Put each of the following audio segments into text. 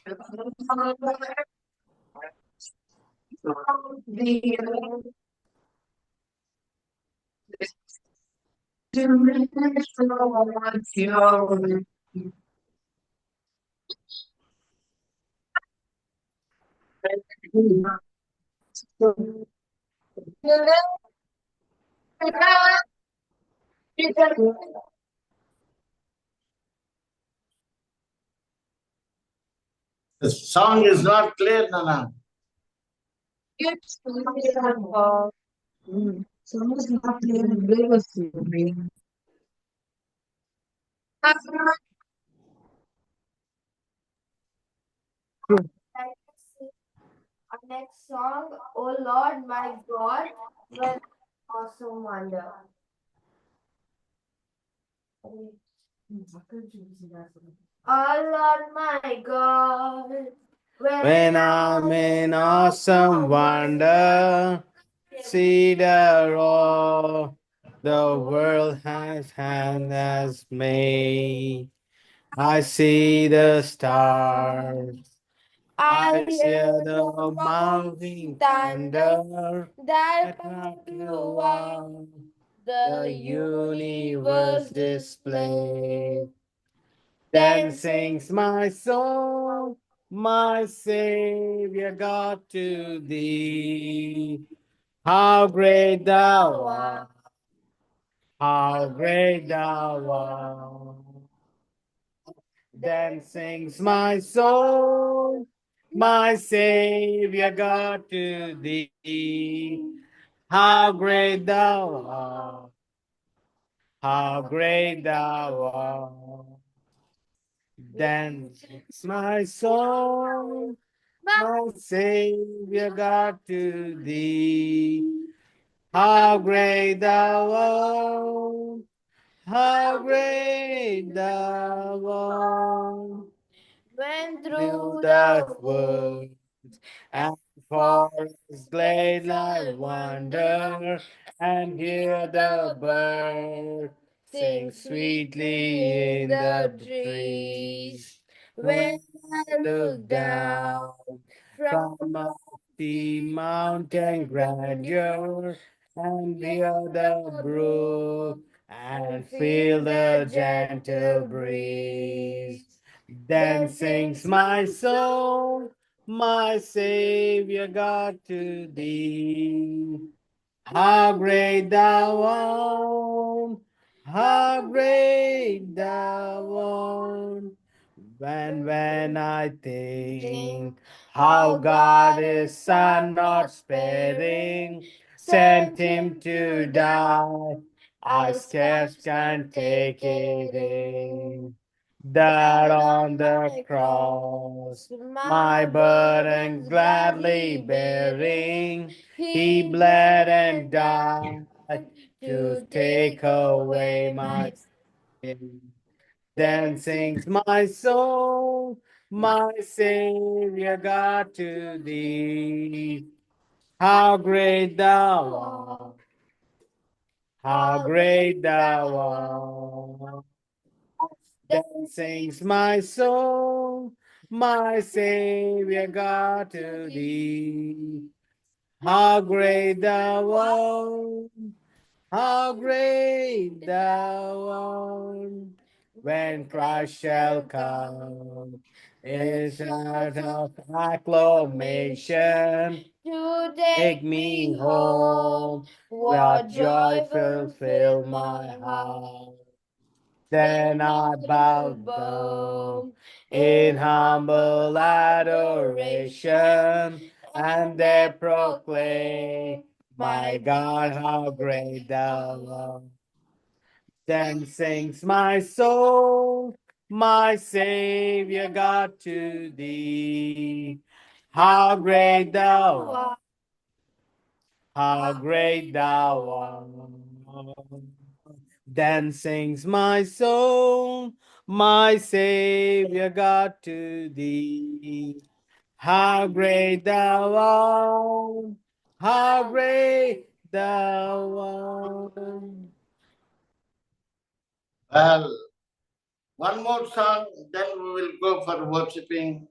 The song is not clear, Nana. Song is not clear. Where was it? Our next song, Oh Lord, my God, when awesome wonder. Oh Lord, my God, When I'm in awesome wonder, see the all the world has made. I see the stars. I hear the mountain thunder that throughout the universe displayed. Then sings my soul, my Savior God, to thee. How great thou art, how great thou art. Then sings my soul, my Savior God, to thee. How great thou art, how great thou art. Then sings my soul, my Savior God, to thee. How great thou art, how great thou art. when Through the world and forest glade I wander and hear the bird sing sweetly in the trees. When I look down from the mountain grandeur and hear the brook and feel the gentle breeze, then sings my soul, my Savior God, to thee. How great thou art, how great thou art. When I think how God his Son not sparing sent him to die, I scarce can take it in. That on the cross, my burden gladly bearing, he bled and died to take away my sin. Then sings my soul, my Savior God, to thee. How great thou art, how great thou art. Then sings my soul, my Savior God, to thee. How great thou art, how great thou art. When Christ shall come, is out of acclamation to take me home. What joy fill my heart. Then I bow down in humble adoration, and they proclaim, my God, how great thou art. Then sings my soul, my Savior God, to thee. How great thou art, how great thou art. Then sings my soul, my Savior God, to thee. How great thou art, how great thou art. Well, one more song, then we will go for worshipping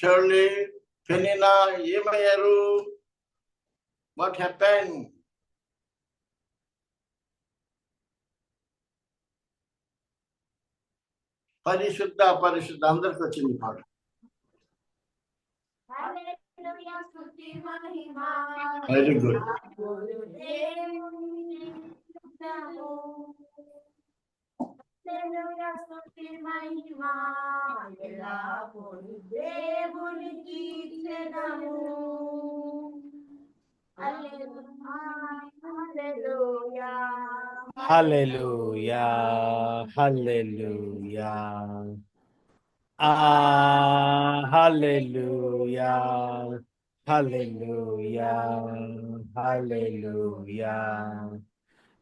Shirley, Penina, ఏమయ్యారు? What happened? పరిశుద్ధ అపరిశుద్ధ అందరికి వచ్చింది పాట. Very good. Hallelujah, hallelujah. Ah, hallelujah, hallelujah, hallelujah.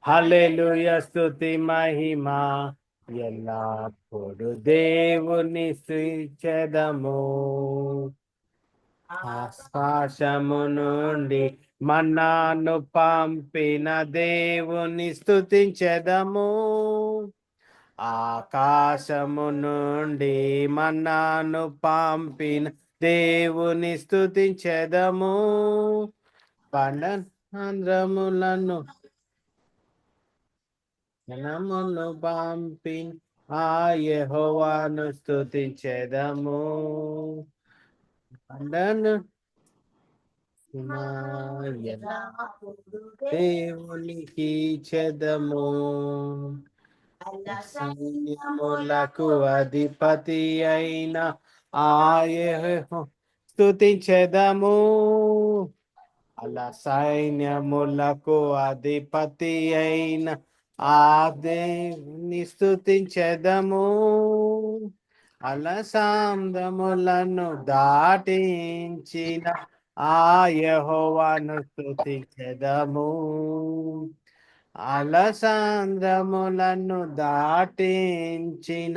Hallelujah, స్తుతి మహిమ ఎల్లప్పుడు దేవుని స్తుతించెదము. ఆకాశము నుండి మన్నాను పంపిన దేవుని స్తుతించెదము. ఆకాశము నుండి మన్నాను పంపిన దేవుని స్తుతించెదము. పండములను జనమును పంపిన ఆ యెహోవాను స్తుతించెదము. పండను దేవునికి చెదము. సైన్యములకు అధిపతి అయిన ఆ యెహోవాను స్తుతించెదము. అలా సైన్యములకు అధిపతి అయిన ఆ దేవుని స్తుతించెదము. అలసాంద్రములను దాటించిన ఆ యెహోవాను స్తుతించెదము. అలసాంద్రములను దాటించిన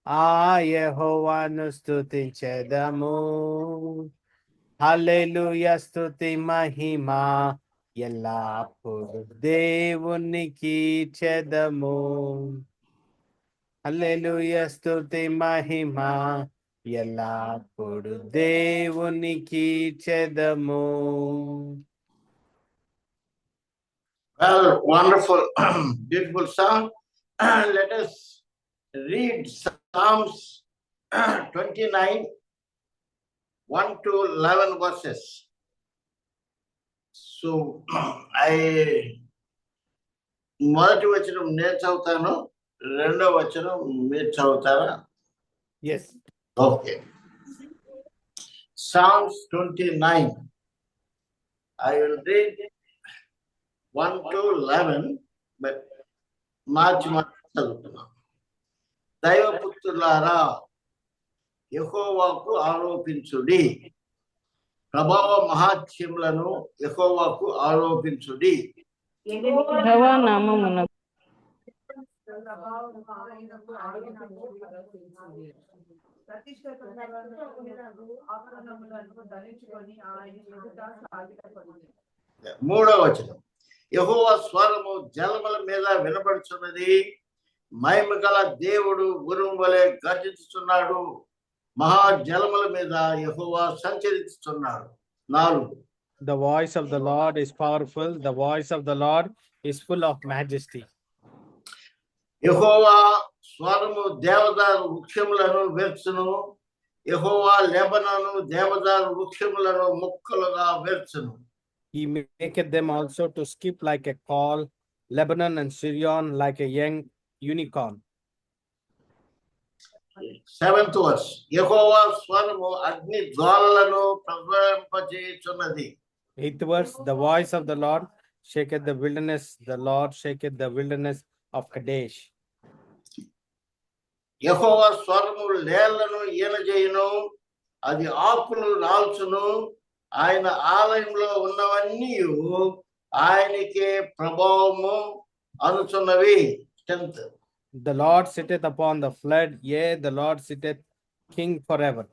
ఆ యెహోవాను స్తుతించెదము. హల్లెలూయా, స్తుతి మహిమ ఎల్లప్పుడు దేవునికి చెదము. హల్లెలూయా, స్తుతి మహిమ ఎల్లప్పుడు దేవునికి చెదము. Well, wonderful, beautiful song. Let us read Psalms 29, 1 to 11 verses. So, మొదటి వచనం నేను చదువుతాను, రెండో వచనం మీరు చదువుతారా? Yes. Okay. Psalms 29. I will read 1 to 11, but మార్చి చదువుతున్నాం. దైవపుత్రులారా, యెహోవాకు ఆరోపించుడి, ప్రభావ మహాత్మ్యములను యెహోవాకు ఆరోపించుడి. యెహోవా నామమున మూడవ వచనం, యెహోవా స్వరము జలముల మీద వినబడుచున్నది, మహిమ గల దేవుడు ఉరుము వలె గర్జిస్తున్నాడు, మహాజలముల మీద యెహోవా సంచరిస్తున్నాడు. 4. The voice of the Lord is powerful. The voice of the Lord is full of majesty. యెహోవా స్వరము దేవదారు వృక్షములను వేర్చును, యెహోవా లెబనోను దేవదారు వృక్షములను ముక్కలుగా వేర్చును. He maketh them also to skip like a call, Lebanon and Syrian like a young unicorn. 7th verse, యెహోవా స్వరము అగ్ని జ్వాలలను ప్రజ్వలింపజేయుచున్నది. 8th verse, the voice of the Lord shaketh the wilderness, the Lord shaketh the wilderness of Kadesh. యెహోవా స్వరము లేళ్లను ఈనజేయును, అది ఆకులు రాల్చును, ఆయన ఆలయంలో ఉన్నవన్నీ ఆయనకే ప్రభావము అనుచున్నవి. 10th. The Lord sitteth upon the flood, yea, the Lord sitteth king forever.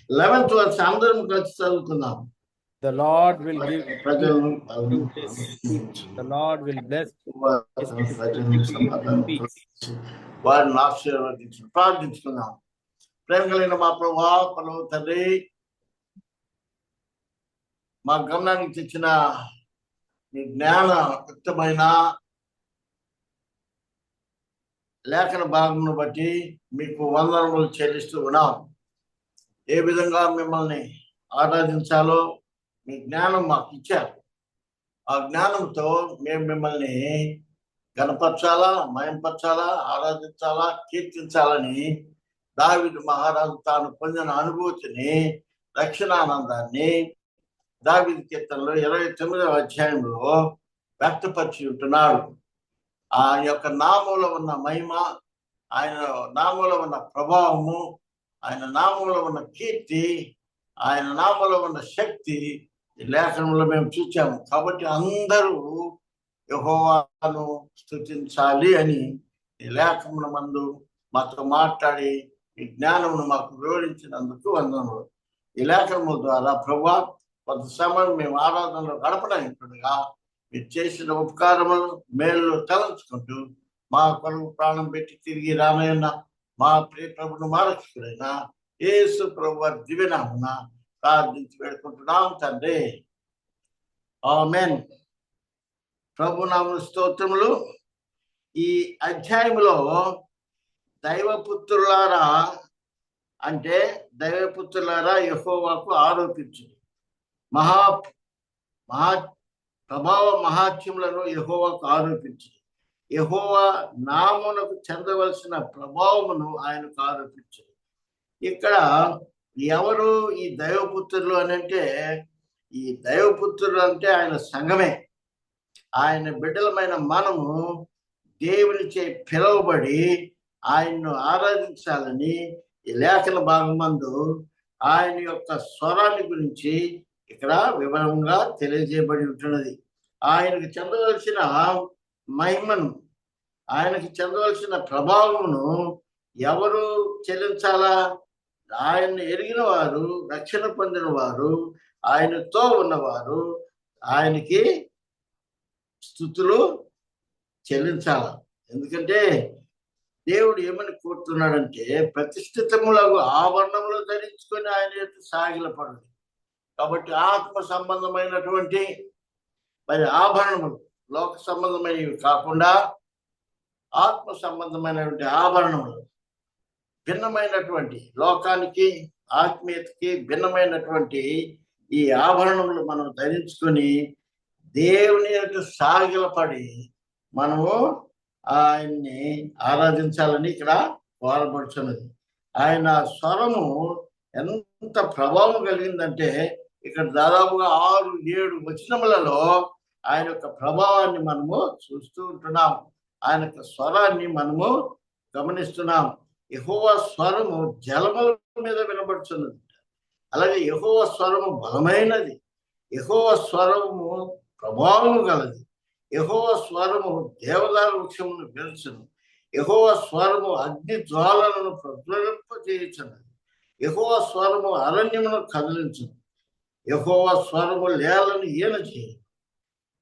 11th verse అందరం కలిసి చదువుకుందాం. The Lord will give ప్రజలను to his people. The Lord will bless వారిని ఆశీర్వదించు. ప్రార్థించుకుందాం. ప్రేమ కలిగిన మా ప్రభువా, పరమ తండ్రి, మా గమనానికి తెచ్చిన మీ జ్ఞానయుక్తమైన లేఖన భాగమును బట్టి మీకు వందనములు చెల్లిస్తూ ఉన్నాం. ఏ విధంగా మిమ్మల్ని ఆరాధించాలో మీ జ్ఞానం మాకు ఇచ్చారు. ఆ జ్ఞానంతో మేము మిమ్మల్ని గణపరచాలా, మయంపరచాలా, ఆరాధించాలా, కీర్తించాలని దావీదు మహారాజు తాను పొందిన అనుభూతిని, రక్షణానందాన్ని దావీదు కీర్తనలో 29వ అధ్యాయంలో వ్యక్తపరిచి ఉంటున్నాడు. ఆయన యొక్క నామంలో ఉన్న మహిమ, ఆయన నామంలో ఉన్న ప్రభావము, ఆయన నామంలో ఉన్న కీర్తి, ఆయన నామంలో ఉన్న శక్తి ఈ లేఖనంలో మేము చూచాము. కాబట్టి అందరూ యెహోవాను స్తుతించాలి అని ఈ లేఖముల మందు మాతో మాట్లాడి ఈ జ్ఞానమును మాకు వివరించినందుకు వందనములు. ఈ లేఖనముల ద్వారా ప్రభువా, కొంత సమయం మేము ఆరాధనలో గడపడానికిగా మీరు చేసిన ఉపకారములు, మేలు తలంచుకుంటూ మా కొరకు ప్రాణం పెట్టి తిరిగి రానయ్యన్న మా ప్రియ ప్రభును మారక్షకుడైన యేసు ప్రభువారి దివ్యనామమున ప్రార్థించి వేడుకుంటున్నాం తండ్రి. ఆమేన్. ప్రభునామమున స్తోత్రములు. ఈ అధ్యాయంలో దైవపుత్రులారా అంటే దైవపుత్రులారా యెహోవాకు ఆరోపించు మహా ప్రభావ మహాత్యములను యెహోవాకు ఆరోపించు. యెహోవా నామమునకు చెందవలసిన ప్రభావమును ఆయనకు ఆరోపించు. ఇక్కడ ఎవరు ఈ దైవపుత్రులు అని అంటే, ఈ దైవపుత్రులు అంటే ఆయన సంఘమే. ఆయన బిడ్డలమైన మనము దేవునిచే పిలువబడి ఆయన్ను ఆరాధించాలని ఈ లేఖన భాగమందు ఆయన యొక్క స్వరాన్ని గురించి ఇక్కడ వివరంగా తెలియజేయబడి ఉంటున్నది. ఆయనకు చెందవలసిన మహిమను, ఆయనకు చెందవలసిన ప్రభావమును ఎవరు చెల్లించాలా? ఆయన్ని ఎరిగిన వారు, రక్షణ పొందిన వారు, ఆయనతో ఉన్నవారు ఆయనకి స్తుతులు చెల్లించాల. ఎందుకంటే దేవుడు ఏమని కోరుతున్నాడంటే, ప్రతిష్ఠితములకు ఆభరణములు ధరించుకొని ఆయన యొక్క సాగిలపడదు. కాబట్టి ఆత్మ సంబంధమైనటువంటి మరి ఆభరణములు, లోక సంబంధమైనవి కాకుండా ఆత్మ సంబంధమైనటువంటి ఆభరణములు, భిన్నమైనటువంటి లోకానికి ఆత్మీయతకి భిన్నమైనటువంటి ఈ ఆభరణములు మనం ధరించుకొని దేవుని యొక్క సాగిలపడి మనము ఆయన్ని ఆరాధించాలని ఇక్కడ కోరబడుతున్నది. ఆయన స్వరము ఎంత ప్రభావం కలిగిందంటే, ఇక్కడ దాదాపుగా 6-7 వచనములలో ఆయన యొక్క ప్రభావాన్ని మనము చూస్తూ ఉంటున్నాం. ఆయన యొక్క స్వరాన్ని మనము గమనిస్తున్నాం. యెహోవా స్వరము జలముల మీద వినబడుతున్నది. అలాగే యెహోవా స్వరము బలమైనది. యెహోవా స్వరము ప్రభావము గలది. యెహోవా స్వరము దేవదారు వృక్షమును పెంచును. యెహోవా స్వరము అగ్ని జ్వాలలను ప్రజ్వలింపజేయుచున్నది. యెహోవా స్వరము అరణ్యమును కదిలించును. యెహోవా స్వరము లేలను ఈన చేయు.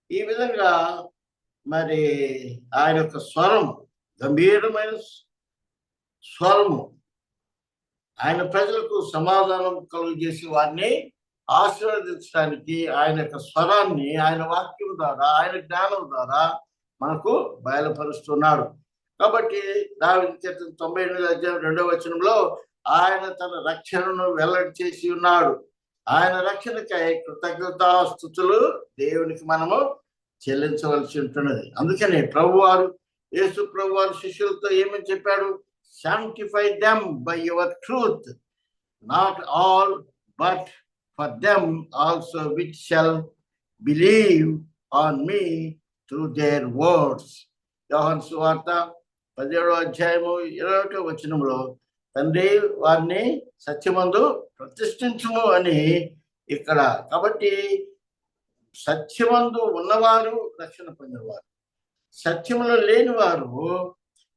ఈ విధంగా మరి ఆయన యొక్క స్వరము గంభీరమైన స్వరము ఆయన ప్రజలకు సమాధానం కలుగజేసి వారిని ఆశీర్వదించడానికి ఆయన యొక్క స్వరాన్ని ఆయన వాక్యం ద్వారా, ఆయన జ్ఞానం ద్వారా మనకు బయలుపరుస్తున్నాడు. కాబట్టి దావీదు కీర్తన 98వ అధ్యాయం 2వ వచనంలో ఆయన తన రక్షణను వెల్లడి చేసి ఉన్నాడు. ఆయన రక్షణకై కృతజ్ఞతాస్తుతులు దేవునికి మనము చెల్లించవలసి ఉంటున్నది. అందుకని ప్రభువారు, యేసు ప్రభువారు శిష్యులతో ఏమని చెప్పాడు? Sanctify them by your truth, not all, but for them also which shall believe on me through their words. యోహాను సువార్త 17వ అధ్యాయము 21వ వచనంలో తండ్రి వారిని సత్యమందు ప్రతిష్ఠించుము అని ఇక్కడ. కాబట్టి సత్యమందు ఉన్నవారు రక్షణ పొందినవారు, సత్యములో లేని వారు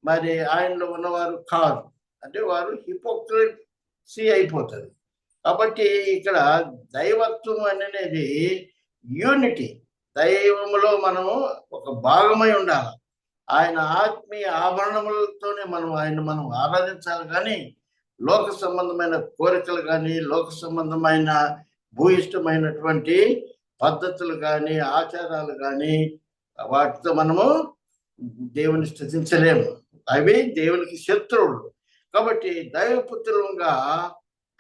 మరి ఆయనలో ఉన్నవారు కాదు. అంటే వారు హిపోక్రసీ అయిపోతుంది. కాబట్టి ఇక్కడ దైవత్వం అనేది యూనిటీ. దైవములో మనము ఒక భాగమై ఉండాలి. ఆయన ఆత్మీయ ఆభరణములతోనే మనం ఆరాధించాలి. కానీ లోక సంబంధమైన కోరికలు కానీ, లోక సంబంధమైన భూయిష్టమైనటువంటి పద్ధతులు కానీ, ఆచారాలు కానీ, వాటితో మనము దేవుని స్తుతించలేము. అవి దేవునికి శత్రువులు. కాబట్టి దైవపుత్రులుగా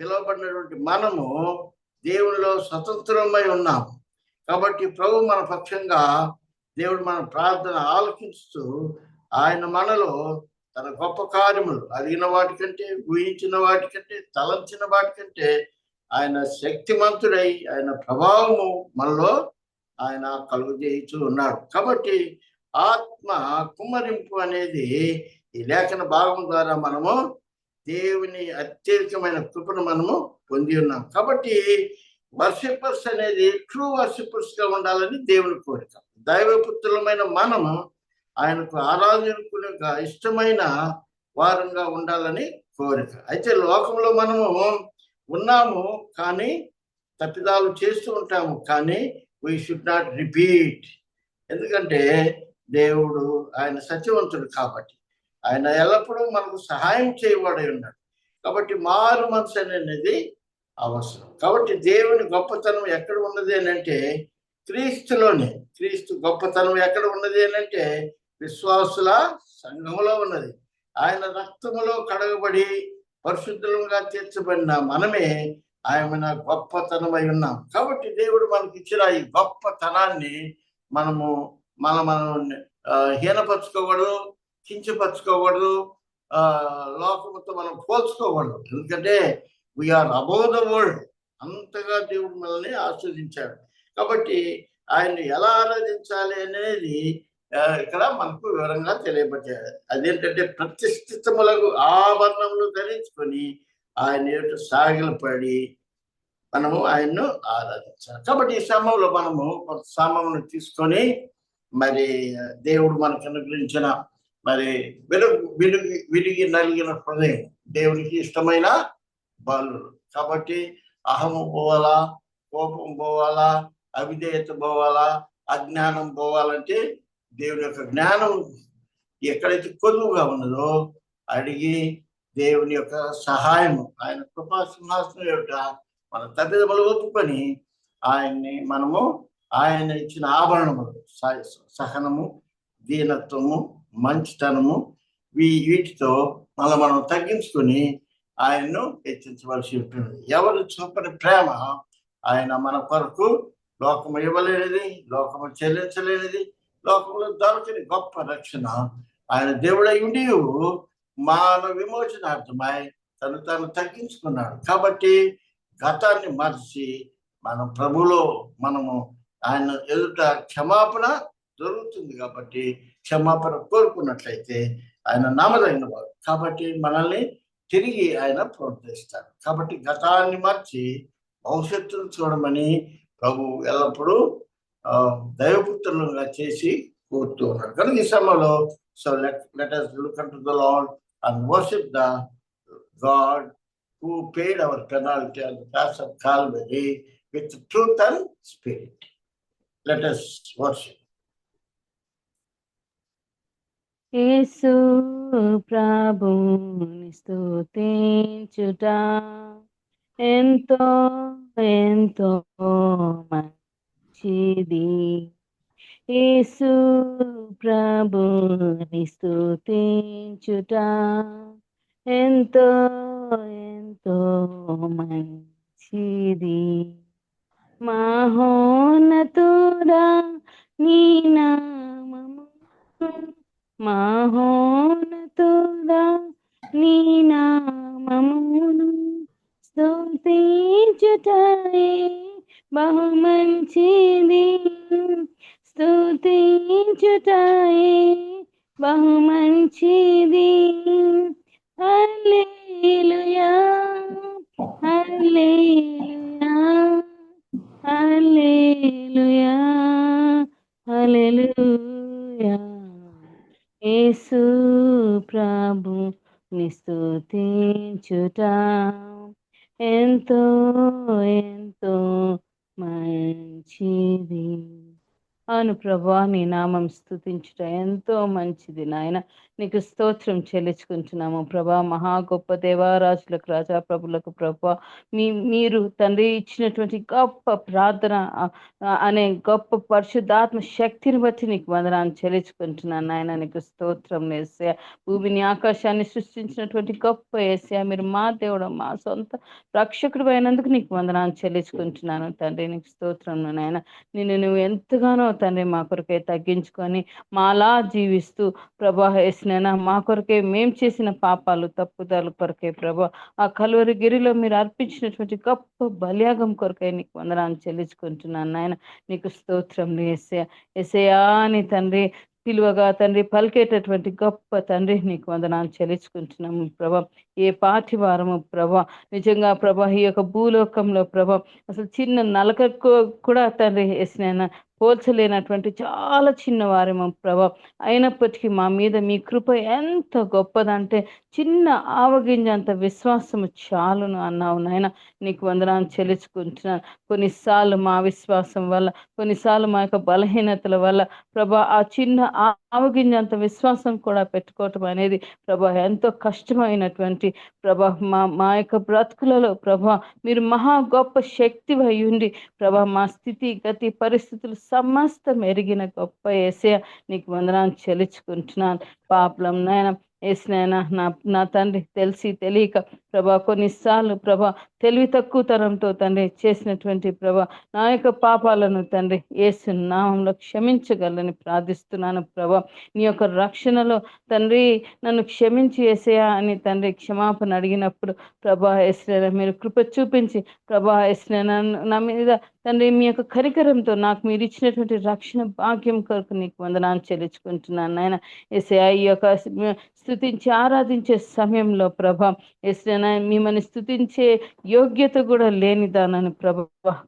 పిలువబడినటువంటి మనము దేవునిలో స్వతంత్రమై ఉన్నాము. కాబట్టి ప్రభు మన పక్షంగా, దేవుడు మన ప్రార్థన ఆలకిస్తూ ఆయన మనలో తన గొప్ప కార్యములు, అడిగిన వాటికంటే, ఊహించిన వాటికంటే, తలంచిన వాటికంటే ఆయన శక్తిమంతుడై ఆయన ప్రభావము మనలో ఆయన కలుగజేయిచూ ఉన్నాడు. కాబట్టి ఆత్మ కుమ్మరింపు అనేది ఈ లేఖన భాగం ద్వారా మనము దేవుని అత్యధికమైన కృపను మనము పొంది ఉన్నాం. కాబట్టి వర్షిపర్స్ అనేది ట్రూ వర్షిపర్స్ గా ఉండాలని దేవుని కోరిక. దైవపుత్రులమైన మనము ఆయనకు ఆరాధకులుగా ఇష్టమైన వారంగా ఉండాలని కోరిక. అయితే లోకంలో మనము ఉన్నాము, కానీ తప్పిదాలు చేస్తూ ఉంటాము, కానీ వీ షుడ్ నాట్ రిపీట్. ఎందుకంటే దేవుడు ఆయన సత్యవంతుడు కాబట్టి ఆయన ఎల్లప్పుడూ మనకు సహాయం చేయబడి ఉన్నాడు. కాబట్టి మారు మనసు అనేది అవసరం. కాబట్టి దేవుని గొప్పతనం ఎక్కడ ఉన్నది అని అంటే క్రీస్తులోనే. క్రీస్తు గొప్పతనం ఎక్కడ ఉన్నది అని అంటే విశ్వాసుల సంఘములో ఉన్నది. ఆయన రక్తములో కడగబడి పరిశుద్ధులుగా తీర్చబడిన మనమే ఆయన గొప్పతనమై ఉన్నాం. కాబట్టి దేవుడు మనకి ఇచ్చిన ఈ గొప్పతనాన్ని మనము మనం హీనపరచుకోకూడదు, కించపరచుకోకూడదు, లోకముతో మనం పోల్చుకోకూడదు. ఎందుకంటే వీఆర్ అబౌవ్ ద వరల్డ్. అంతగా దేవుడు మనల్ని ఆస్వాదించాడు. కాబట్టి ఆయన్ని ఎలా ఆరాధించాలి అనేది ఇక్కడ మనకు వివరంగా తెలియబడ్డాడు. అదేంటంటే ప్రతిష్ఠితములకు ఆభరణములు ధరించుకొని ఆయన ఎదుట సాగిలపడి మనము ఆయన్ను ఆరాధించాలి. కాబట్టి ఈ సమయంలో మనము కొంత సమయమును తీసుకొని మరి దేవుడు మనకు అనుగ్రహించిన మరి విరిగి నలిగిన హృదయం దేవునికి ఇష్టమైన బాలు. కాబట్టి అహము పోవాలా, కోపం పోవాలా, అవిధేయత పోవాలా, అజ్ఞానం పోవాలంటే దేవుని యొక్క జ్ఞానం ఎక్కడైతే కొలువుగా ఉన్నదో అడిగి దేవుని యొక్క సహాయము, ఆయన కృపా సింహాసనం యొక్క మన తప్పిదములు ఒప్పుకొని ఆయన్ని మనము ఆయన ఇచ్చిన ఆభరణములు సహనము, దీనత్వము, మంచితనము వీటితో మనం తగ్గించుకొని ఆయన్ను హెచ్చించవలసి ఉంటుంది. ఎవరు చూపని ప్రేమ ఆయన మన కొరకు లోకము ఇవ్వలేనిది, లోకము చెల్లించలేనిది, లోకంలో దొరకని గొప్ప రక్షణ ఆయన దేవుడై ఉండి మాన విమోచనార్థమై తను తగ్గించుకున్నాడు. కాబట్టి గతాన్ని మర్చి మనం ప్రభులో మనము ఆయన ఎదుట క్షమాపణ దొరుకుతుంది. కాబట్టి క్షమాపణ కోరుకున్నట్లయితే ఆయన నమ్మదగిన వాడు. కాబట్టి మనల్ని తిరిగి ఆయన ప్రోత్సహిస్తాడు. కాబట్టి గతాన్ని మర్చి భవిష్యత్తును చూడమని ప్రభు ఎల్లప్పుడూ దైవపుత్రులుగా చేసి కోరుతూ ఉన్నాడు. కనుక ఈ సమయంలో so let us look unto the Lord and worship the God who paid our penalty on the cross of Calvary with truth and spirit. Let us worship. యేసు ప్రభుని స్తుతించుట ఎంతో ఎంతో మంచిది. యేసు ప్రభుని స్తుతించుట ఎంతో ఎంతో మంచిది. మహోన్నతుడా నీ నామము, మహోన్నతుడా నీ నామమును స్తుతించుటయే బహు మంచిది. స్తుతించుటయే బహు మంచిది. హల్లెలూయా హల్లెలూయా హల్లెలూయా హల్లెలూయా. యేసు ప్రభుని స్తుతించుట ఎంతో ఎంతో మంచిది. అవును ప్రభా, నీ నామం స్తుతించుట ఎంతో మంచిది నాయన. నీకు స్తోత్రం చెల్లించుకుంటున్నాము ప్రభా. మహా గొప్ప దేవారాజులకు రాజా ప్రభులకు ప్రభా, మీరు తండ్రి ఇచ్చినటువంటి గొప్ప ప్రార్థన అనే గొప్ప పరిశుద్ధాత్మ శక్తిని బట్టి నీకు వందనాన్ని చెల్లించుకుంటున్నాను నాయన. నీకు స్తోత్రం యేసయ్య. భూమిని ఆకాశాన్ని సృష్టించినటువంటి గొప్ప యేసయ్య, మీరు మా దేవుడు, మా సొంత రక్షకుడు అయినందుకు నీకు వందనాన్ని చెల్లించుకుంటున్నాను తండ్రి. నీకు స్తోత్రం నాయన. నువ్వు ఎంతగానో తండ్రి మా కొరకే తగ్గించుకొని మాలా జీవిస్తూ ప్రభా యేసునైనా మా కొరకే మేం చేసిన పాపాలు తప్పుదాలు కొరకే ప్రభా, ఆ కలువరి గిరిలో మీరు అర్పించినటువంటి గొప్ప బలియాగం కొరకే నీకు వందనాన్ని చెల్లించుకుంటున్నాను నాయన. నీకు స్తోత్రం యేసయ్య. యేసయ్యా అని తండ్రి పిలువగా తండ్రి పలికేటటువంటి గొప్ప తండ్రి నీకు వందనాన్ని చెల్లించుకుంటున్నాము ప్రభా. ఏ పాటి వారము ప్రభా, నిజంగా ప్రభా ఈ యొక్క భూలోకంలో ప్రభా అసలు చిన్న నలక కూడా తండ్రి యేసునైనా పోల్చలేనటువంటి చాలా చిన్నవారేమో ప్రభా. అయినప్పటికీ మా మీద మీ కృప ఎంత గొప్పదంటే చిన్న ఆవగింజంత విశ్వాసము చాలును అన్నావు నాయన. నీకు వందనాన్ని చెల్లించుకుంటున్నాను. కొన్నిసార్లు మా విశ్వాసం వల్ల, కొన్నిసార్లు మా యొక్క బలహీనతల వల్ల ప్రభా ఆ చిన్న ఆవగింజంత విశ్వాసం కూడా పెట్టుకోవటం అనేది ప్రభా ఎంతో కష్టమైనటువంటి ప్రభా మా యొక్క బ్రతుకులలో ప్రభా మీరు మహా గొప్ప శక్తి ఉండి ప్రభా మా స్థితి గతి పరిస్థితులు సమస్తం ఎరిగిన గొప్ప యేసయ్య నీకు వందనాన్ని చెల్లించుకుంటున్నాను. పాపలం నాయన యేసునైనా నా తండ్రి తెలిసి తెలియక ప్రభా కొన్నిసార్లు ప్రభా తెలివి తక్కువతనంతో తండ్రి చేసినటువంటి ప్రభా నా యొక్క పాపాలను తండ్రి యేసు నామంలో క్షమించగలని ప్రార్థిస్తున్నాను ప్రభా. నీ యొక్క రక్షణలో తండ్రి నన్ను క్షమించి యేసయ్యా అని తండ్రి క్షమాపణ అడిగినప్పుడు ప్రభా యేసునైనా మీరు కృప చూపించి ప్రభా యేసునైనా నా మీద తండ్రి మీ యొక్క కనికరంతో నాకు మీరు ఇచ్చినటువంటి రక్షణ భాగ్యం కొరకు నీకు వందనాన్ని చెల్లించుకుంటున్నాను నాయన. యేసయ్యా ఈ యొక్క స్తుతించి ఆరాధించే సమయంలో ప్రభా యేసయ్యా మిమ్మల్ని స్తుతించే యోగ్యత కూడా లేనిదానని ప్రభా,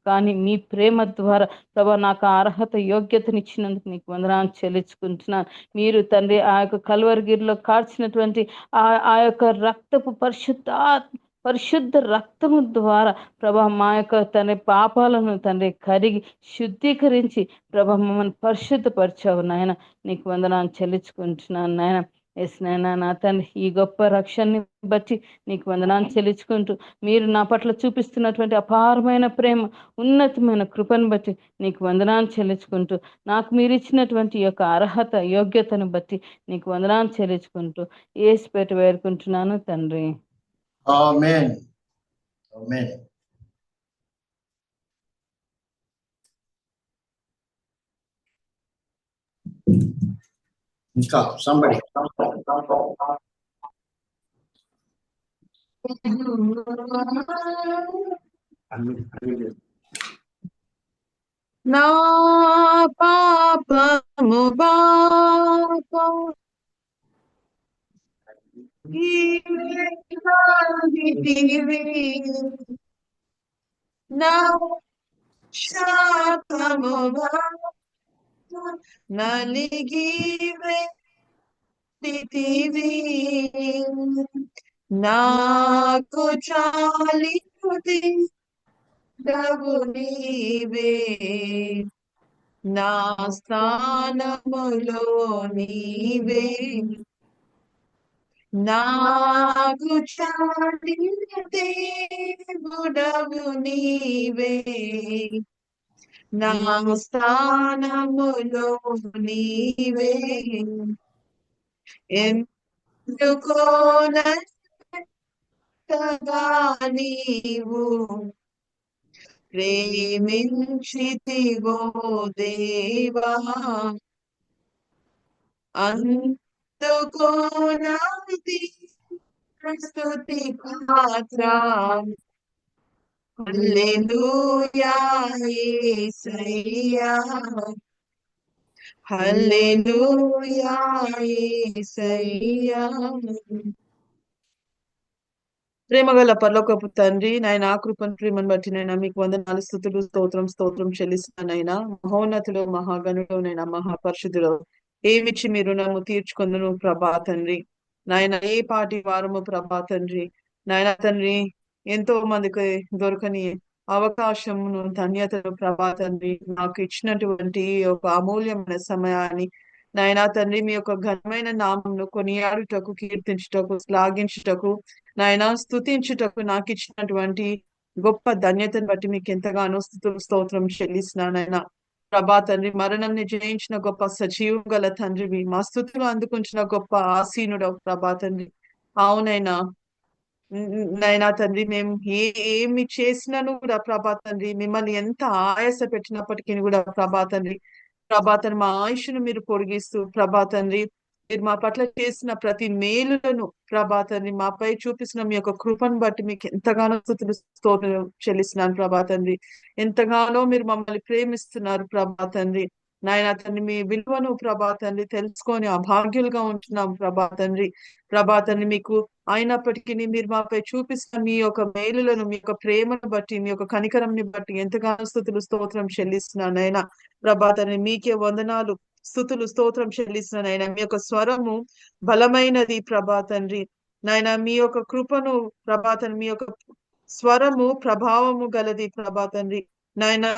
కానీ మీ ప్రేమ ద్వారా ప్రభా నాకు ఆ అర్హత యోగ్యతనిచ్చినందుకు నీకు వందనాన్ని చెల్లించుకుంటున్నాను. మీరు తండ్రి ఆ యొక్క కల్వరిగిరిలో కార్చినటువంటి ఆ యొక్క రక్తపు పరిశుద్ధ రక్తము ద్వారా ప్రభా మా యొక్క తండ్రి పాపాలను తండ్రి కరిగి శుద్ధీకరించి ప్రభా మమ్మల్ని పరిశుద్ధపరిచావు నాయన. నీకు వందనాన్ని చెల్లించుకుంటున్నాను నాయన. ఎస్ నాయన నా తండ్రి ఈ గొప్ప రక్షణని బట్టి నీకు వందనాన్ని చెల్లించుకుంటూ మీరు నా పట్ల చూపిస్తున్నటువంటి అపారమైన ప్రేమ, ఉన్నతమైన కృపను బట్టి నీకు వందనాన్ని చెల్లించుకుంటూ నాకు మీరు ఇచ్చినటువంటి యొక్క అర్హత యోగ్యతను బట్టి నీకు వందనాన్ని చెల్లించుకుంటూ ఏసు పేట వేడుకుంటున్నాను తండ్రి. ఆమేన్. ఆమేన్. ఇంకా somebody. నా పాపము బాపా నా శాపము నలిగివే నాకు చాలి డబు నీవే నా స్థానములో నీవే నాకు చాలి దేవుడవు నీవే నా స్థానములో నీవే ఎందుకో నగా నీవు ప్రేమించితివో దేవా అందుకో నాది ప్రస్తుతి పాత్ర హల్లెలూయా యేసయ్యా హల్లెలూయా యేసయ్యా. ప్రేమగల పరలోకపు తండ్రి నాయన ఆ కృపను ప్రేమను బట్టి నైనా మీకు వందనాలు స్తుతులు స్తోత్రం చెల్లిస్తానైనా. మహోన్నతుడు మహాగణుడు నైనా మహాపరిశుద్ధుడు ఏమిచ్చి మీరు రుణము తీర్చుకుందును ప్రభా తండ్రి. నాయన ఏ పాటి వారము ప్రభా తండ్రి. నాయన తండ్రి ఎంతో మందికి దొరకని అవకాశమును ధన్యతను ప్రభా తండ్రి నాకు ఇచ్చినటువంటి ఒక అమూల్యమైన సమయాన్ని నాయనా తండ్రి మీ యొక్క ఘనమైన నామంను కొనియాడుటకు కీర్తించుటకు శ్లాఘించుటకు నాయనా స్తుతించుటకు నాకు ఇచ్చినటువంటి గొప్ప ధన్యతను బట్టి మీకు ఎంతగానో స్తుతులు స్తోత్రం చెల్లిస్తున్నానైనా ప్రభా తండ్రి మరణంని జయించిన గొప్ప సజీవం గల తండ్రివి మా స్థుతులు అందుకుంటున్న గొప్ప ఆసీనుడవు ప్రభా తండ్రి అవునైనా నైనా తండ్రి మేము ఏమి చేసినాను కూడా ప్రభా తండ్రి మిమ్మల్ని ఎంత ఆయాస పెట్టినప్పటికీ కూడా ప్రభా తండ్రి మా ఆయుష్ను మీరు పొడిగిస్తూ ప్రభా తండ్రి మీరు మా పట్ల చేసిన ప్రతి మేలులను ప్రభా తండ్రి మాపై చూపిస్తున్న మీ యొక్క కృపను బట్టి మీకు ఎంతగానో స్తుతులు స్తోత్రం చెల్లిస్తున్నాను ప్రభా తండ్రి ఎంతగానో మీరు మమ్మల్ని ప్రేమిస్తున్నారు ప్రభా తండ్రి నాయనా తండ్రి మీ విలువను ప్రభా తండ్రి తెలుసుకొని అభాగ్యులుగా ఉంటున్నాం ప్రభా తండ్రి మీకు అయినప్పటికీ మీరు మాపై చూపిస్తున్న మీ యొక్క మేలులను మీ యొక్క ప్రేమను బట్టి మీ యొక్క కనికరంని బట్టి ఎంతగానో స్తుతులు స్తోత్రం చెల్లిస్తున్నాను నాయనా ప్రభా తండ్రి మీకే వందనాలు స్తుతులు స్తోత్రం చెల్లిస్తున్నాను నాయనా మీ యొక్క స్వరము బలమైనది ప్రభా తండ్రి నాయనా మీ యొక్క కృపను ప్రభా తండ్రి మీ యొక్క స్వరము ప్రభావము గలది ప్రభా తండ్రి నాయనా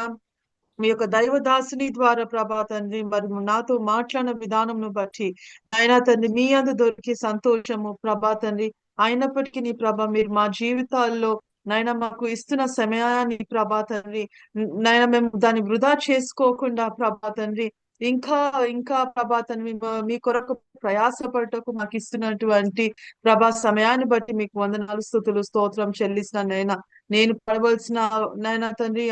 మీ యొక్క దైవదాసుని ద్వారా ప్రభా తండ్రి మరి నాతో మాట్లాడిన విధానంను బట్టి ఆయన తండ్రి మీ అందు దొరికి సంతోషము ప్రభా తండ్రి అయినప్పటికీ నీ ప్రభా మీరు మా జీవితాల్లో నాయన మాకు ఇస్తున్న సమయాన్ని ప్రభా తండ్రి నాయన మేము దాన్ని వృధా చేసుకోకుండా ప్రభా తండ్రి ఇంకా ప్రభా తండ్రి మీ కొరకు ప్రయాసపడటకు మాకు ఇస్తున్నటువంటి ప్రభా సమయాన్ని బట్టి మీకు వందనాలు స్తుతులు స్తోత్రం చెల్లిస్తున్నాను నాయన నేను పడవలసిన నాయన తండ్రి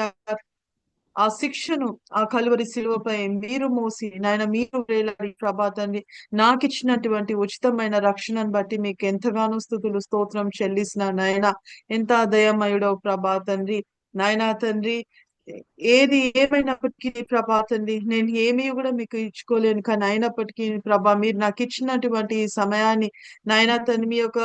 ఆ శిక్షను ఆ కలువరి శిలువపై మీరు మోసి నాయన మీరు వేలాడి ప్రభా తండ్రి నాకు ఇచ్చినటువంటి ఉచితమైన రక్షణను బట్టి మీకు ఎంతగానో స్తుతులు స్తోత్రం చెల్లిస్తున్నాను నాయన ఎంత దయమయుడో ప్రభా తండ్రి నాయనా తండ్రి ఏది ఏమైనప్పటికీ ప్రభా తండ్రి నేను ఏమీ కూడా మీకు ఇచ్చుకోలేను కానీ అయినప్పటికీ ప్రభా మీరు నాకు ఇచ్చినటువంటి ఈ సమయాన్ని నాయనా తండ్రి మీ యొక్క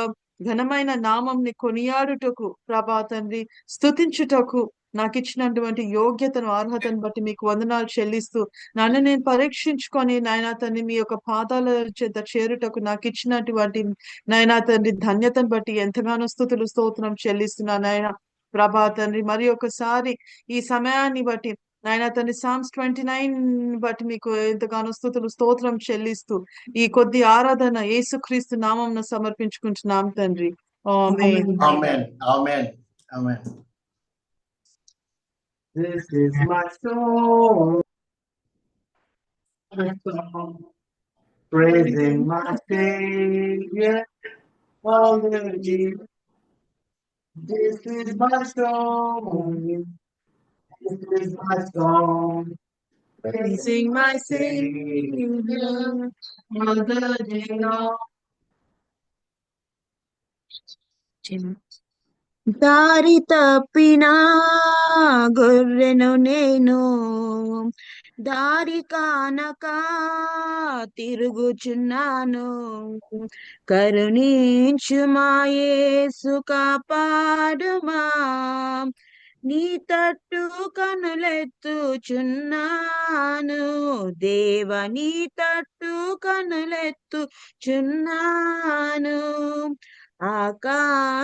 ఘనమైన నామంని కొనియాడుటకు ప్రభా తండ్రి స్తుతించుటకు నాకు ఇచ్చినటువంటి యోగ్యతను అర్హతను బట్టి మీకు వందనాలు చెల్లిస్తూ నన్ను నేను పరీక్షించుకొని నాయనా తండ్రి మీ యొక్క పాదాల చేత చేరుటకు నాకు ఇచ్చినటువంటి నాయనా తండ్రి ధన్యతను బట్టి ఎంతగానో స్తుతులు స్తోత్రం చెల్లిస్తున్నా నాయన ప్రభా తండ్రి మరి ఒకసారి ఈ సమయాన్ని బట్టి నాయనా తండ్రి సామ్స్ 29 బట్టి మీకు ఎంతగానో స్తుతులు స్తోత్రం చెల్లిస్తూ ఈ కొద్ది ఆరాధన యేసుక్రీస్తు నామంను సమర్పించుకుంటున్నాం తండ్రి ఆమేన్ Amen. Amen. Amen. This is my song, praising my Savior all the day. This is my song, this is my song, praising my Savior all the day long. దారి తప్పిన గొర్రెను నేను దారి కానక తిరుగుచున్నాను కరుణించుమా యేసు కాపాడుమా నీ తట్టు కనులెత్తుచున్నాను దేవ నీ తట్టు కనులెత్తుచున్నాను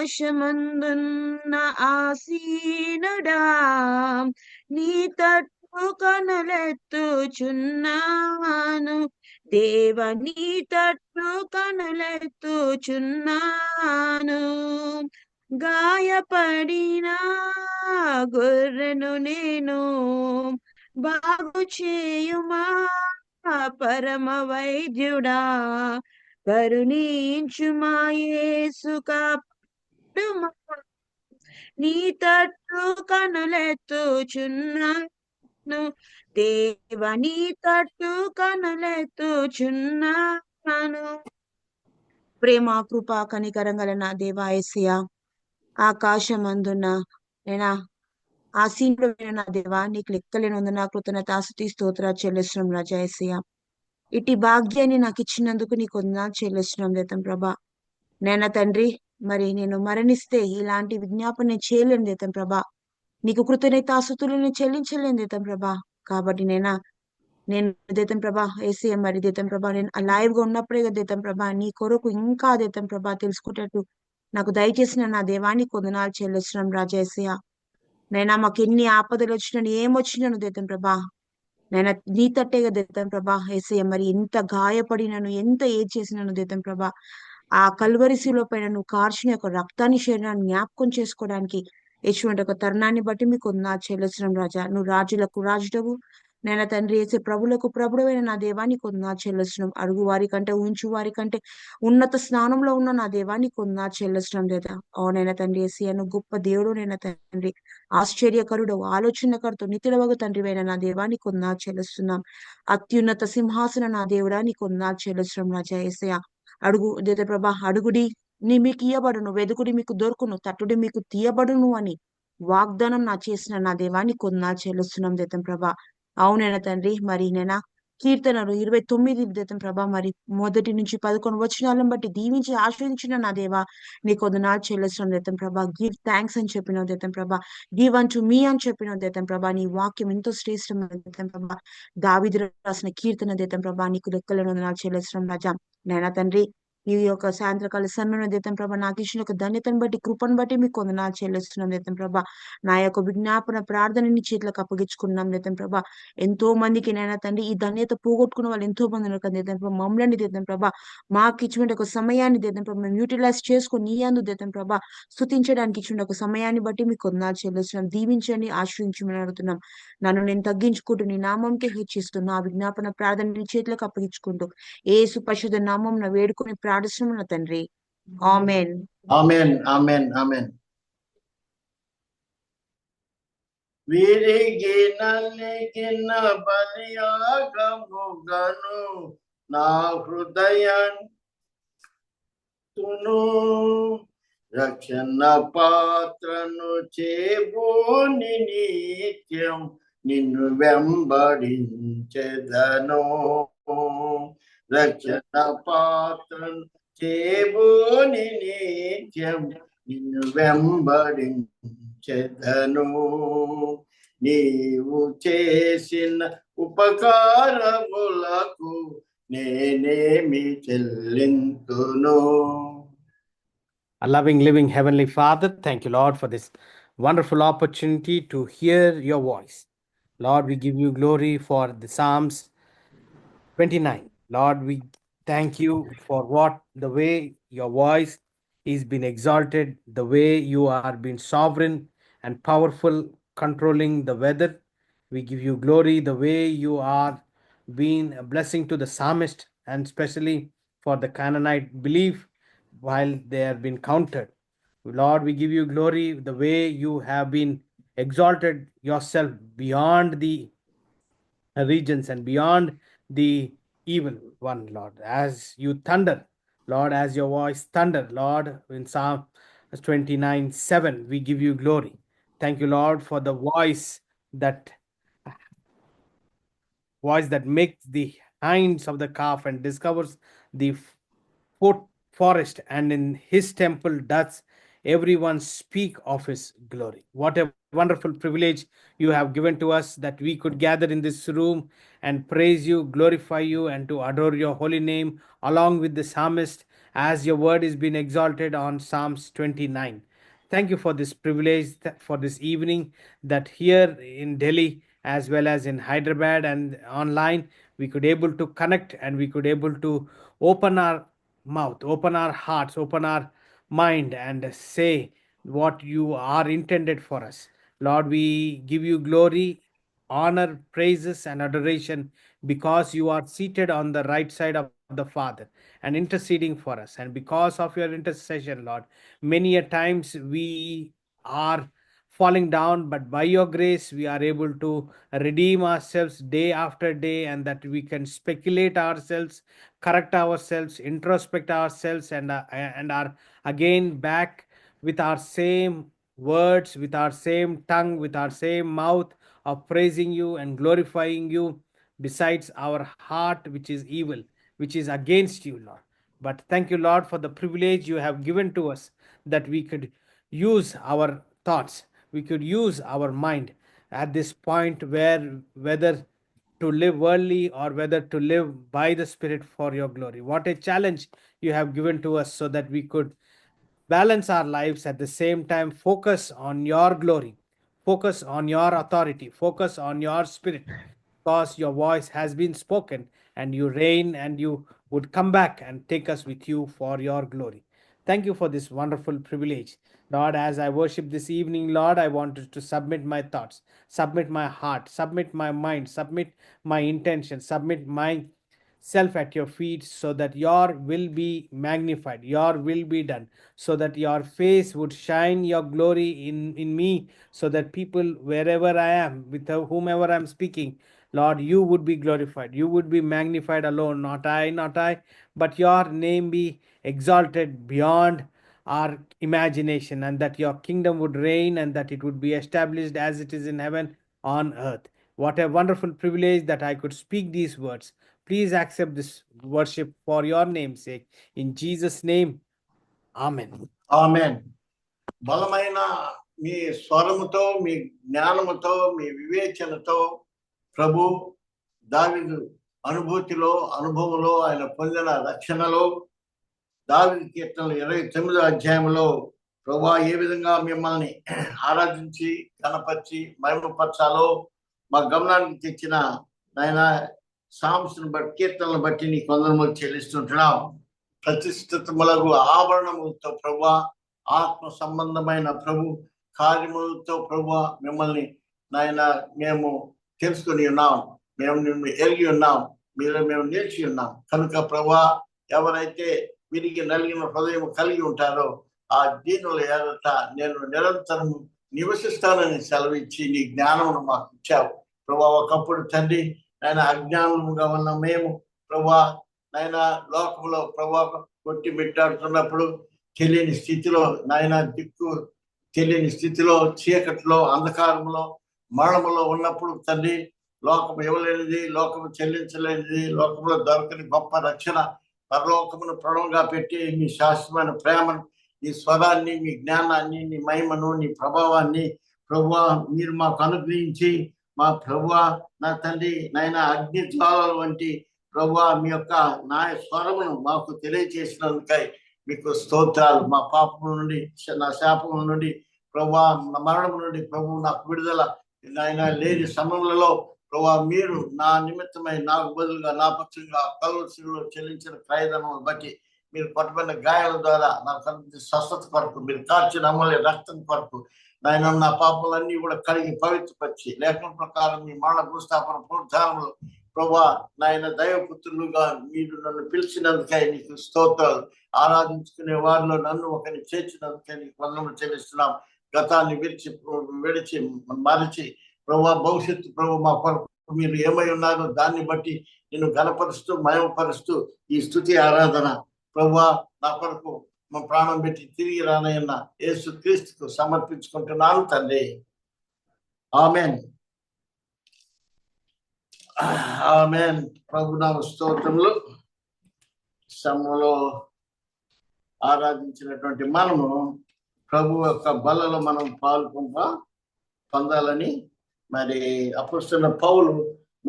ఆకాశమందున్న ఆసీనుడా నీ తట్టు కనులెత్తుచున్నాను దేవ నీ తట్టు కనులెత్తుచున్నాను గాయపడిన గొర్రెను నేను బాగు చేయుమా పరమ వైద్యుడా కరుణించుమా యేసు కాపాడుమా నీ తట్టు కనులెత్తుచున్నాను దేవ నీ తట్టు కనులెత్తుచున్నాను ప్రేమ కృప కనికరం గల నా దేవా యేసయ్యా ఆకాశమందున్న నేనా ఆసీనుడైన నా దేవా నీకు లెక్కలేనందు నా కృతజ్ఞతాస్తుతి స్తోత్రాలు చెల్లిస్తున్నాం రాజా యేసయ్యా ఇటు భాగ్యాన్ని నాకు ఇచ్చినందుకు నీకు వందనాలు చెల్లిస్తున్నాం దేతం ప్రభా నేనా తండ్రి మరి నేను మరణిస్తే ఇలాంటి విజ్ఞాపన నేను చేయలేను దేతం ప్రభా నీకు కృతజ్ఞతాస్తుతులు నేను చెల్లించలేను దేతం ప్రభా కాబట్టి నేను దేతం ప్రభా యేసయ్య మరి దేతం ప్రభా నేను లైవ్ గా ఉన్నప్పుడే దేతం ప్రభా నీ కొరకు ఇంకా దేతం ప్రభా తెలుసుకునేటట్టు నాకు దయచేసిన నా దేవానికి వందనాలు చెల్లిస్తున్నాం రాజా యేసయ్య నైనా మాకు ఎన్ని ఆపదలు వచ్చినా ఏమొచ్చినాను దేతం ప్రభా నైనా నీ తట్టేగా దేతం ప్రభా ఏసయ్య మరి ఎంత గాయపడినను ఎంత ఏది చేసినాను దేతం ప్రభా ఆ కల్వరిశిలో పైన నువ్వు కార్చిన యొక్క రక్తాన్ని శరీరాన్ని జ్ఞాపకం చేసుకోవడానికి ఇటువంటి ఒక తరుణాన్ని బట్టి మీకు నా చెల్లెసరం రాజా నువ్వు రాజులకు రాజుడవు నేను తండ్రి వేసే ప్రభులకు ప్రభుడమైన నా దేవాన్ని కొందా చెల్లెసరం అడుగు వారి కంటే ఉంచు వారి కంటే ఉన్నత స్నానంలో ఉన్న నా దేవాన్ని కొందా చెల్లెసరం లేదా ఓ నేను తండ్రి వేసి అను గొప్ప దేవుడు నేను తండ్రి ఆశ్చర్యకరుడు ఆలోచనకరుతో నితిడవగు తండ్రివైన నా దేవాన్ని కొందా చెల్లిస్తున్నాం అత్యున్నత సింహాసన నా దేవుడా నీ కొందా చెల్లిస్తున్నాం రాజా ఏసయ అడుగు దేత ప్రభా అడుగుడి నీ మీకు ఇయ్యబడును వెదుకుడి మీకు దొరుకును తట్టుడి మీకు తీయబడును అని వాగ్దానం నా చేసిన నా దేవాన్ని కొందా చెల్లిస్తున్నాం దేతం ప్రభా అవునైనా తండ్రి మరి నేనా కీర్తనలు 29 దేతం ప్రభా మరి 1-11 వచనాలను బట్టి దీవించి ఆశ్రయించిన నా దేవా నీ కొందనాలు చెల్లిస్తున్నాం దేతం ప్రభా గివ్ థ్యాంక్స్ అని చెప్పినావు దేతం ప్రభా గివ్ అన్ టు మీ అని చెప్పినావు దేతం ప్రభా నీ వాక్యం ఎంతో శ్రేష్టమైన దేతం ప్రభా దావీదు రాసిన కీర్తన దేతం ప్రభా నీకు లెక్కలను వందనాలు చెల్లిస్తున్నాం రాజా నైనా తండ్రి ఈ యొక్క సాయంత్రకాల సమయంలో దేతం ప్రభా నాకు ఇచ్చిన ఒక ధన్యతను బట్టి కృపను బట్టి మీకు కొందనాలు చెల్లిస్తున్నాం దేతం ప్రభా నా యొక్క విజ్ఞాపన ప్రార్థనని చేతులకు అప్పగించుకున్నాం దేతం ప్రభా ఎంతో మందికి నైనా తండ్రి ఈ ధన్యత పోగొట్టుకున్న వాళ్ళు ఎంతో మంది ఉన్నారు కదా దేతం ప్రభా మమ్మల్ని దేతం ప్రభా మాకు ఇచ్చిన ఒక సమయాన్ని దేతం ప్రభా మేము యూటిలైజ్ చేసుకొని నీ అందు దేతం ప్రభా స్తుతించడానికి ఇచ్చిన ఒక సమయాన్ని బట్టి మీకు కొందనాలు చెల్లిస్తున్నాం దీవించండి ఆశ్రయించమని అడుగుతున్నాం నన్ను నేను తగ్గించుకుంటూ నీ నామంకే హెచ్చిస్తున్నా ఆ విజ్ఞాపన ప్రార్థన నీ చేతులకు అప్పగించుకుంటూ ఏసు పరిశుద్ధ నామం నా వేడుకొని ప్రార్థిస్తున్నాం తండ్రి ఆమేన్ Amen, amen, amen. విరిగి నలిగిన బలియాగముగను నా హృదయంతును రక్షణ పాత్రను చేబోని నిత్యం నిన్ను వెంబడించెదను రక్షణ పాత్రను చేబోని నిత్యం నిన్ను వెంబడించెదను నీవు చేసిన ఉపకారములకు నేనేమి చెల్లింతును. Our loving, living Heavenly Father, thank you, Lord, for this wonderful opportunity to hear your voice. Lord, we give you glory for the Psalms 29. Lord, we thank you for the way your voice is being exalted, the way you are being sovereign and powerful, controlling the weather. We give you glory, the way you are being a blessing to the psalmist, and especially for the Canaanite belief while they have been counted. Lord, we give you glory, the way you have been exalted yourself beyond the regions and beyond the evil one, Lord. As you thunder, Lord, as your voice thunder, Lord, in Psalm 29:7, we give you glory. Thank you, Lord, for the voice that makes the hinds of the calf and discovers the forest, and in his temple does everyone speak of his glory. What a wonderful privilege you have given to us, that we could gather in this room and praise you, glorify you, and to adore your holy name along with the psalmist, as your word is being exalted on Psalms 29. Thank you for this privilege, for this evening, that here in Delhi as well as in Hyderabad and online, we could able to connect, and we could able to open our mouth, open our hearts, open our mind, and say what you are intended for us. Lord, we give you glory, honor, praises, and adoration, because you are seated on the right side of the Father and interceding for us. And because of your intercession, Lord, many a times we are falling down, but by your grace we are able to redeem ourselves day after day, and that we can speculate ourselves, correct ourselves, introspect ourselves, and are again back with our same words, with our same tongue, with our same mouth of praising you and glorifying you, besides our heart which is evil, which is against you, Lord. But thank you, Lord, for the privilege you have given to us, that we could use our thoughts, we could use our mind at this point, where whether to live worldly or whether to live by the Spirit for your glory. What a challenge you have given to us, so that we could balance our lives, at the same time focus on your glory, focus on your authority, focus on your spirit, because your voice has been spoken, and you reign, and you would come back and take us with you for your glory. Thank you for this wonderful privilege. Lord, as I worship this evening, Lord, I wanted to submit my thoughts, submit my heart, submit my mind, submit my intention, submit my self at your feet, so that your will be magnified, your will be done, so that your face would shine your glory in me, so that people, wherever I am, with whomever I'm speaking, Lord, you would be glorified, you would be magnified alone, not I, but your name be exalted beyond our imagination, and that your kingdom would reign, and that it would be established as it is in heaven on earth. What a wonderful privilege that I could speak these words. Please accept this worship for your name's sake. In Jesus' name, Amen. ఆమేన్. బలమైన మీ స్వరముతో, మీ జ్ఞానముతో, మీ వివేచనతో ప్రభు దావీదు అనుభూతిలో, అనుభవంలో, ఆయన పొందిన రక్షణలో, దావీదు కీర్తనలు 29వ అధ్యాయంలో ప్రభువా ఏ విధంగా మిమ్మల్ని ఆరాధించి కనపరిచి మహిమపరచాలో మా గమనానికి తెచ్చిన నాయన సాంస్ను బట్టి, కీర్తనలు బట్టి నీ కొందరములు చెల్లిస్తుంటున్నాం. ప్రతిష్ఠితములకు ఆభరణములతో ప్రభువా, ఆత్మ సంబంధమైన ప్రభు కార్యములతో ప్రభువా మిమ్మల్ని నాయన మేము తెలుసుకుని ఉన్నాం, మేము నిన్ను ఎరిగి ఉన్నాం, మీరు మేము నిలిచి ఉన్నాం. కనుక ప్రభువా ఎవరైతే విరిగి నలిగిన హృదయం కలిగి ఉంటారో ఆ దీనుల ఎదుట నేను నిరంతరం నివసిస్తానని సెలవిచ్చి నీ జ్ఞానమును మాకు ఇచ్చావు ప్రభువా. ఒకప్పుడు తండ్రి నాయన అజ్ఞానముగా ఉన్న మేము ప్రభువా నాయన లోకంలో ప్రభువా కొట్టి మిట్టాడుతున్నప్పుడు తెలియని స్థితిలో నాయన దిక్కు తెలియని స్థితిలో, చీకట్లో, అంధకారంలో, మరణములో ఉన్నప్పుడు తండ్రి లోకము ఇవ్వలేనిది, లోకము చెల్లించలేనిది, లోకంలో దొరకని గొప్ప రక్షణ పరలోకమును ప్రణంగా పెట్టి మీ శాశ్వతమైన ప్రేమను, నీ స్వరాన్ని, మీ జ్ఞానాన్ని, నీ మహిమను, నీ ప్రభావాన్ని ప్రభువా మీరు మాకు అనుగ్రహించి మా ప్రభువా నా తండ్రి నాయన అగ్ని జ్వాలల వంటి ప్రభువా మీ యొక్క నా స్వరమును మాకు తెలియచేసినందుకై మీకు స్తోత్రాలు. మా పాపముల నుండి, నా శాపముల నుండి ప్రభువా, మరణం నుండి ప్రభు నాకు విడుదల నాయన లేని సమయంలో ప్రభువా మీరు నా నిమిత్తమై నాకు బదులుగా నా పక్షంగా కల్వరిలో చెల్లించిన క్రయధనం బట్టి, మీరు పట్టుబడిన గాయాల ద్వారా నాకు స్వస్థత కొరకు, మీరు కార్చిన అమ్మలే రక్తం కొరకు నాయన నా పాపాలన్నీ కూడా కడిగి పవిత్రపరిచి లేఖనం ప్రకారం మీ మరణ భూస్థాపన పునరుద్ధానంలో ప్రభువా నాయన దైవపుత్రులుగా మీరు నన్ను పిలిచినందుకై నీకు స్తోత్రాలు. ఆరాధించుకునే వారిలో నన్ను ఒకరిని చేర్చినందుకై నీకు వందనములు చెల్లిస్తున్నాం. గతాన్ని విడిచి మరచి ప్రభువా భవిష్యత్తు ప్రభు మా కొరకు మీరు ఏమై ఉన్నారో దాన్ని బట్టి నేను ఘనపరుస్తూ మహిమపరుస్తూ ఈ స్తుతి ఆరాధన ప్రభువా నా కొరకు మా ప్రాణం పెట్టి తిరిగి రానయ్యన్న యేసు క్రీస్తుకు సమర్పించుకుంటున్నాను తండ్రి. Amen, amen. ప్రభు నామ స్తోత్రములు. సమయంలో ఆరాధించినటువంటి మనము ప్రభు యొక్క బలలో మనం పొందాలని మరి అపొస్తలుడైన పౌలు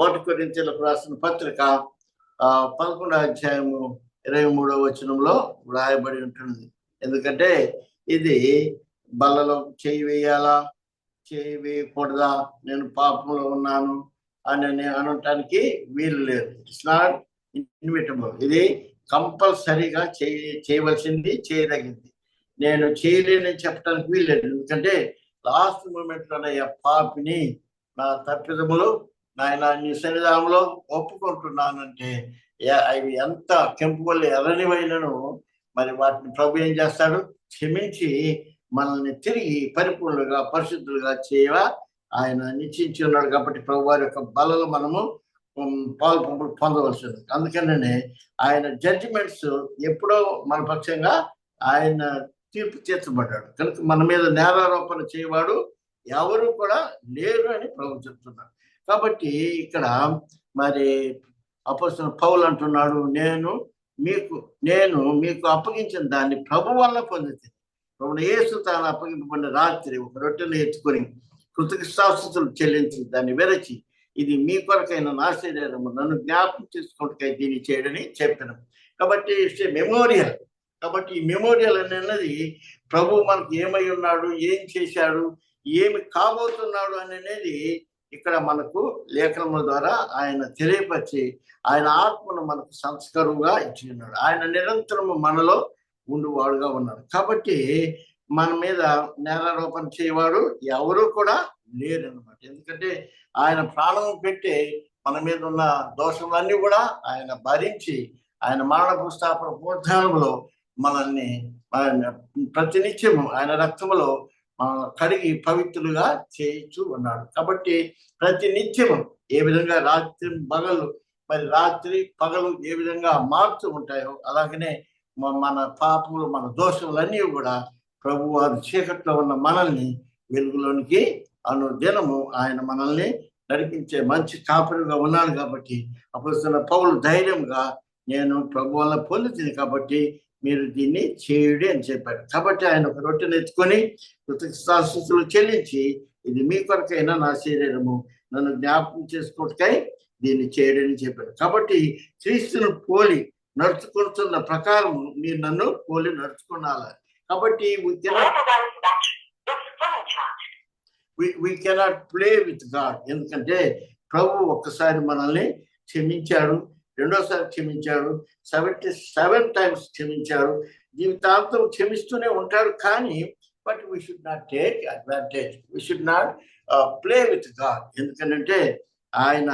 1 కొరింథీయులకు రాసిన పత్రిక 11వ అధ్యాయము 23వ వచనంలో వ్రాయబడి ఉంటుంది. ఎందుకంటే ఇది బలలో చేయి వేయాలా, చేయి వేయకూడదా, నేను పాపంలో ఉన్నాను అని అనటానికి వీలు లేదు. It's not inevitable. ఇది కంపల్సరీగా చేయవలసింది, చేయదగింది. నేను చేయలేనని చెప్పడానికి వీల్లేదు. ఎందుకంటే లాస్ట్ మూమెంట్ లోనే పాపిని, నా తప్పిదములు నాయన నీ సన్నిధానంలో ఒప్పుకుంటున్నానంటే అవి ఎంత కెంపుగొల్లి ఎర్రనివైనను మరి వాటిని ప్రభు ఏం చేస్తాడు, క్షమించి మనల్ని తిరిగి పరిపూర్ణులుగా పరిశుద్ధులుగా చేయవ ఆయన నిశ్చయించి ఉన్నాడు. కాబట్టి ప్రభు వారి యొక్క బలలో మనము పాలు పొందవలసింది. అందుకనే ఆయన జడ్జిమెంట్స్ ఎప్పుడో మన పక్షంగా ఆయన తీర్పు తీర్చబడ్డాడు. కనుక మన మీద నేరారోపణ చేయవాడు ఎవరు కూడా లేరు అని ప్రభు చెప్తున్నాడు. కాబట్టి ఇక్కడ మరి అపొస్తలుడైన పౌలు అంటున్నాడు, నేను మీకు అప్పగించిన దాన్ని ప్రభు వల్ల పొందితే. ప్రభువు యేసు తాను అప్పగింపబడిన రాత్రి ఒక రొట్టెను ఎత్తుకొని కృతజ్ఞతాస్తుతులు చెల్లించి దాన్ని విరచి, ఇది మీ కొరకైన నా శరీరము, నన్ను జ్ఞాపకం చేసుకుంటూ దీన్ని చేయడని చెప్పాను. కాబట్టి ఇట్స్ మెమోరియల్. కాబట్టి ఈ మెమోరియల్ అనేది ప్రభు మనకు ఏమై ఉన్నాడు, ఏం చేశాడు, ఏమి కాబోతున్నాడు అనేది ఇక్కడ మనకు లేఖనముల ద్వారా ఆయన తెలియపరిచి ఆయన ఆత్మను మనకు సంస్కరువుగా ఇచ్చి ఉన్నాడు. ఆయన నిరంతరము మనలో ఉండువాడుగా ఉన్నాడు. కాబట్టి మన మీద నేరారోపణ చేయవాడు ఎవరు కూడా లేరు అనమాట. ఎందుకంటే ఆయన ప్రాణం పెట్టి మన మీద ఉన్న దోషములన్నీ కూడా ఆయన భరించి ఆయన మరణపు స్థాపన పునరుద్ధానంలో మనల్ని ప్రతినిత్యము ఆయన రక్తములో కడిగి పవిత్రులుగా చేయించు ఉన్నాడు. కాబట్టి ప్రతి నిత్యము ఏ విధంగా రాత్రి పగలు ఏ విధంగా మారుతూ ఉంటాయో అలాగనే మన పాపములు మన దోషములన్నీ కూడా ప్రభు వారు చీకట్లో ఉన్న మనల్ని వెలుగులోనికి అనుదినము ఆయన మనల్ని నడిపించే మంచి కాపరిగా ఉన్నాడు. కాబట్టి అపొస్తలుడైన పౌలు ధైర్యంగా నేను ప్రభు వల్ల పొందుతుంది కాబట్టి మీరు దీన్ని చేయుడి అని చెప్పాడు. కాబట్టి ఆయన ఒక రొట్టెను ఎత్తుకొని కృతజ్ఞతాస్తుతులు చెల్లించి ఇది మీ కొరకైనా నా శరీరము నన్ను జ్ఞాపకం చేసుకోవటకై దీన్ని చేయడని చెప్పాడు. కాబట్టి క్రీస్తును పోలి నడుచుకుంటున్న ప్రకారం మీరు నన్ను పోలి నడుచుకున్నాలి. కాబట్టి we cannot play with God. ఎందుకంటే ప్రభు ఒక్కసారి మనల్ని క్షమించాడు, రెండోసారి క్షమించాడు, 77 times క్షమించాడు, జీవితాంతం క్షమిస్తూనే ఉంటాడు. కానీ but we should not take advantage, we should not play with God. ఎందుకంటే ఆయన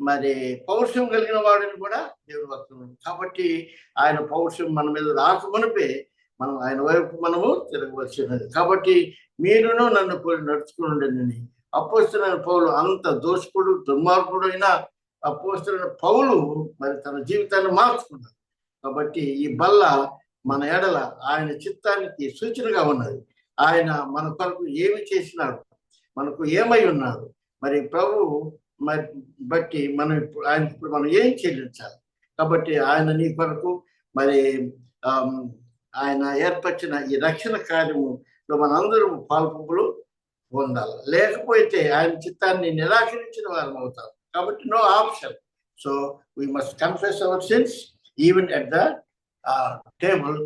మరి పౌరుషం కలిగిన వాడిని కూడా దేవుడు వస్తున్నాడు. కాబట్టి ఆయన పౌరుషం మన మీద రాకమునిపే మనం ఆయన వైపు మనము తిరగవలసినది. కాబట్టి మీరును నన్ను పోలి నడుచుకుని అపోస్తలుడైన పౌలు అంత దోషకుడు దుర్మార్గుడు అయిన అపోస్తలుడైన పౌలు మరి తన జీవితాన్ని మార్చుకున్నాడు. కాబట్టి ఈ బల్ల మన ఎడల ఆయన చిత్తానికి సూచనగా ఉన్నది. ఆయన మన కొరకు ఏమి చేసినాడు, మనకు ఏమై ఉన్నాడు, మరి ప్రభు మరి బట్టి మనం ఇప్పుడు మనం ఏం చెల్లించాలి. కాబట్టి ఆయన నీ కొరకు మరి ఆయన ఏర్పరిచిన ఈ రక్షణ కార్యములో మనందరం పాల్పంపులు పొందాలి. లేకపోతే ఆయన చిత్తాన్ని నిరాకరించిన వారం అవుతాం. కాబట్టి no option. So we must confess our sins even at the table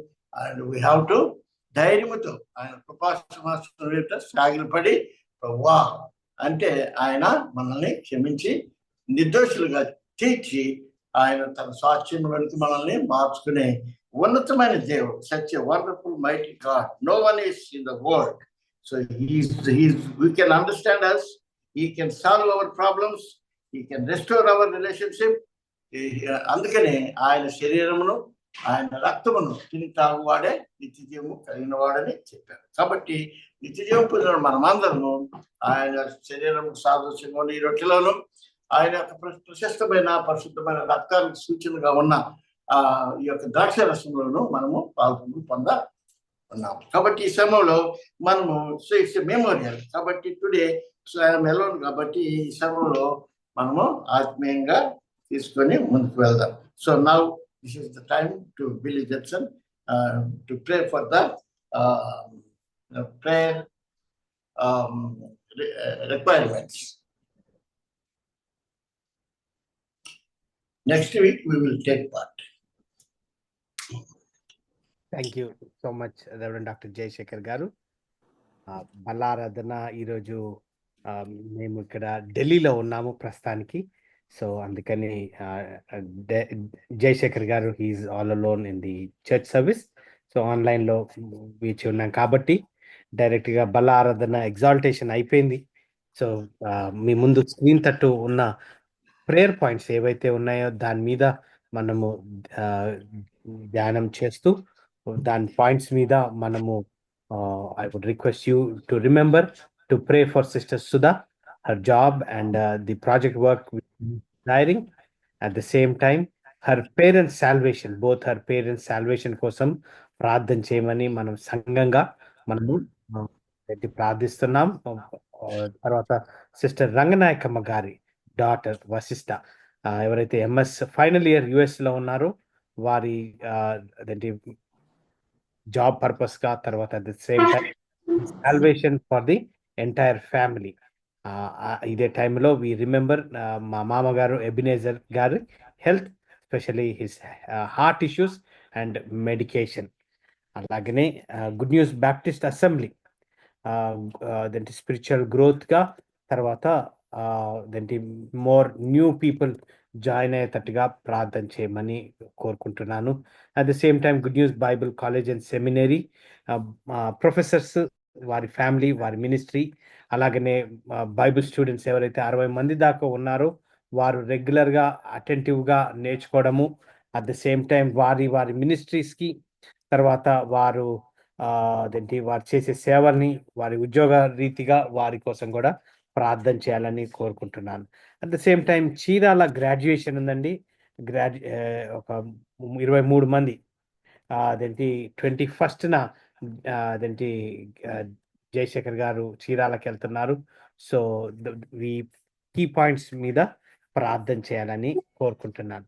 and we have to ధైర్యముతో ఆయన కృపాసమాసంలో సాగిలపడి వా అంటే ఆయన మనల్ని క్షమించి నిర్దోషులుగా తీర్చి ఆయన తన సాక్ష్యంలోనికి మనల్ని మార్చుకునే ఉన్నతమైన దేవుడు. Such a wonderful mighty God. No one is in the world. So we can understand us, he can solve our problems, he can restore our relationship. అందుకనే ఆయన శరీరమును ఆయన రక్తమును తిని తాగువాడే నిత్యజీవము కలిగిన వాడని చెప్పారు. కాబట్టి నిత్యజీవం పొందిన మనమందరము ఆయన శరీరం సాదృశ్యంగా ఈ రొట్టెలోను ఆయన యొక్క ప్రశస్తమైన పరిశుద్ధమైన రక్తానికి సూచనగా ఉన్న ఈ యొక్క ద్రాక్ష రసంలోను మనము పొంద ఉన్నాము. కాబట్టి ఈ సమయంలో మనము ఇట్స్ మెమోరియల్. కాబట్టి టుడే మెలోన్ కాబట్టి ఈ సమయంలో మనము ఆత్మీయంగా తీసుకొని ముందుకు వెళ్దాం. So now this is the time to Billy Jetson to pray for the prayer requirements. Next week we will take part. Thank you so much reverend doctor Jayashekar గారు. బల్లారాధన ఈరోజు మేము ఇక్కడ ఢిల్లీలో ఉన్నాము ప్రస్తుతానికి. సో అందుకని Jayasekhar garu he's all alone in the church service. So ఆన్లైన్లో వీచి ఉన్నాం కాబట్టి డైరెక్ట్గా బల్లారాధన ఎగ్జాల్టేషన్ అయిపోయింది. సో మీ ముందు స్క్రీన్ తట్టు ఉన్న ప్రేయర్ పాయింట్స్ ఏవైతే ఉన్నాయో దాని మీద మనము ధ్యానం చేస్తూ దాని పాయింట్స్ మీద మనము I would request you to remember to pray for sister Sudha, her job and the project work hiring. At the same time her parents salvation, both her parents salvation కోసం ప్రార్థన చేయమని మనం సంఘంగా మనము ప్రార్థిస్తున్నాం. తర్వాత సిస్టర్ రంగనాయకమ్మ గారి డాటర్ వశిష్ట ఎవరైతే ఎంఎస్ ఫైనల్ ఇయర్ US లో ఉన్నారో వారి అదేంటి జాబ్ పర్పస్ గా, తర్వాత at the same time salvation for the entire family. ఇదే టైంలో వి రిమెంబర్ మా మామగారు ఎబినేజర్ గారి health, especially his heart issues and medication. అలాగనే గుడ్ న్యూస్ బ్యాప్టిస్ట్ అసెంబ్లీ అదేంటి స్పిరిచువల్ గ్రోత్గా, తర్వాత అదేంటి మోర్ న్యూ పీపుల్ జాయిన్ అయ్యేటట్టుగా ప్రార్థన చేయమని కోరుకుంటున్నాను. At the same time good news Bible college and seminary professors, వారి ఫ్యామిలీ, వారి మినిస్ట్రీ, అలాగనే బైబిల్ స్టూడెంట్స్ ఎవరైతే 60 మంది దాకా ఉన్నారో వారు రెగ్యులర్గా అటెంటివ్గా నేర్చుకోవడము, అట్ ద సేమ్ టైం వారి మినిస్ట్రీస్కి, తర్వాత వారు అదేంటి వారు చేసే సేవల్ని వారి ఉద్యోగ రీతిగా వారి కోసం కూడా ప్రార్థన చేయాలని కోరుకుంటున్నాను. At the same time Chirala graduation ఉందండి. ఒక 23 మంది అదేంటి 21న అదేంటి జయశేఖర్ గారు చీరాలకి వెళ్తున్నారు. సో ఈ కీ పాయింట్స్ మీద ప్రార్థన చేయాలని కోరుకుంటున్నాను.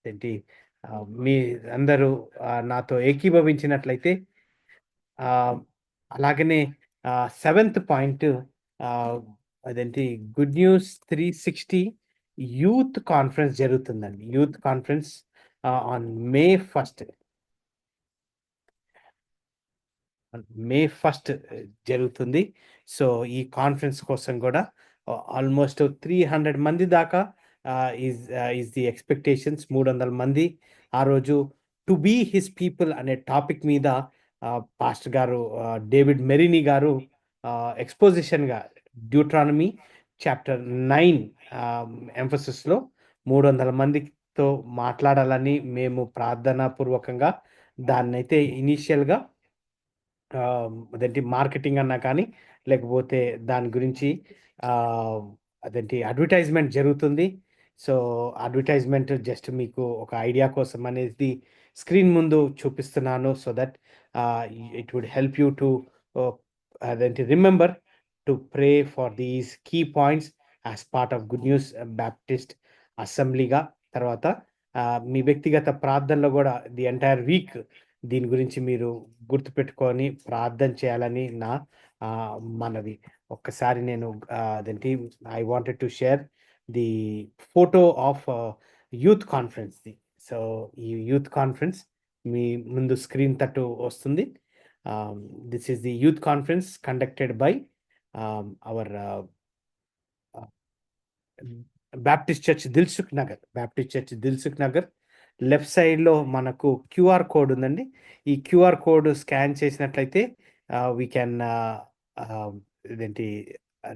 ఏంటి మీ అందరూ నాతో ఏకీభవించినట్లయితే, అలాగనే 7th పాయింట్ అదేంటి గుడ్ న్యూస్ 360 యూత్ కాన్ఫరెన్స్ జరుగుతుందండి. Youth conference on May 1st జరుగుతుంది. సో ఈ కాన్ఫరెన్స్ కోసం కూడా ఆల్మోస్ట్ 300 మంది దాకా ఈజ్ ది ఎక్స్పెక్టేషన్స్. 300 మంది ఆ రోజు టు బీ హిస్ పీపుల్ అనే టాపిక్ మీద పాస్టర్ గారు డేవిడ్ మెరీనీ గారు ఎక్స్పోజిషన్గా డ్యూట్రానమీ చాప్టర్ 9 ఎంఫసిస్లో 300 మందితో మాట్లాడాలని మేము ప్రార్థనా పూర్వకంగా దాన్నైతే ఇనీషియల్గా అదేంటి మార్కెటింగ్ అన్నా కానీ, లేకపోతే దాని గురించి అదేంటి అడ్వర్టైజ్మెంట్ జరుగుతుంది. సో అడ్వర్టైజ్మెంట్ జస్ట్ మీకు ఒక ఐడియా కోసం అనేది స్క్రీన్ ముందు చూపిస్తున్నాను. So that it would help you to అదేంటి remember to pray for these key points as part of good news Baptist అసెంబ్లీగా. తర్వాత మీ వ్యక్తిగత ప్రార్థనలో కూడా ది ఎంటైర్ వీక్ దీని గురించి మీరు గుర్తుపెట్టుకొని ప్రార్థన చేయాలని నా మనవి. ఒక్కసారి నేను అదేంటి I wanted to share the photo of youth కాన్ఫరెన్స్ది. సో ఈ యూత్ కాన్ఫరెన్స్ మీ ముందు స్క్రీన్ తట్టు వస్తుంది. This is the youth conference conducted by our Baptist church Dilsukh Nagar. Left సైడ్లో మనకు క్యూఆర్ కోడ్ ఉందండి. ఈ క్యూఆర్ కోడ్ స్కాన్ చేసినట్లయితే వీ క్యాన్ ఇదేంటి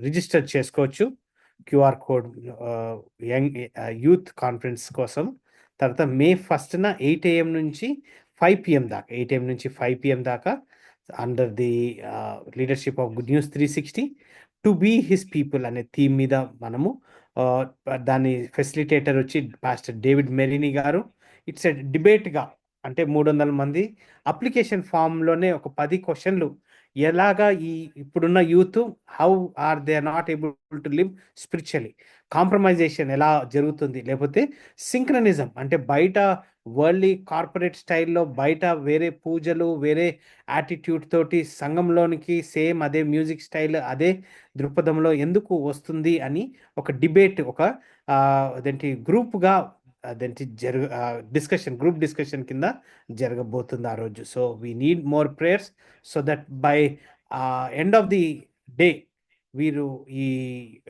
రిజిస్టర్ చేసుకోవచ్చు క్యూఆర్ కోడ్ యూత్ కాన్ఫరెన్స్ కోసం. తర్వాత May 1st 8 AM నుంచి 5 PM దాకా 8 AM నుంచి 5 PM దాకా under the leadership of good news 360 to be his people అనే థీమ్ మీద మనము దాని ఫెసిలిటేటర్ వచ్చి పాస్టర్ డేవిడ్ మెరీనీ గారు. ఇట్స్ ఎ డిబేట్గా, అంటే 300 మంది అప్లికేషన్ ఫామ్లోనే ఒక 10 క్వశ్చన్లు ఎలాగా ఇప్పుడున్న youth how are they not able to live spiritually, compromisation ఎలా జరుగుతుంది, లేకపోతే సింక్రనిజం అంటే బయట వరల్డ్లీ కార్పొరేట్ స్టైల్లో బయట వేరే పూజలు వేరే యాటిట్యూడ్ తోటి సంఘంలోనికి సేమ్ అదే మ్యూజిక్ స్టైల్ అదే దృక్పథంలో ఎందుకు వస్తుంది అని ఒక డిబేట్, ఒక అదేంటి గ్రూప్గా అదేంటి గ్రూప్ డిస్కషన్ కింద జరగబోతుంది ఆ రోజు. So we need more prayers so that by end of the day వీరు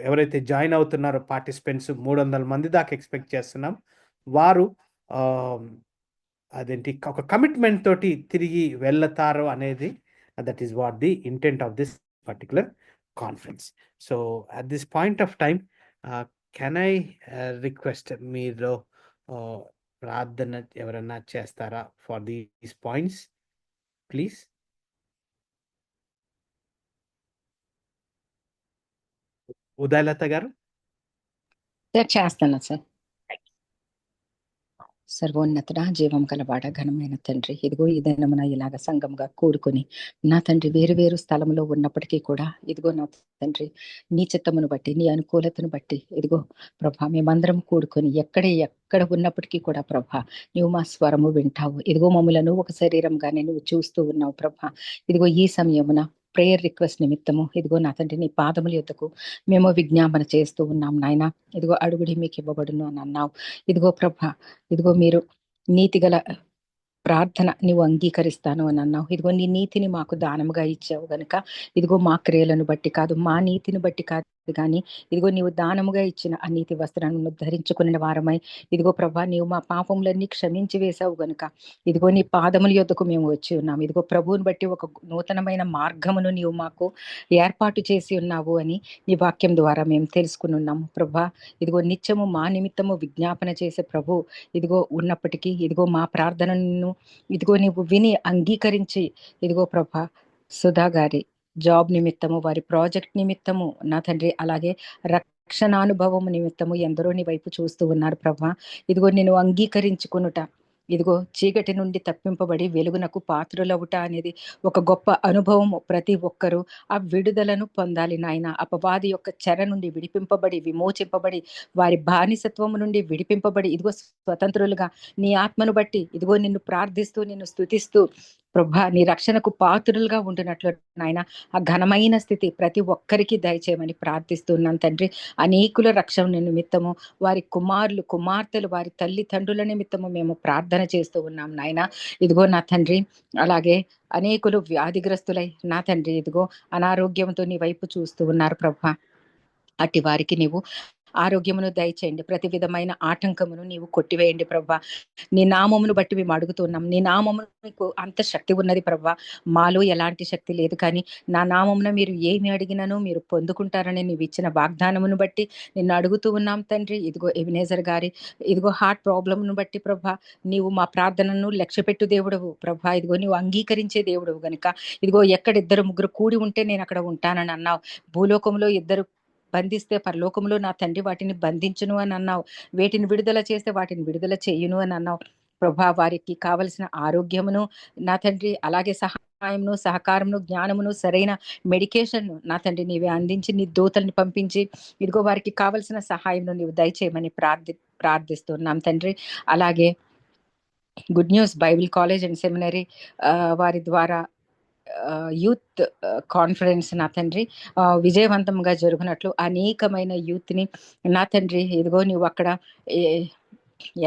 ఎవరైతే జాయిన్ అవుతున్నారో పార్టిసిపెంట్స్ 300 మంది దాకా ఎక్స్పెక్ట్ చేస్తున్నాం. వారు అదేంటి ఒక కమిట్మెంట్ తోటి తిరిగి వెళ్తారు అనేది that is what the intent of this particular conference. So at this point of time can I request మీరు ప్రార్థన ఎవరన్నా చేస్తారా ఫర్ దీస్ పాయింట్స్ ప్లీజ్? ఉదయలత గారు చేస్తాను సార్. సర్వోన్నతుడా, జీవం కలవాడ, ఘనమైన తండ్రి, ఇదిగో ఈ దినమున ఇలాగ సంఘంగా కూడుకొని నా తండ్రి వేరు వేరు స్థలంలో ఉన్నప్పటికీ కూడా ఇదిగో నా తండ్రి నీ చిత్తమును బట్టి నీ అనుకూలతను బట్టి ఇదిగో ప్రభా మేమందరం కూడుకొని ఎక్కడ ఉన్నప్పటికీ కూడా ప్రభా నువ్వు మా స్వరము వింటావు. ఇదిగో మమ్మలను ఒక శరీరంగానే నువ్వు చూస్తూ ఉన్నావు ప్రభా. ఇదిగో ఈ సమయమున ప్రేయర్ రిక్వెస్ట్ నిమిత్తము ఇదిగో నా తండ్రి నీ పాదముల యొద్దకు మేము విజ్ఞాపన చేస్తూ ఉన్నాం నాయన. ఇదిగో అడుగుడి మీకు ఇవ్వబడును అని అన్నావు. ఇదిగో ప్రభా, ఇదిగో మీరు నీతిగల ప్రార్థన నీవు అంగీకరిస్తాను అని అన్నావు. ఇదిగో నీ నీతిని మాకు దానముగా ఇచ్చావు గనుక ఇదిగో మా క్రియలను బట్టి కాదు, మా నీతిని బట్టి కాదు కానీ ఇదిగో నీవు దానముగా ఇచ్చిన ఆ నీతి వస్త్రాలను ధరించుకునే వారమై ఇదిగో ప్రభా నీవు మా పాపములన్నీ క్షమించి వేశావు గనుక ఇదిగో నీ పాదముల యొద్దకు మేము వచ్చి ఉన్నాము. ఇదిగో ప్రభువుని బట్టి ఒక నూతనమైన మార్గమును నీవు మాకు ఏర్పాటు చేసి ఉన్నావు అని నీ వాక్యం ద్వారా మేము తెలుసుకుని ఉన్నాము. ప్రభా ఇదిగో నిత్యము మా నిమిత్తము విజ్ఞాపన చేసే ప్రభు ఇదిగో ఉన్నప్పటికీ ఇదిగో మా ప్రార్థనను ఇదిగో నీవు విని అంగీకరించి ఇదిగో ప్రభా సుధా గారి జాబ్ నిమిత్తము, వారి ప్రాజెక్ట్ నిమిత్తము నా తండ్రి, అలాగే రక్షణానుభవము నిమిత్తము ఎందరో నీ వైపు చూస్తూ ఉన్నారు ప్రభా. ఇదిగో నేను అంగీకరించుకునుట ఇదిగో చీకటి నుండి తప్పింపబడి వెలుగునకు పాత్రులవుట అనేది ఒక గొప్ప అనుభవము. ప్రతి ఒక్కరూ ఆ విడుదలను పొందాలి నాయన. అపవాది యొక్క చెర నుండి విడిపింపబడి విమోచింపబడి వారి బానిసత్వము నుండి విడిపింపబడి ఇదిగో స్వతంత్రులుగా నీ ఆత్మను బట్టి ఇదిగో నిన్ను ప్రార్థిస్తూ నిన్ను స్తుతిస్తూ ప్రభా నీ రక్షణకు పాత్రులుగా ఉంటున్నట్లు నాయన ఆ ఘనమైన స్థితి ప్రతి ఒక్కరికి దయచేయమని ప్రార్థిస్తున్నాను తండ్రి. అనేకుల రక్షణ నిమిత్తము, వారి కుమారులు కుమార్తెలు వారి తల్లిదండ్రుల నిమిత్తము మేము ప్రార్థన చేస్తూ ఉన్నాం నాయన. ఇదిగో నా తండ్రి, అలాగే అనేకులు వ్యాధిగ్రస్తులై నా తండ్రి ఇదిగో అనారోగ్యంతో నీ వైపు చూస్తూ ఉన్నారు ప్రభా. అట్టి వారికి నీవు ఆరోగ్యమును దయచేయండి, ప్రతి విధమైన ఆటంకమును నీవు కొట్టివేయండి ప్రభా. నీ నామమును బట్టి మేము అడుగుతున్నాం. నీ నామమునకు అంత శక్తి ఉన్నది ప్రభా, మాలో ఎలాంటి శక్తి లేదు. కానీ నా నామమున మీరు ఏమి అడిగినను మీరు పొందుకుంటారని నీవు ఇచ్చిన వాగ్దానమును బట్టి నిన్ను అడుగుతూ ఉన్నాం తండ్రి. ఇదిగో ఎబినేజర్ గారి ఇదిగో హార్ట్ ప్రాబ్లమ్ను బట్టి ప్రభా నీవు మా ప్రార్థనను లక్ష్యపెట్టు దేవుడవు ప్రభా. ఇదిగో నీవు అంగీకరించే దేవుడవు గనుక ఇదిగో ఎక్కడ ఇద్దరు ముగ్గురు కూడి ఉంటే నేను అక్కడ ఉంటానని అన్నావు. భూలోకంలో ఇద్దరు బంధిస్తే పరలోకంలో నా తండ్రి వాటిని బంధించును అని అన్నావు. వేటిని విడుదల చేస్తే వాటిని విడుదల చేయును అని అన్నావు ప్రభా. వారికి కావలసిన ఆరోగ్యమును నా తండ్రి, అలాగే సహాయమును సహకారమును జ్ఞానమును సరైన మెడికేషన్ నా తండ్రి నీవే అందించి నీ దూతల్ని పంపించి ఇదిగో వారికి కావలసిన సహాయమును నీవు దయచేయమని ప్రార్థిస్తున్నాం తండ్రి. అలాగే good news Bible college and seminary వారి ద్వారా యూత్ కాన్ఫరెన్స్ నా తండ్రి విజయవంతంగా జరుగునట్లు అనేకమైన యూత్ని నా తండ్రి ఇదిగో నీవు అక్కడ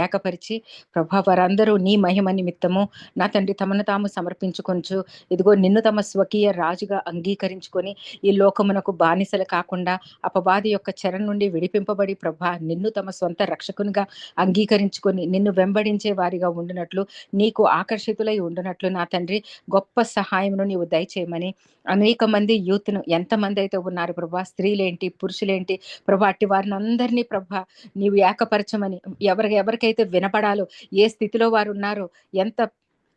ఏకపరిచి ప్రభా వారందరూ నీ మహిమ నిమిత్తము నా తండ్రి తమను తాము సమర్పించుకొంచు ఇదిగో నిన్ను తమ స్వకీయ రాజుగా అంగీకరించుకొని ఈ లోకమునకు బానిసలు కాకుండా అపవాది యొక్క చెర నుండి విడిపింపబడి ప్రభా నిన్ను తమ సొంత రక్షకునిగా అంగీకరించుకొని నిన్ను వెంబడించే వారిగా ఉండునట్లు, నీకు ఆకర్షితులై ఉండునట్లు నా తండ్రి గొప్ప సహాయమును నీవు దయచేయమని అనేక మంది యూత్ను ఎంతమంది అయితే ఉన్నారు ప్రభా, స్త్రీలేంటి పురుషులేంటి ప్రభా, అట్టి వారిని అందరినీ ప్రభా నీవు ఏకపరచమని, ఎవరికైతే వినపడాలో ఏ స్థితిలో వారు ఉన్నారో, ఎంత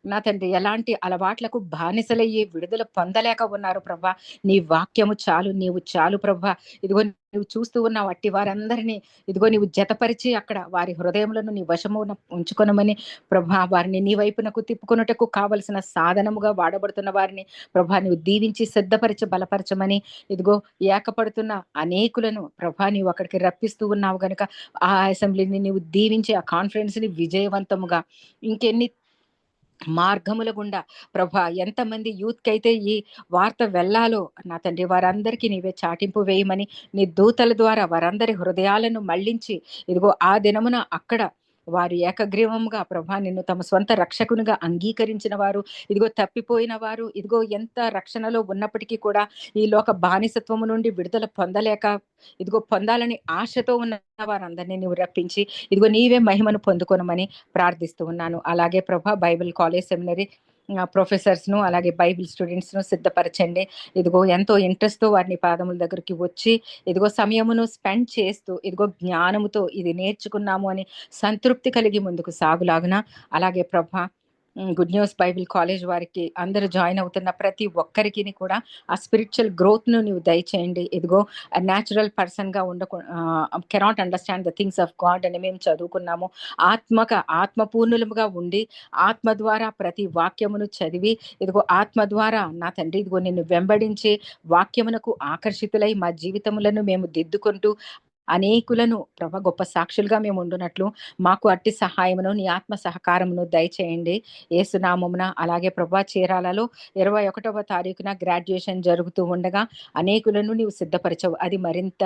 నా తండ్రి ఎలాంటి అలవాట్లకు బానిసలయ్యి విడుదల పొందలేక ఉన్నారు ప్రభా, నీ వాక్యము చాలు, నీవు చాలు ప్రభా. ఇదిగో నువ్వు చూస్తూ ఉన్నావు అట్టి వారందరినీ ఇదిగో నీవు జతపరిచి అక్కడ వారి హృదయములను నీ వశమున ఉంచుకొనమని ప్రభా, వారిని నీ వైపునకు తిప్పుకొనుటకు కావలసిన సాధనముగా వాడబడుతున్న వారిని ప్రభా నీవు దీవించి సిద్ధపరిచి బలపరచమని ఇదిగో ఏకపడుతున్న అనేకులను ప్రభా నీవు అక్కడికి రప్పిస్తూ ఉన్నావు గనుక ఆ అసెంబ్లీని నీవు దీవించి ఆ కాన్ఫరెన్స్ ని విజయవంతముగా ఇంకెన్ని మార్గముల గుండా ప్రభా ఎంతమంది యూత్కి అయితే ఈ వార్త వెళ్ళాలో నా తండ్రి వారందరికీ నీవే చాటింపు వేయమని నీ దూతల ద్వారా వారందరి హృదయాలను మళ్లించి ఇదిగో ఆ దినమున అక్కడ వారు ఏకగ్రీవంగా ప్రభా నిన్ను తమ స్వంత రక్షకునిగా అంగీకరించిన వారు ఇదిగో తప్పిపోయిన వారు ఇదిగో ఎంత రక్షణలో ఉన్నప్పటికీ కూడా ఈ లోక బానిసత్వము నుండి విడుదల పొందలేక ఇదిగో పొందాలని ఆశతో ఉన్న వారందరినీ నీవు రప్పించి ఇదిగో నీవే మహిమను పొందుకొనమని ప్రార్థిస్తూ ఉన్నాను. అలాగే ప్రభా బైబిల్ కాలేజ్ సెమినరీ ప్రొఫెసర్స్ ను అలాగే బైబిల్ స్టూడెంట్స్ ను సిద్ధపరచండి. ఇదిగో ఎంతో ఇంట్రెస్ట్ తో వారిని పాదముల దగ్గరికి వచ్చి ఇదిగో సమయమును స్పెండ్ చేస్తూ ఇదిగో జ్ఞానముతో ఇది నేర్చుకున్నాము అని సంతృప్తి కలిగి ముందుకు సాగులాగున అలాగే ప్రభా గుడ్ న్యూస్ బైబిల్ కాలేజ్ వారికి అందరూ జాయిన్ అవుతున్న ప్రతి ఒక్కరికి కూడా ఆ స్పిరిచువల్ గ్రోత్ ను నీవు దయచేయండి. ఇదిగో న్యాచురల్ పర్సన్ గా cannot understand the things of God అని మేము చదువుకున్నాము. ఆత్మపూర్ణులుగా ఉండి ఆత్మ ద్వారా ప్రతి వాక్యమును చదివి ఇదిగో ఆత్మ ద్వారా నా తండ్రి ఇదిగో నిన్ను వెంబడించి వాక్యమునకు ఆకర్షితులై మా జీవితములను మేము దిద్దుకుంటూ అనేకులను ప్రభా గొప్ప సాక్షులుగా మేము ఉండునట్లు మాకు అట్టి సహాయమును నీ ఆత్మ సహకారమును దయచేయండి యేసునామమున. అలాగే ప్రభా చీరాలలో 21వ తారీఖున గ్రాడ్యుయేషన్ జరుగుతూ ఉండగా అనేకులను నీవు సిద్ధపరచవు, అది మరింత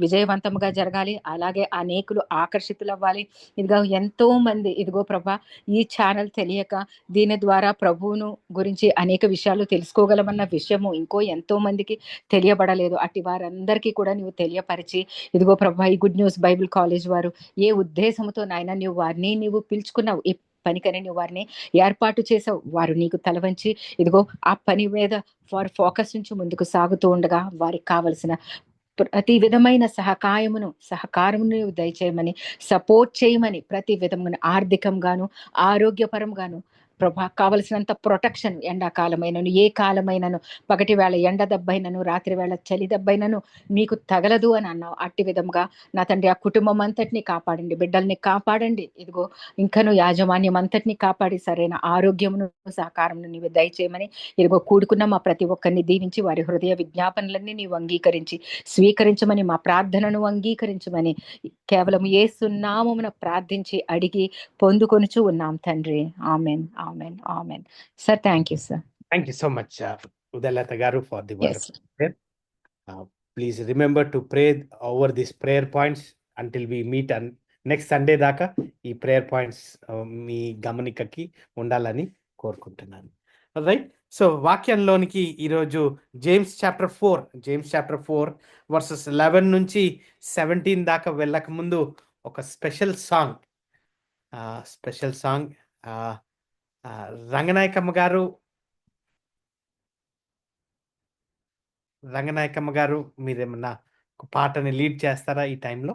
విజయవంతంగా జరగాలి. అలాగే అనేకులు ఆకర్షితులవ్వాలి. ఇదిగో ఎంతో మంది ఇదిగో ప్రభా ఈ ఛానల్ తెలియక దీని ద్వారా ప్రభువును గురించి అనేక విషయాలు తెలుసుకోగలమన్న విషయము ఇంకో ఎంతో మందికి తెలియబడలేదు. అట్టి వారందరికీ కూడా నువ్వు తెలియపరిచి ఇదిగో ప్రభా ఈ గుడ్ న్యూస్ బైబిల్ కాలేజ్ వారు ఏ ఉద్దేశంతో నాయన నువ్వు వారిని నీవు పిలుచుకున్నావు, ఈ పనికని నువ్వు వారిని ఏర్పాటు చేసావు. వారు నీకు తలవంచి ఇదిగో ఆ పని మీద వారు ఫోకస్ నుంచి ముందుకు సాగుతూ ఉండగా వారికి కావలసిన ప్రతి విధమైన సహకారమును దయచేయమని, సపోర్ట్ చేయమని, ప్రతి విధమైన ఆర్థికంగాను ఆరోగ్యపరంగాను ప్రభా కావలసినంత ప్రొటెక్షన్ ఎండాకాలమైనను ఏ కాలమైనను పగటి వేళ ఎండ దెబ్బైనను రాత్రి వేళ చలి దెబ్బైనను మీకు తగలదు అని అన్నావు. అట్టి విధంగా నా తండ్రి ఆ కుటుంబం అంతటిని కాపాడండి, బిడ్డల్ని కాపాడండి. ఇదిగో ఇంకను యాజమాన్యం అంతటిని కాపాడి సరైన ఆరోగ్యమును సహకారమును నీవు దయచేయమని ఇదిగో కూడుకున్న మా ప్రతి ఒక్కరిని దీవించి వారి హృదయ విజ్ఞాపనలన్నీ నీవు అంగీకరించి స్వీకరించమని, మా ప్రార్థనను అంగీకరించమని కేవలం యేసు నామమున ప్రార్థించి అడిగి పొందుకొనుచు ఉన్నాం తండ్రి. Amen, amen, amen. Sir thank you sir. Thank you so much, Udalata Garu, for the Yes. wonderful prayer. Please remember to pray over these prayer points until we meet on next Sunday దాకా ఈ prayer points మీ గమనికకి ఉండాలని కోరుకుంటున్నాను. Right, so వాక్యంలోనికి ఈరోజు James chapter 4 versus 11 నుంచి 17 దాకా వెళ్ళక ముందు ఒక స్పెషల్ సాంగ్ రంగనాయకమ్మ గారు మీరేమన్నా ఒక పాటని లీడ్ చేస్తారా ఈ టైంలో?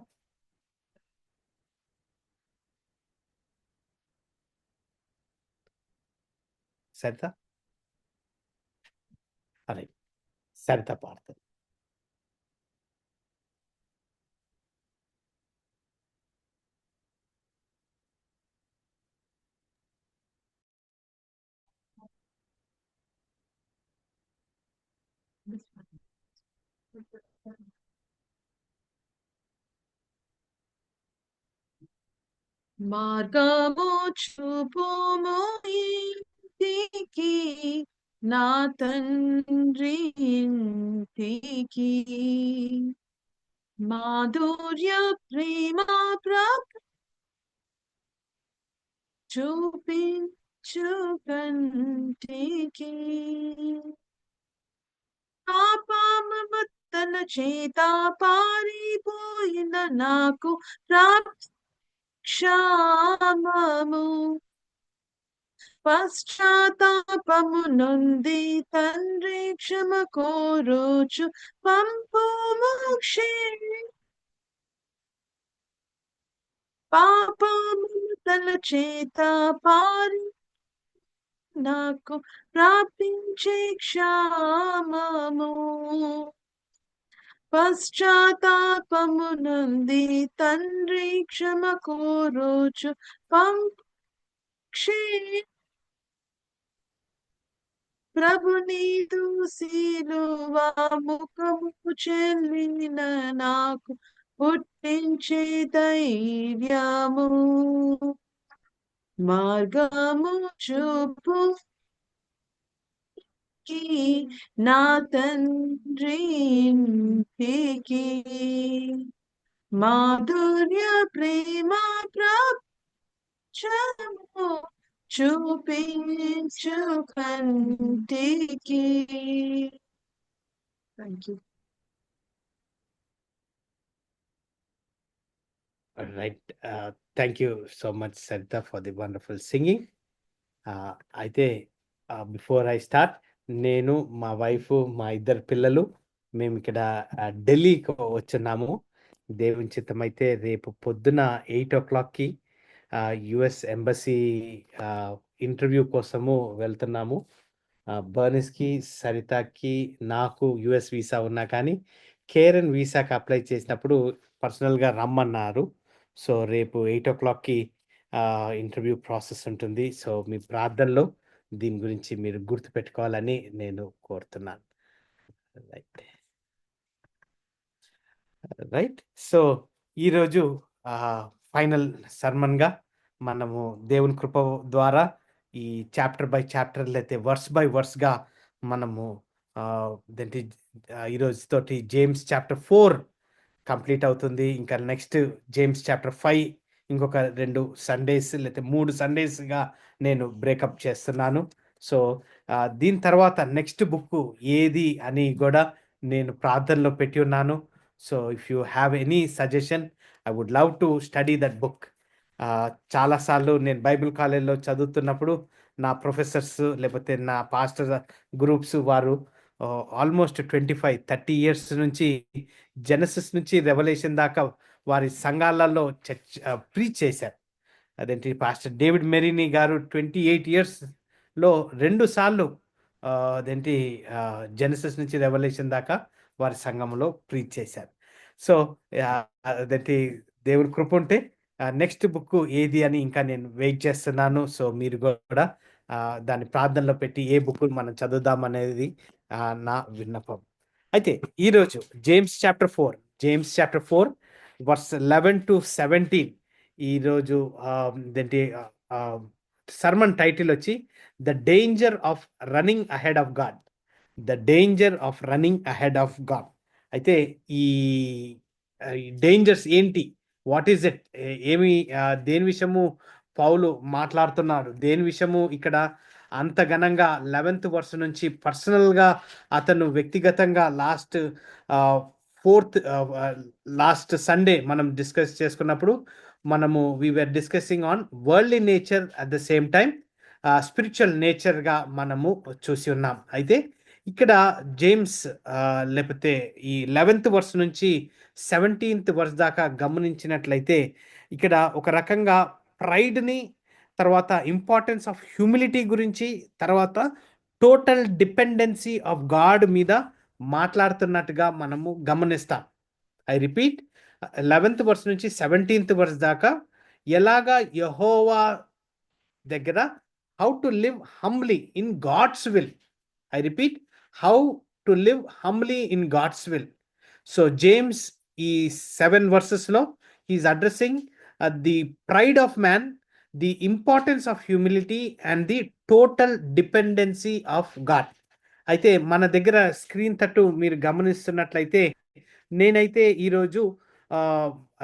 సరిత పాడుతుంది. మార్గము చూపుము ఇంటికి నా తండ్రి ఇంటికి, మాధుర్య ప్రేమ చూపించు కంటికి, పాపము తన చేత పారిపోయిన నాకు క్షామము, పశ్చాత్తాపము నొంది తండ్రి క్షమ కోరుచు పంపుము పాపము తన చేత పారి నాకు ప్రాప్తించే క్షామము, పశ్చాత్తాపము నంది తండ్రి క్షమ కోరుచు ప్రభు నీదు సిలువ ముఖము చెల్లిన నాకు పుట్టించే ధైర్యము, మార్గము చూపు నా తండ్రి ఇంటికి, మాధుర్య ప్రేమ ప్రపంచము చూపించు కంటికి. Thank you. Right, thank you so much Saritha for the wonderful singing. అయితే బిఫోర్ ఐ స్టార్ట్, నేను మా వైఫ్ మా ఇద్దరు పిల్లలు మేము ఇక్కడ ఢిల్లీకి వచ్చున్నాము. దేవుని చిత్తం అయితే రేపు పొద్దున 8 o'clockకి యుఎస్ ఎంబసీ ఇంటర్వ్యూ కోసము వెళ్తున్నాము. బర్నిస్కి, సరితకి, నాకు యుఎస్ వీసా ఉన్నా కానీ కేరన్ వీసాకి అప్లై చేసినప్పుడు పర్సనల్గా రమ్మన్నారు. సో రేపు 8 o'clockకి ఇంటర్వ్యూ ప్రాసెస్ ఉంటుంది. సో మీ ప్రార్థనలో దీని గురించి మీరు గుర్తుపెట్టుకోవాలని నేను కోరుతున్నాను. రైట్, సో ఈరోజు ఫైనల్ సర్మన్గా మనము దేవుని కృప ద్వారా ఈ చాప్టర్ బై చాప్టర్ లేకపోతే వర్స్ బై వర్స్గా మనము ఈరోజు తోటి జేమ్స్ చాప్టర్ 4 కంప్లీట్ అవుతుంది. ఇంకా నెక్స్ట్ జేమ్స్ చాప్టర్ 5 ఇంకొక 2 సండేస్ లేకపోతే 3 సండేస్గా నేను బ్రేకప్ చేస్తున్నాను. సో దీని తర్వాత నెక్స్ట్ బుక్ ఏది అని కూడా నేను ప్రార్థనలో పెట్టి ఉన్నాను. So if you have any suggestion, I would love to study that book. చాలాసార్లు నేను బైబిల్ కాలేజ్లో చదువుతున్నప్పుడు నా ప్రొఫెసర్స్ లేకపోతే నా పాస్టర్ గ్రూప్స్ వారు ఆల్మోస్ట్ 25-30 ఇయర్స్ నుంచి జెనసిస్ నుంచి రెవల్యూషన్ దాకా వారి సంఘాలలో ప్రీచ్ చేశారు. అదేంటి పాస్టర్ డేవిడ్ మెరీనీ గారు 28 ఇయర్స్లో 2 సార్లు అదేంటి జెనసిస్ నుంచి రెవల్యూషన్ దాకా వారి సంఘంలో ప్రీచ్ చేశారు. సో అదేంటి దేవుడి కృప ఉంటే నెక్స్ట్ బుక్ ఏది అని ఇంకా నేను వెయిట్ చేస్తున్నాను. సో మీరు కూడా దాన్ని ప్రార్థనలో పెట్టి ఏ బుక్ మనం చదువుదాం అనేది నా విన్నపం. అయితే ఈరోజు జేమ్స్ చాప్టర్ 4 వర్స్ 11 to 17 ఈరోజు ఏంటి సర్మన్ టైటిల్ వచ్చి the danger of running ahead of God. అయితే ఈ డేంజర్స్ ఏంటి, వాట్ ఈజ్ ఇట్, ఏమి దేని విషయము పౌలు మాట్లాడుతున్నాడు, దేని విషయము ఇక్కడ అంత ఘనంగా 11th వర్స్ నుంచి పర్సనల్గా అతను వ్యక్తిగతంగా లాస్ట్ సండే మనం డిస్కస్ చేసుకున్నప్పుడు మనము we are discussing on worldly nature at the same time spiritual నేచర్గా మనము చూసి ఉన్నాం. అయితే ఇక్కడ జేమ్స్ లేకపోతే ఈ 11th వర్స్ నుంచి 17th వర్స్ దాకా గమనించినట్లయితే ఇక్కడ ఒక రకంగా ప్రైడ్ని, తర్వాత ఇంపార్టెన్స్ ఆఫ్ హ్యూమిలిటీ గురించి, తర్వాత టోటల్ డిపెండెన్సీ ఆఫ్ గాడ్ మీద మాట్లాడుతున్నట్టుగా మనము గమనిస్తాం. ఐ రిపీట్, 11th వర్స్ నుంచి 17th వర్స్ దాకా ఎలాగా యెహోవా దగ్గర how to live humbly in God's will. I repeat, how to live humbly in God's will. So James ఈ 7 వర్సెస్లో he is addressing the pride of man, the importance of humility and the total dependency of God. అయితే మన దగ్గర screen తట్టు మీరు గమనిస్తున్నట్లయితే నేనైతే ఈరోజు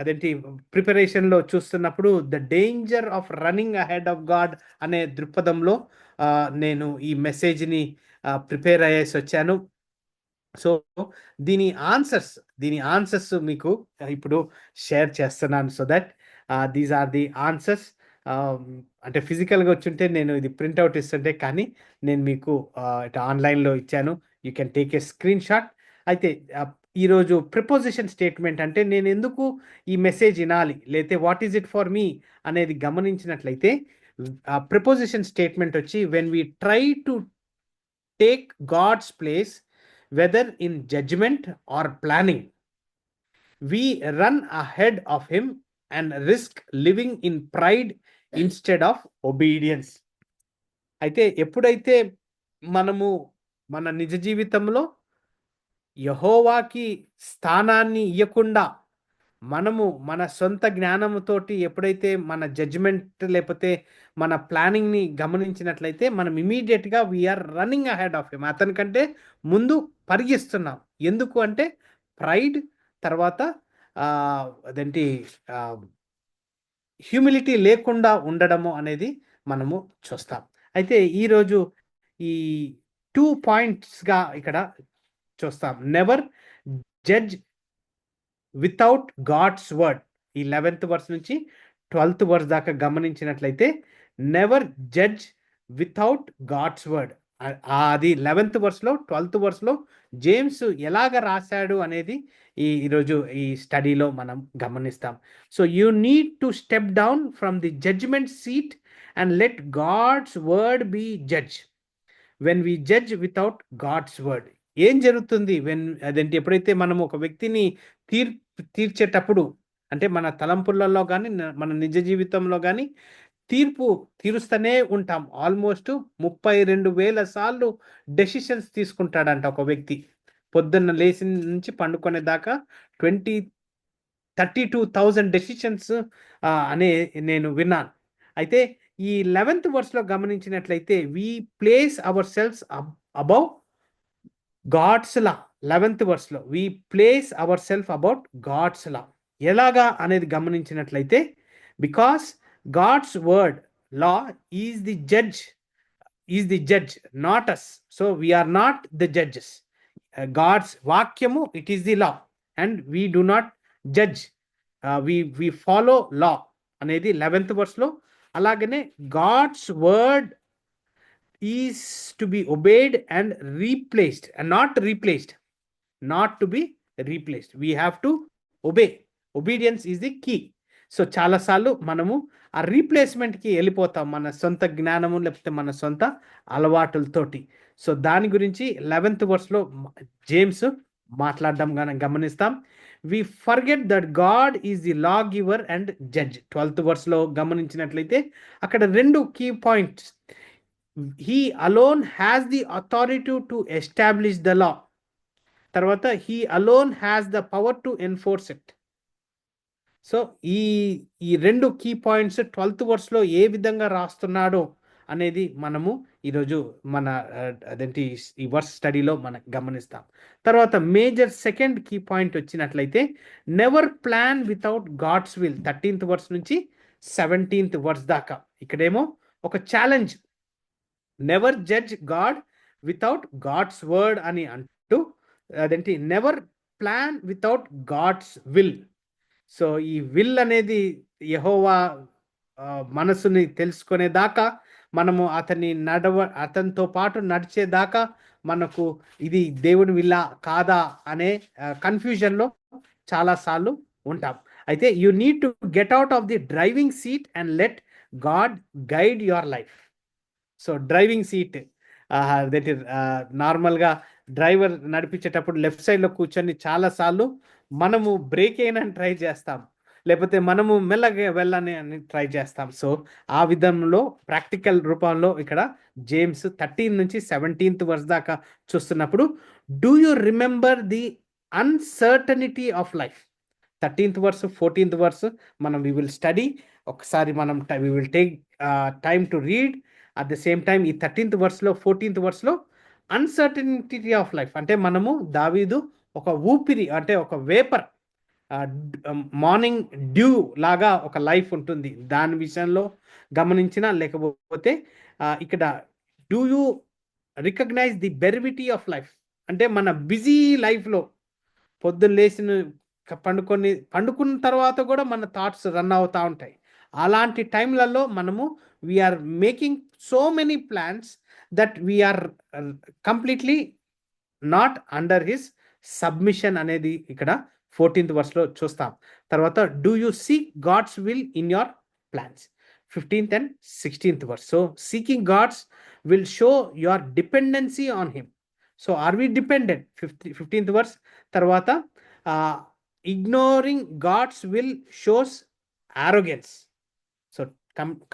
అదేంటి ప్రిపరేషన్లో చూస్తున్నప్పుడు the danger of running ahead of God అనే దృక్పథంలో నేను ఈ మెసేజ్ని ప్రిపేర్ అయ్యేసి వచ్చాను. సో దీని ఆన్సర్స్ మీకు ఇప్పుడు షేర్ చేస్తున్నాను. So that these are the answers. అంటే ఫిజికల్గా వచ్చుంటే నేను ఇది ప్రింట్అవుట్ ఇస్తుంటే, కానీ నేను మీకు ఆన్లైన్లో ఇచ్చాను. You can take a screen shot. అయితే ఈరోజు ప్రిపోజిషన్ స్టేట్మెంట్ అంటే నేను ఎందుకు ఈ మెసేజ్ వినాలి, లేతే what is it for me అనేది గమనించినట్లయితే ప్రిపోజిషన్ స్టేట్మెంట్ వచ్చి when we try to take God's place whether in judgment or planning, we run ahead of him and risk living in pride instead of obedience. అయితే ఎప్పుడైతే మనము మన నిజ జీవితంలో యెహోవాకి స్థానాన్ని ఇవ్వకుండా మనము మన సొంత జ్ఞానముతోటి ఎప్పుడైతే మన జడ్జిమెంట్ లేకపోతే మన ప్లానింగ్ని గమనించినట్లయితే మనం ఇమీడియట్గా we are running ahead of him, అతనికంటే ముందు పరిగిస్తున్నాం. ఎందుకు అంటే ప్రైడ్, తర్వాత అదేంటి హ్యూమిలిటీ లేకుండా ఉండడము అనేది మనము చూస్తాం. అయితే ఈరోజు ఈ 2 పాయింట్స్గా ఇక్కడ చూస్తాం. Never judge without God's word. ఈ 11th వర్స్ నుంచి 12th వర్స్ దాకా గమనించినట్లయితే never judge without God's word. అది 11th వర్స్లో 12th వర్స్లో జేమ్స్ ఎలాగ రాశాడు అనేది ఈరోజు ఈ స్టడీలో మనం గమనిస్తాం. So you need to step down from the judgment seat and let God's word be judge. When we judge without God's word ఏం జరుగుతుంది? అదేంటి ఎప్పుడైతే మనం ఒక వ్యక్తిని తీర్చేటప్పుడు, అంటే మన తలంపులలో కానీ మన నిజ జీవితంలో కానీ తీరుస్తూనే ఉంటాం. ఆల్మోస్ట్ 32,000 సార్లు డెసిషన్స్ తీసుకుంటాడంట ఒక వ్యక్తి. పొద్దున్న లేచి నుంచి పండుకునే దాకా 32,000 డెసిషన్స్ అనే నేను విన్నాను. అయితే ఈ 11th వర్స్లో గమనించినట్లయితే we place ourselves above God's law. 11th verse లో we place ourselves about God's law. ఎలాగా అనేది గమనించినట్లయితే because God's word law is the judge, not us. So we are not the judges. God's vakyamu, it is the law, and we do not judge. We follow law అనేది 11th verse లో. అలాగనే God's word is to be obeyed and replaced, and not to be replaced. We have to obey. Obedience is the key. So చాలాసార్లు మనము ఆ రీప్లేస్మెంట్కి వెళ్ళిపోతాం మన సొంత జ్ఞానము లేకపోతే మన సొంత అలవాటులతోటి. సో దాని గురించి 11th verse లో జేమ్స్ మాట్లాడడం గమనిస్తాం. We forget that God is the law giver and judge. 12th verse లో గమనించినట్లయితే అక్కడ 2 key points. He alone has the authority to establish the law. తర్వాత he alone has the power to enforce it. So ఈ 2 key points 12th verse లో ఏ విధంగా రాస్తున్నాడో అనేది మనము ఈరోజు మన అదేంటి ఈ వర్స్ స్టడీలో మనం గమనిస్తాం. తర్వాత మేజర్ సెకండ్ కీ పాయింట్ వచ్చినట్లయితే never plan without God's will. 13th verse నుంచి 17th verse దాకా ఇక్కడేమో ఒక challenge, never judge God without God's word అని అంటూ అదేంటి never plan without God's will. So ఈ విల్ అనేది యెహోవా మనసుని తెలుసుకునేదాకా మనము అతనితో పాటు నడిచేదాకా మనకు ఇది దేవుని విల్లా కాదా అనే కన్ఫ్యూజన్లో చాలాసార్లు ఉంటాం. అయితే you need to get out of the driving seat and let God guide your life. So driving seat that is నార్మల్గా డ్రైవర్ నడిపించేటప్పుడు లెఫ్ట్ సైడ్లో కూర్చొని చాలాసార్లు మనము బ్రేక్ అయినని ట్రై చేస్తాం, లేకపోతే మనము మెల్లగా వెళ్ళని అని ట్రై చేస్తాం. సో ఆ విధంలో ప్రాక్టికల్ రూపంలో ఇక్కడ జేమ్స్ 13 నుంచి 17th verse దాకా చూస్తున్నప్పుడు do you remember the uncertainty of life. 13th verse 14th verse మనం వి విల్ స్టడీ. ఒకసారి మనం we will take time to read. At the same time ఈ 13th verse లో 14th verse లో uncertainty of life అంటే మనము దావీదు ఒక ఊపిరి అంటే ఒక వేపర్, మార్నింగ్ డ్యూ లాగా ఒక లైఫ్ ఉంటుంది. దాని విషయంలో గమనించిన లేకపోతే ఇక్కడ do you recognise the brevity of life అంటే మన బిజీ లైఫ్లో పొద్దున్న లేచిన పండుకున్న తర్వాత కూడా మన థాట్స్ రన్ అవుతూ ఉంటాయి. అలాంటి టైంలలో మనము we are making so many plans that we are completely not under his submission అనేది ఇక్కడ 14th verse లో చూస్తాం. తర్వాత do you seek God's will in your plans. 15th and 16th verse. So seeking God's will show your dependency on him. So are we dependent. 15th verse. తర్వాత ignoring God's will shows arrogance. So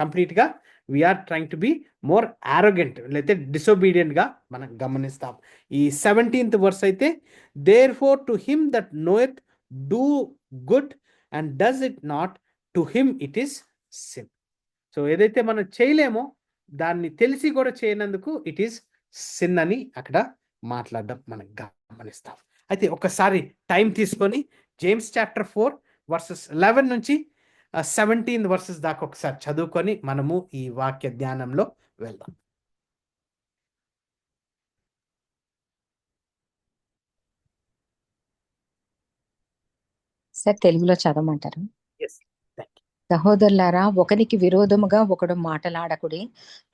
కంప్లీట్గా we are trying to be more arrogant లేకపోతే డిసొబీడియంట్గా మనం గమనిస్తాం. ఈ 17th verse అయితే therefore to him that knoweth do good and does it not to him it is sin. So ఏదైతే మనం చేయలేమో దాన్ని తెలిసి కూడా చేయనందుకు ఇట్ ఈస్ సిన్ అని అక్కడ మాట్లాడడం మనం గమనిస్తాం. అయితే ఒకసారి టైం తీసుకొని జేమ్స్ చాప్టర్ 4 verses 11 నుంచి 17 verses దాకా ఒకసారి చదువుకొని మనము ఈ వాక్య ధ్యానంలో వెళ్దాం. సార్ తెలుగులో చదవమంటారు? Yes. సహోదరులారా, ఒకనికి విరోధముగా ఒకడు మాటలాడకుడి.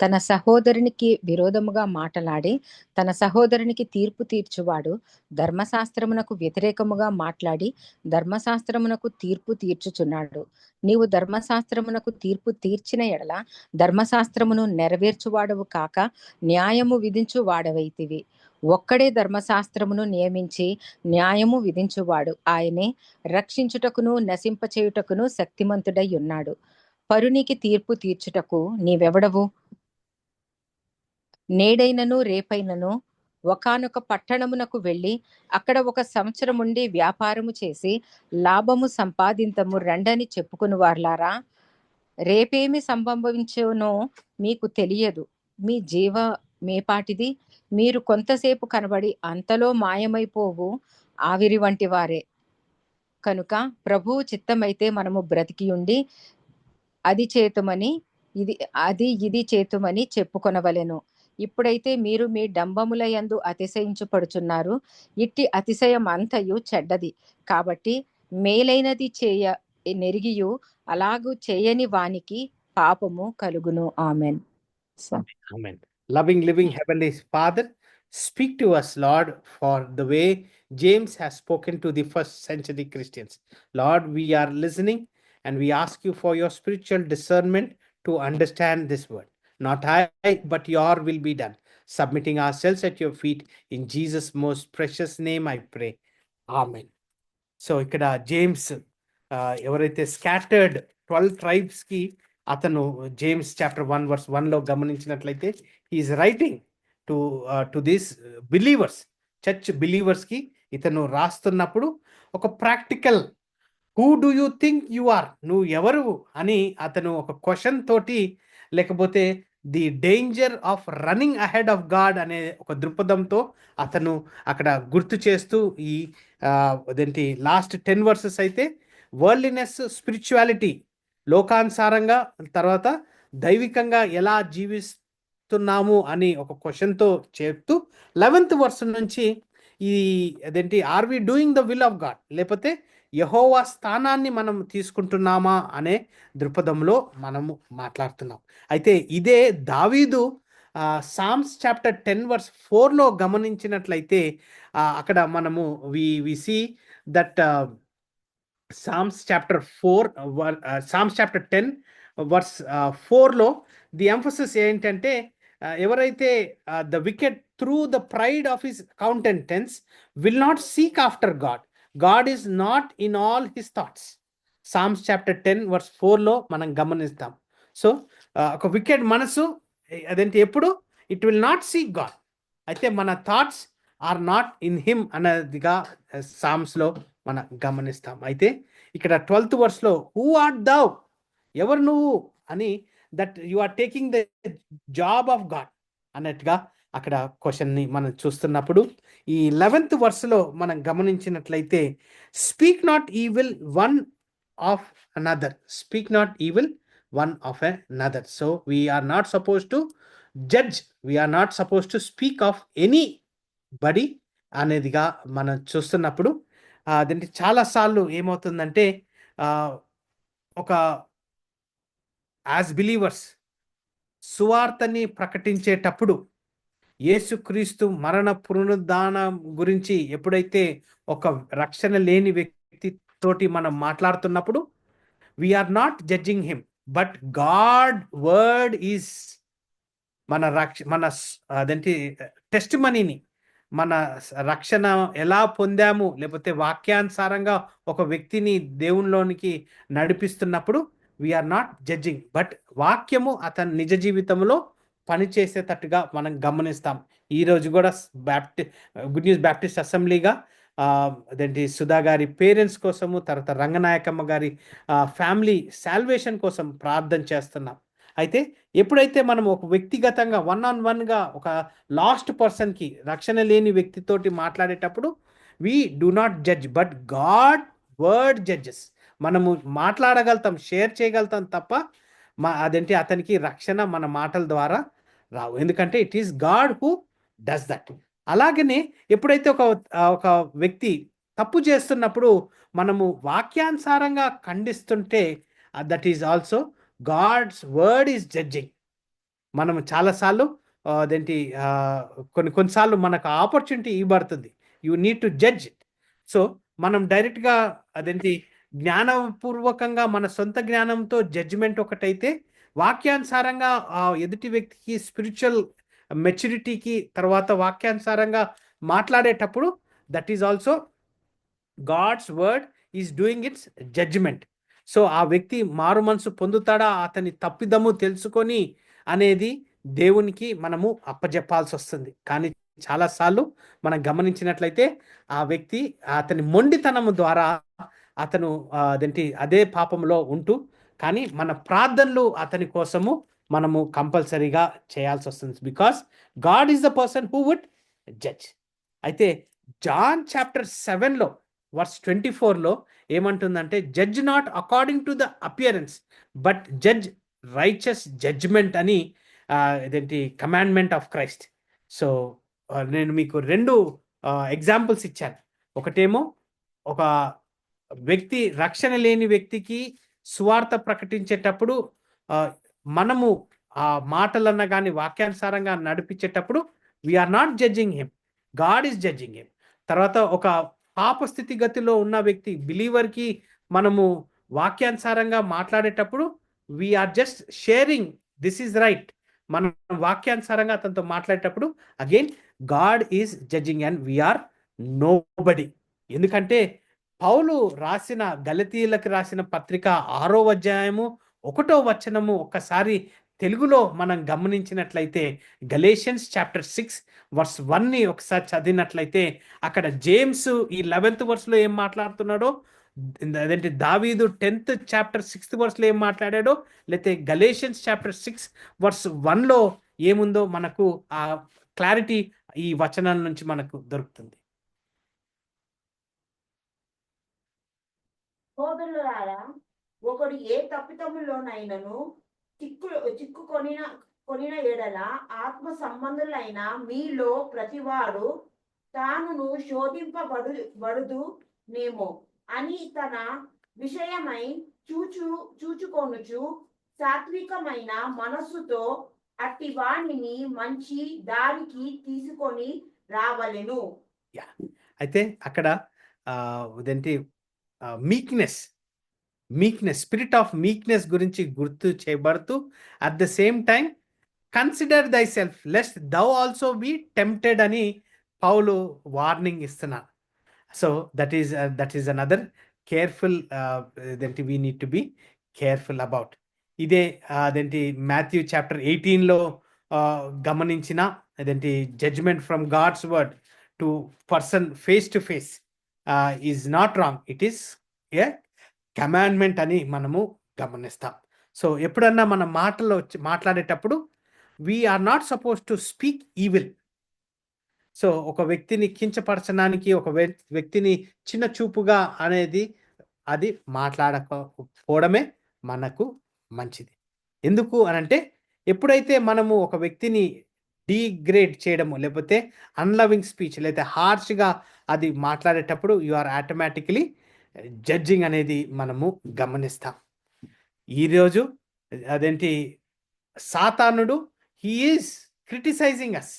తన సహోదరునికి విరోధముగా మాటలాడి తన సహోదరునికి తీర్పు తీర్చువాడు ధర్మశాస్త్రమునకు వ్యతిరేకముగా మాట్లాడి ధర్మశాస్త్రమునకు తీర్పు తీర్చుచున్నాడు. నీవు ధర్మశాస్త్రమునకు తీర్పు తీర్చిన ఎడల ధర్మశాస్త్రమును నెరవేర్చువాడవు కాక న్యాయము విధించు వాడవైతివి. ఒక్కడే ధర్మశాస్త్రమును నియమించి న్యాయము విధించువాడు. ఆయనే రక్షించుటకును నశింపచేయుటకును శక్తిమంతుడై ఉన్నాడు. పరునికి తీర్పు తీర్చుటకు నీవెవడవు? నేడైనను రేపైనను ఒకానొక పట్టణమునకు వెళ్ళి అక్కడ 1 సంవత్సరం ఉండి వ్యాపారము చేసి లాభము సంపాదింతము రండని చెప్పుకుని వార్లారా, రేపేమి సంభవించునో మీకు తెలియదు. మీ మేపాటిది, మీరు కొంతసేపు కనబడి అంతలో మాయమైపోవు ఆవిరి వంటి వారే. కనుక ప్రభువు చిత్తమైతే మనము బ్రతికి ఉండి అది చేతుమని ఇది చేతుమని చెప్పుకొనవలెను. ఇప్పుడైతే మీరు మీ డంబముల యందు అతిశయించుపడుచున్నారు. ఇట్టి అతిశయం అంతయు చెడ్డది. కాబట్టి మేలైనది చేయ నెరిగియు అలాగు చేయని వానికి పాపము కలుగును. Amen. Amen. Loving, living Heavenly Father, speak to us, Lord, for the way James has spoken to the first century Christians. Lord, we are listening and we ask you for your spiritual discernment to understand this word. Not I, but your will be done. Submitting ourselves at your feet. In Jesus' most precious name I pray. Amen. So ఇక్కడ James ఎవరైతే scattered 12 tribes కి అతను James chapter 1 verse 1 లో గమనించినట్లయితే is writing to this believers, church believers కి ఇతను రాస్తున్నప్పుడు ఒక practical who do you think you are, నువ్వు ఎవరు అని అతను ఒక క్వశ్చన్ తోటి, లేకపోతే the danger of running ahead of God అనే ఒక దృక్పథంతో అతను అక్కడ గుర్తు చేస్తూ ఈ అదేంటి లాస్ట్ 10 verses అయితే వరల్డ్లీనెస్, స్పిరిచువాలిటీ, లోకానుసారంగా, తర్వాత దైవికంగా ఎలా జీవిస్తున్నాము అని ఒక క్వశ్చన్తో చెప్తూ 11th verse నుంచి ఈ అదేంటి are we doing the will of God, లేకపోతే యెహోవా స్థానాన్ని మనం తీసుకుంటున్నామా అనే దృక్పథంలో మనము మాట్లాడుతున్నాం. అయితే ఇదే దావీదు సామ్స్ చాప్టర్ 10 verse 4లో గమనించినట్లయితే అక్కడ మనము we see that Psalms chapter 10 verse 4లో ది ఎంఫసిస్ ఏంటంటే ఎవరైతే the wicked through the pride of his countenance will not seek after God is not in all his thoughts. Psalms chapter 10 verse 4లో మనం గమనిస్తాం. So ఒక wicked మనసు అదేంటి ఎప్పుడు it will not seek God, అయితే మన thoughts are not in him అన్నదిగా సామ్స్లో మనం గమనిస్తాం. అయితే ఇక్కడ 12th verseలో హూ ఆర్ట్ దౌ, ఎవరు నువ్వు అని, that you are taking the job of God అన్నట్టుగా అక్కడ క్వశ్చన్ని మనం చూస్తున్నప్పుడు, ఈ 11th verseలో మనం గమనించినట్లయితే speak not evil one of another, speak not evil one of another. So we're not suppose to judge, we're not suppose to speak of anybody అనేదిగా మనం చూస్తున్నప్పుడు అదేంటి చాలాసార్లు ఏమవుతుందంటే ఒక యాజ్ బిలీవర్స్ సువార్తని ప్రకటించేటప్పుడు యేసుక్రీస్తు మరణ పునరుద్ధానం గురించి ఎప్పుడైతే ఒక రక్షణ లేని వ్యక్తి తోటి మనం మాట్లాడుతున్నప్పుడు we're not judging him, but God word is మన అదేంటి టెస్ట్ మనీని, మన రక్షణ ఎలా పొందాము, లేకపోతే వాక్యానుసారంగా ఒక వ్యక్తిని దేవునిలోనికి నడిపిస్తున్నప్పుడు వీఆర్ నాట్ జడ్జింగ్, బట్ వాక్యము అతని నిజ జీవితంలో పనిచేసేటట్టుగా మనం గమనిస్తాం. ఈరోజు కూడా గుడ్ న్యూస్ బ్యాప్టిస్ట్ అసెంబ్లీగా అదేంటి సుధా గారి పేరెంట్స్ కోసము, తర్వాత రంగనాయకమ్మ గారి ఫ్యామిలీ సాల్వేషన్ కోసం ప్రార్థన చేస్తున్నాం. అయితే ఎప్పుడైతే మనం ఒక వ్యక్తిగతంగా 1-on-1గా ఒక లాస్ట్ పర్సన్కి, రక్షణ లేని వ్యక్తితోటి మాట్లాడేటప్పుడు we do not judge, but God word judges. మనము మాట్లాడగలుగుతాం, షేర్ చేయగలుగుతాం తప్ప అదేంటి అతనికి రక్షణ మన మాటల ద్వారా రావు, ఎందుకంటే it is God who does that. అలాగనే ఎప్పుడైతే ఒక వ్యక్తి తప్పు చేస్తున్నప్పుడు మనము వాక్యానుసారంగా ఖండిస్తుంటే that is also God's word is judging. మనం చాలాసార్లు అదేంటి కొన్నిసార్లు మనకు ఆపర్చునిటీ ఇవ్వబడుతుంది, you need to judge it. So మనం డైరెక్ట్గా అదేంటి జ్ఞానపూర్వకంగా మన సొంత జ్ఞానంతో జడ్జిమెంట్ ఒకటైతే, వాక్యానుసారంగా ఎదుటి వ్యక్తికి స్పిరిచువల్ మెచ్యూరిటీకి, తర్వాత వాక్యానుసారంగా మాట్లాడేటప్పుడు that is also God's word is doing its judgment. So ఆ వ్యక్తి మారు మనసు పొందుతాడా, అతని తప్పిదము తెలుసుకొని అనేది దేవునికి మనము అప్పజెప్పాల్సి వస్తుంది. కానీ చాలాసార్లు మనం గమనించినట్లయితే ఆ వ్యక్తి అతని మొండితనము ద్వారా అతను అదే పాపంలో ఉంటూ, కానీ మన ప్రార్థనలు అతని కోసము మనము కంపల్సరీగా చేయాల్సి వస్తుంది, because God is the person who would judge. అయితే జాన్ చాప్టర్ 7లో వర్స్ 24లో ఏమంటుందంటే, judge not according to the appearance but judge righteous judgment అని ఇదేంటి కమాండ్మెంట్ ఆఫ్ క్రైస్ట్. సో నేను మీకు 2 ఎగ్జాంపుల్స్ ఇచ్చాను. ఒకటేమో ఒక వ్యక్తి, రక్షణ లేని వ్యక్తికి సువార్త ప్రకటించేటప్పుడు మనము ఆ మాటలన్నా కానీ వాక్యానుసారంగా నడిపించేటప్పుడు we are not judging him, God is judging him. తర్వాత ఒక పాప స్థితిగతిలో ఉన్న వ్యక్తి, బిలీవర్కి మనము వాక్యానుసారంగా మాట్లాడేటప్పుడు we're just sharing this is right. మనం వాక్యానుసారంగా అతనితో మాట్లాడేటప్పుడు again God is judging and we're nobody. ఎందుకంటే పౌలు రాసిన గలతీయులకు రాసిన పత్రిక 6వ అధ్యాయము 1వ వచనము ఒక్కసారి తెలుగులో మనం గమనించినట్లయితే, గలేషియన్స్ చాప్టర్ 6 వర్స్ 1ని ఒకసారి చదివినట్లయితే అక్కడ జేమ్స్ ఈ 11th వర్స్లో ఏం మాట్లాడుతున్నాడో, అదేంటి దావీదు 10th చాప్టర్ 6th వర్స్లో ఏం మాట్లాడాడో, లేకపోతే గలేషియన్స్ చాప్టర్ 6 వర్స్ 1లో ఏముందో మనకు ఆ క్లారిటీ ఈ వచనాల నుంచి మనకు దొరుకుతుంది. సోదరులారా, ఒకడు ఏ తప్పిదములోనైనను చిక్కుకొనిన ఎడల ఆత్మ సంబంధులైన మీలో ప్రతివాడు తానును శోధింపబడుదునేమో అని తన విషయమై చూచుకొనుచు సాత్వికమైన మనస్సుతో అట్టి వాణిని మంచి దారికి తీసుకొని రావలెను. అయితే అక్కడ అదేంటి మీక్నెస్, స్పిరిట్ ఆఫ్ మీక్నెస్ గురించి గుర్తు చేయబడుతూ, at the same time consider thy self lest thou also be tempted అని పౌలు వార్నింగ్ ఇస్తున్నారు. So that is another careful అదేంటి we need to be careful about. ఇదే అదేంటి మాథ్యూ చాప్టర్ 18లో గమనించిన అదేంటి judgement from God's word to person face to face is not wrong, it is a commandment అని మనము గమనిస్తాం. సో ఎప్పుడన్నా మన మాట్లాడేటప్పుడు we are not suppose to speak evil. So ఒక వ్యక్తిని కించపరచడానికి, ఒక వ్యక్తిని చిన్న చూపుగా అనేది అది మాట్లాడకపోవడమే మనకు మంచిది. ఎందుకు అనంటే, ఎప్పుడైతే మనము ఒక వ్యక్తిని డీగ్రేడ్ చేయడము, లేకపోతే అన్లవింగ్ స్పీచ్, లేకపోతే హార్ష్గా అది మాట్లాడేటప్పుడు యు ఆర్ ఆటోమేటికలీ జడ్జింగ్ అనేది మనము గమనిస్తాం. ఈరోజు అదేంటి సాతానుడు హీ ఈజ్ క్రిటిసైజింగ్ అస్.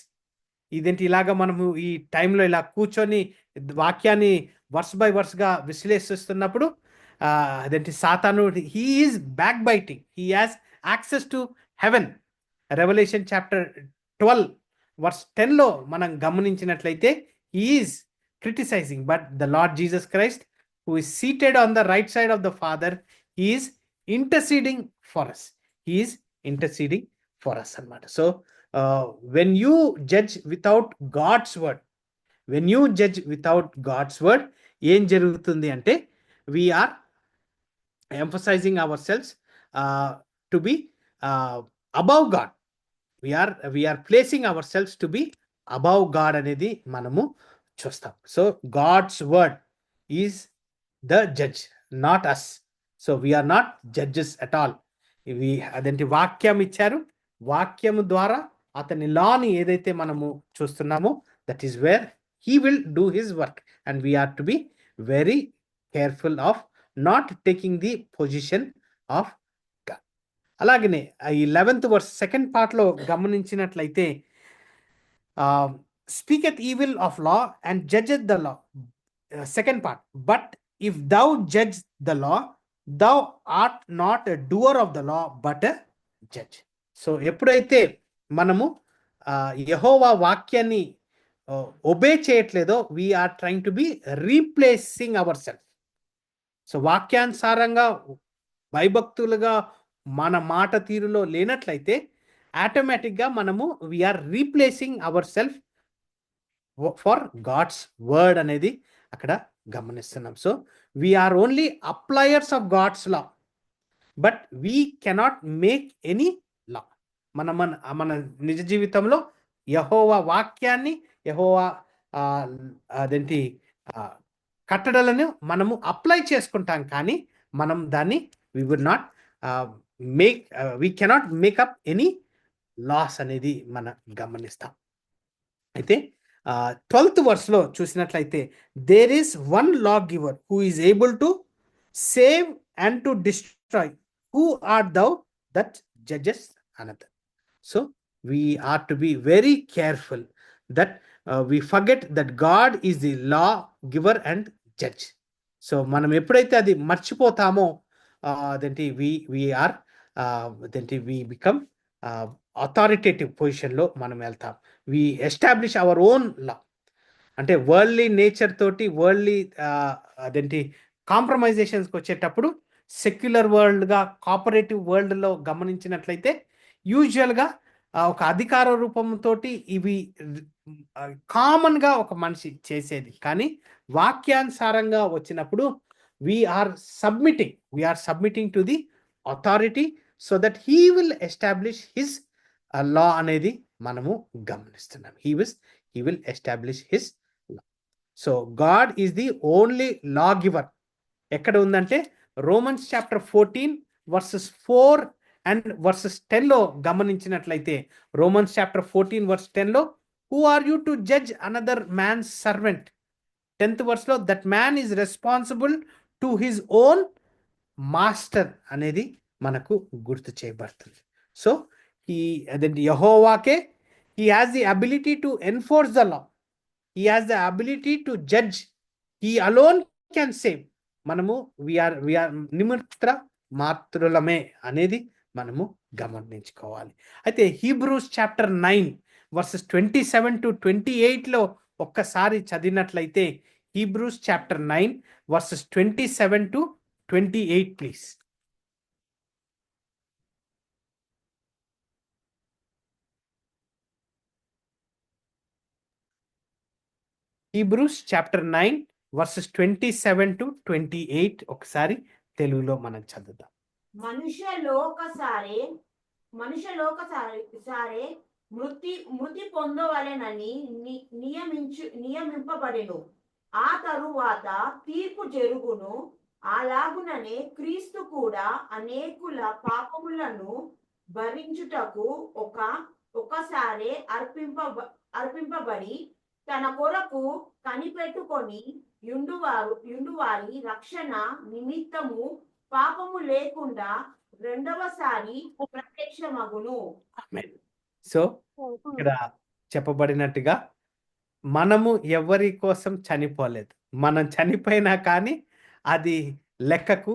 ఇదేంటి ఇలాగ మనము ఈ టైంలో ఇలా కూర్చొని వాక్యాన్ని వర్స్ బై వర్స్గా విశ్లేషిస్తున్నప్పుడు అదేంటి సాతానుడు he is back biting, he has access to heaven. Revelation chapter 12 verse 10లో మనం గమనించినట్లయితే he is criticizing, but the Lord Jesus Christ, who is seated on the right side of the Father, he is interceding for us. He is interceding for us anamata. So when you judge without God's word, ఏం జరుగుతుంది అంటే, we are emphasizing ourselves to be above God. We are placing ourselves to be above God అనేది మనము చూస్తాం. So God's word is the judge, not us. So we're not judges at all. ఇవి అదేంటి వాక్యం ఇచ్చారు, వాక్యము ద్వారా అతని లాని ఏదైతే మనము చూస్తున్నామో that is where he will do his work, and we are to be very careful of not taking the position of God. అలాగనే ఈ 11th వర్స్ సెకండ్ పార్ట్లో గమనించినట్లయితే, speaketh evil of law and judgeth the law. Second part, but if thou judge the law, thou art not a doer of the law but a judge. So ఎప్పుడైతే మనము యెహోవా వాక్యాన్ని obey చేయట్లేదో we are trying to be replacing ourselves. So వాక్యానుసారంగా భయభక్తులుగా మన మాట తీరులో లేనట్లయితే ఆటోమేటిక్గా మనము we are replacing ourselves for God's word అనేది అక్కడ గమనిస్తున్నాం. So we are only appliers of God's law, but we cannot make any law. మన నిజ జీవితంలో యెహోవా వాక్యాన్ని, యెహోవా అదేంటి కట్టడలను మనము అప్లై చేసుకుంటాం, కానీ మనం దాన్ని we cannot make up any laws అనేది మనం గమనిస్తాం. అయితే 12th verse చూసినట్లయితే there is one law giver who is able to save and to destroy, who are thou that judges another. So we are to be very careful that we forget that God is the law giver and judge. So మనం ఎప్పుడైతే అది మర్చిపోతామో అదేంటి we become authoritative పొజిషన్లో మనం వెళ్తాం. వి establish our own లా. అంటే worldly nature తోటి worldly అదేంటి కాంప్రమైజేషన్స్కి వచ్చేటప్పుడు సెక్యులర్ వరల్డ్గా కోఆపరేటివ్ వరల్డ్లో గమనించినట్లయితే యూజువల్గా ఒక అధికార రూపంతో ఇవి కామన్గా ఒక మనిషి చేసేది. కానీ వాక్యానుసారంగా వచ్చినప్పుడు we are submitting to the authority so that he will establish his law అనేది మనము గమనిస్తున్నాం. he will establish his law. So God is the only law giver. ఎక్కడ ఉందంటే Romans chapter 14 verses 4 and verses 10లో గమనించినట్లయితే రోమన్స్ చాప్టర్ 14 verse 10లో who are you to judge another man's servant? 10th verseలో that man is responsible to his own master అనేది మనకు గుర్తు చేయబడుతుంది. సో యెహోవాకే he has the ability to enforce the law, he has the ability to judge, he alone can save. మనము we are నిమిత్ర మాత్రులమే అనేది మనము గమనించుకోవాలి. అయితే హీబ్రూస్ చాప్టర్ 9 verses 27 to 28లో ఒక్కసారి చదివినట్లయితే Hebrews chapter 9 verses 27 to 28 please. Hebrews chapter 9 verses 27 to 28 ఒకసారి తెలుగులో మనం చదువుదాం. మనుషలోకసారే మృతి పొందవలెనని నియమింపబడెను. ఆ తరువాత తీర్పు జరుగును. అలాగుననే క్రీస్తు కూడా అనేకుల పాపములను భరించుటకు ఒకసారి అర్పింపబడి తన కొరకు కనిపెట్టుకొని యుండువారి రక్షణ నిమిత్తము పాపము లేకుండా రెండవసారి ప్రత్యక్షమగును. సో ఇక్కడ చెప్పబడినట్టుగా మనము ఎవరి కోసం చనిపోలేదు. మనం చనిపోయినా కానీ అది లెక్కకు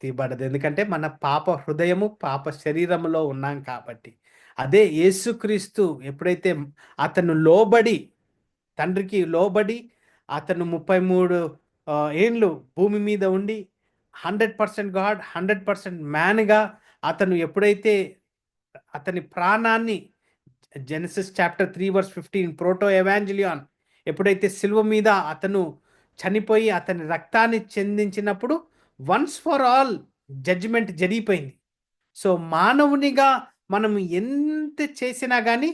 తీయబడదు. ఎందుకంటే మన పాప హృదయము పాప శరీరములో ఉన్నాం కాబట్టి. అదే యేసుక్రీస్తు ఎప్పుడైతే అతను లోబడి తండ్రికి లోబడి అతను 33 ఏండ్లు భూమి మీద ఉండి 100% గాడ్ 100% మ్యాన్గా అతను ఎప్పుడైతే అతని ప్రాణాన్ని జెనసిస్ చాప్టర్ 3 verse 15 ప్రోటో ఎవాంజలియాన్ ఎప్పుడైతే సిలువ మీద అతను చనిపోయి అతని రక్తాన్ని చెందించినప్పుడు వన్స్ ఫర్ ఆల్ జడ్జిమెంట్ జరిగిపోయింది. సో మానవునిగా మనం ఎంత చేసినా కానీ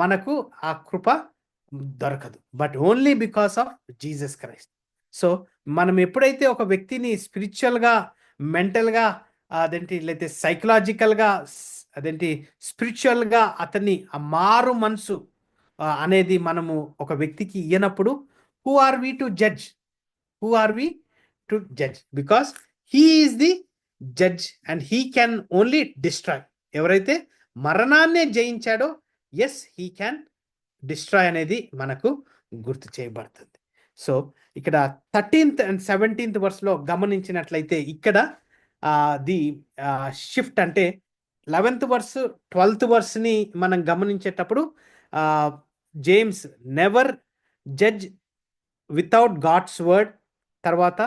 మనకు ఆ కృప దొరకదు, but only because of Jesus Christ. So మనం ఎప్పుడైతే ఒక వ్యక్తిని స్పిరిచువల్గా మెంటల్గా లేకపోతే సైకలాజికల్గా స్పిరిచువల్గా అతన్ని ఆ మారు మనసు అనేది మనము ఒక వ్యక్తికి ఇయ్యనప్పుడు who are we to judge? Because he is the judge and he can only destroy. ఎవరైతే మరణాన్నే జయించాడో ఎస్ హీ క్యాన్ డిస్ట్రాయ్ అనేది మనకు గుర్తు చేయబడుతుంది. సో ఇక్కడ 13th and 17th verseలో గమనించినట్లయితే ఇక్కడ ది షిఫ్ట్ అంటే 11th verse 12th verseని మనం గమనించేటప్పుడు James never judge without God's word, తర్వాత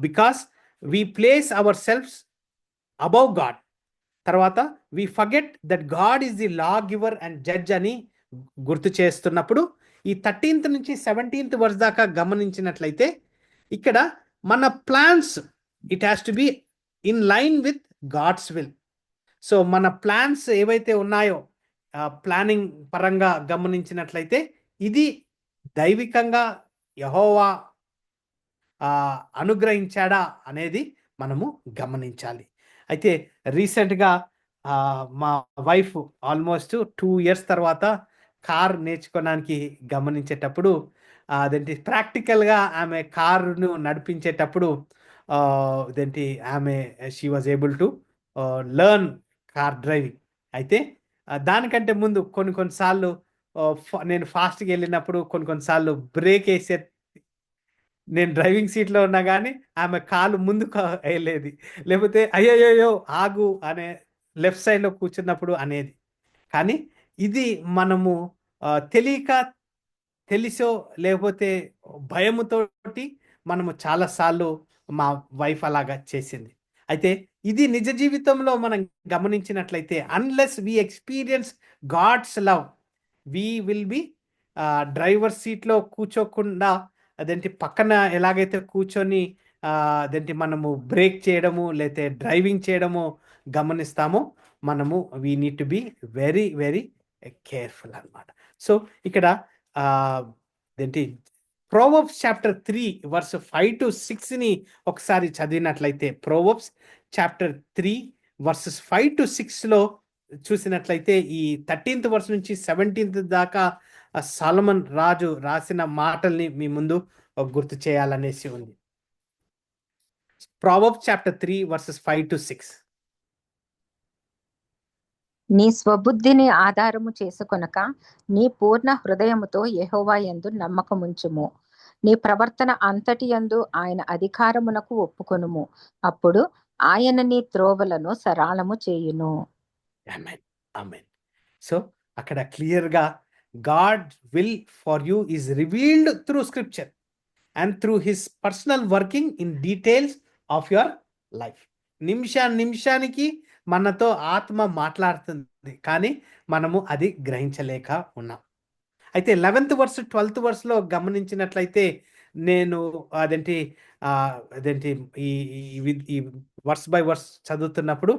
because we place our selfs above God, తర్వాత we forget that God is the law giver and judge అని గుర్తు చేస్తున్నప్పుడు ఈ 13th నుంచి 17th verse దాకా గమనించినట్లయితే ఇక్కడ మన plans it has to be in line with God's will. So మన ప్లాన్స్ ఏవైతే ఉన్నాయో ప్లానింగ్ పరంగా గమనించినట్లయితే ఇది దైవికంగా యెహోవా అనుగ్రహించాడా అనేది మనము గమనించాలి. అయితే రీసెంట్గా మా వైఫ్ ఆల్మోస్ట్ 2 years తర్వాత కార్ నేర్చుకోవడానికి గమనించేటప్పుడు అదేంటి ప్రాక్టికల్గా ఆమె కారును నడిపించేటప్పుడు అదేంటి ఆమె she was able to learn car driving. అయితే దానికంటే ముందు కొన్నిసార్లు నేను ఫాస్ట్గా వెళ్ళినప్పుడు కొన్నిసార్లు బ్రేక్ వేసే నేను డ్రైవింగ్ సీట్లో ఉన్నా కానీ ఆమె కాలు ముందుకు వెళ్ళేది, లేకపోతే అయ్యయ్యో ఆగు అనే లెఫ్ట్ సైడ్లో కూర్చున్నప్పుడు అనేది. కానీ ఇది మనము తెలియక తెలిసో లేకపోతే భయముతోటి మనము చాలాసార్లు మా వైఫ్ అలాగా చేసింది. అయితే ఇది నిజ జీవితంలో మనం గమనించినట్లయితే unless we experience God's love we will be driver సీట్లో కూర్చోకుండా అదేంటి పక్కన ఎలాగైతే కూర్చొని అదేంటి మనము బ్రేక్ చేయడము లేకపోతే డ్రైవింగ్ చేయడము గమనిస్తామో మనము we need to be very very careful అన్నమాట. సో ఇక్కడ అదేంటి ప్రోవర్బ్స్ చాప్టర్ 3 verse 5 to 6ని ఒకసారి చదివినట్లయితే ప్రోవర్బ్స్ చాప్టర్ 3 verses 5 to 6లో చూసినట్లయితే ఈ 13th verse నుంచి 17th దాకా సాలమన్ రాజు రాసిన మాటల్ని మీ ముందు గుర్తు చేయాలనేసి ఉంది. Proverbs chapter 3 verses 5 to 6. నీ స్వబుద్ధిని ఆధారము చేసుకొనక నీ పూర్ణ హృదయముతో యెహోవా యందు నమ్మకముంచుము. నీ ప్రవర్తన అంతటి యందు ఆయన అధికారమునకు ఒప్పుకొనుము. అప్పుడు ఆయన నీ త్రోవలను సరళము చేయును. ఆమేన్, ఆమేన్. సో అక్కడ క్లియర్గా God will for you is revealed through scripture and through his personal working in details of your life. నిమిషానికి మనతో ఆత్మ మాట్లాడుతుంది, కానీ మనము అది గ్రహించలేక ఉన్నాం. అయితే 11th verse 12th verseలో గమనించినట్లయితే నేను అదేంటి ఈ వర్స్ బై వర్స్ చదువుతున్నప్పుడు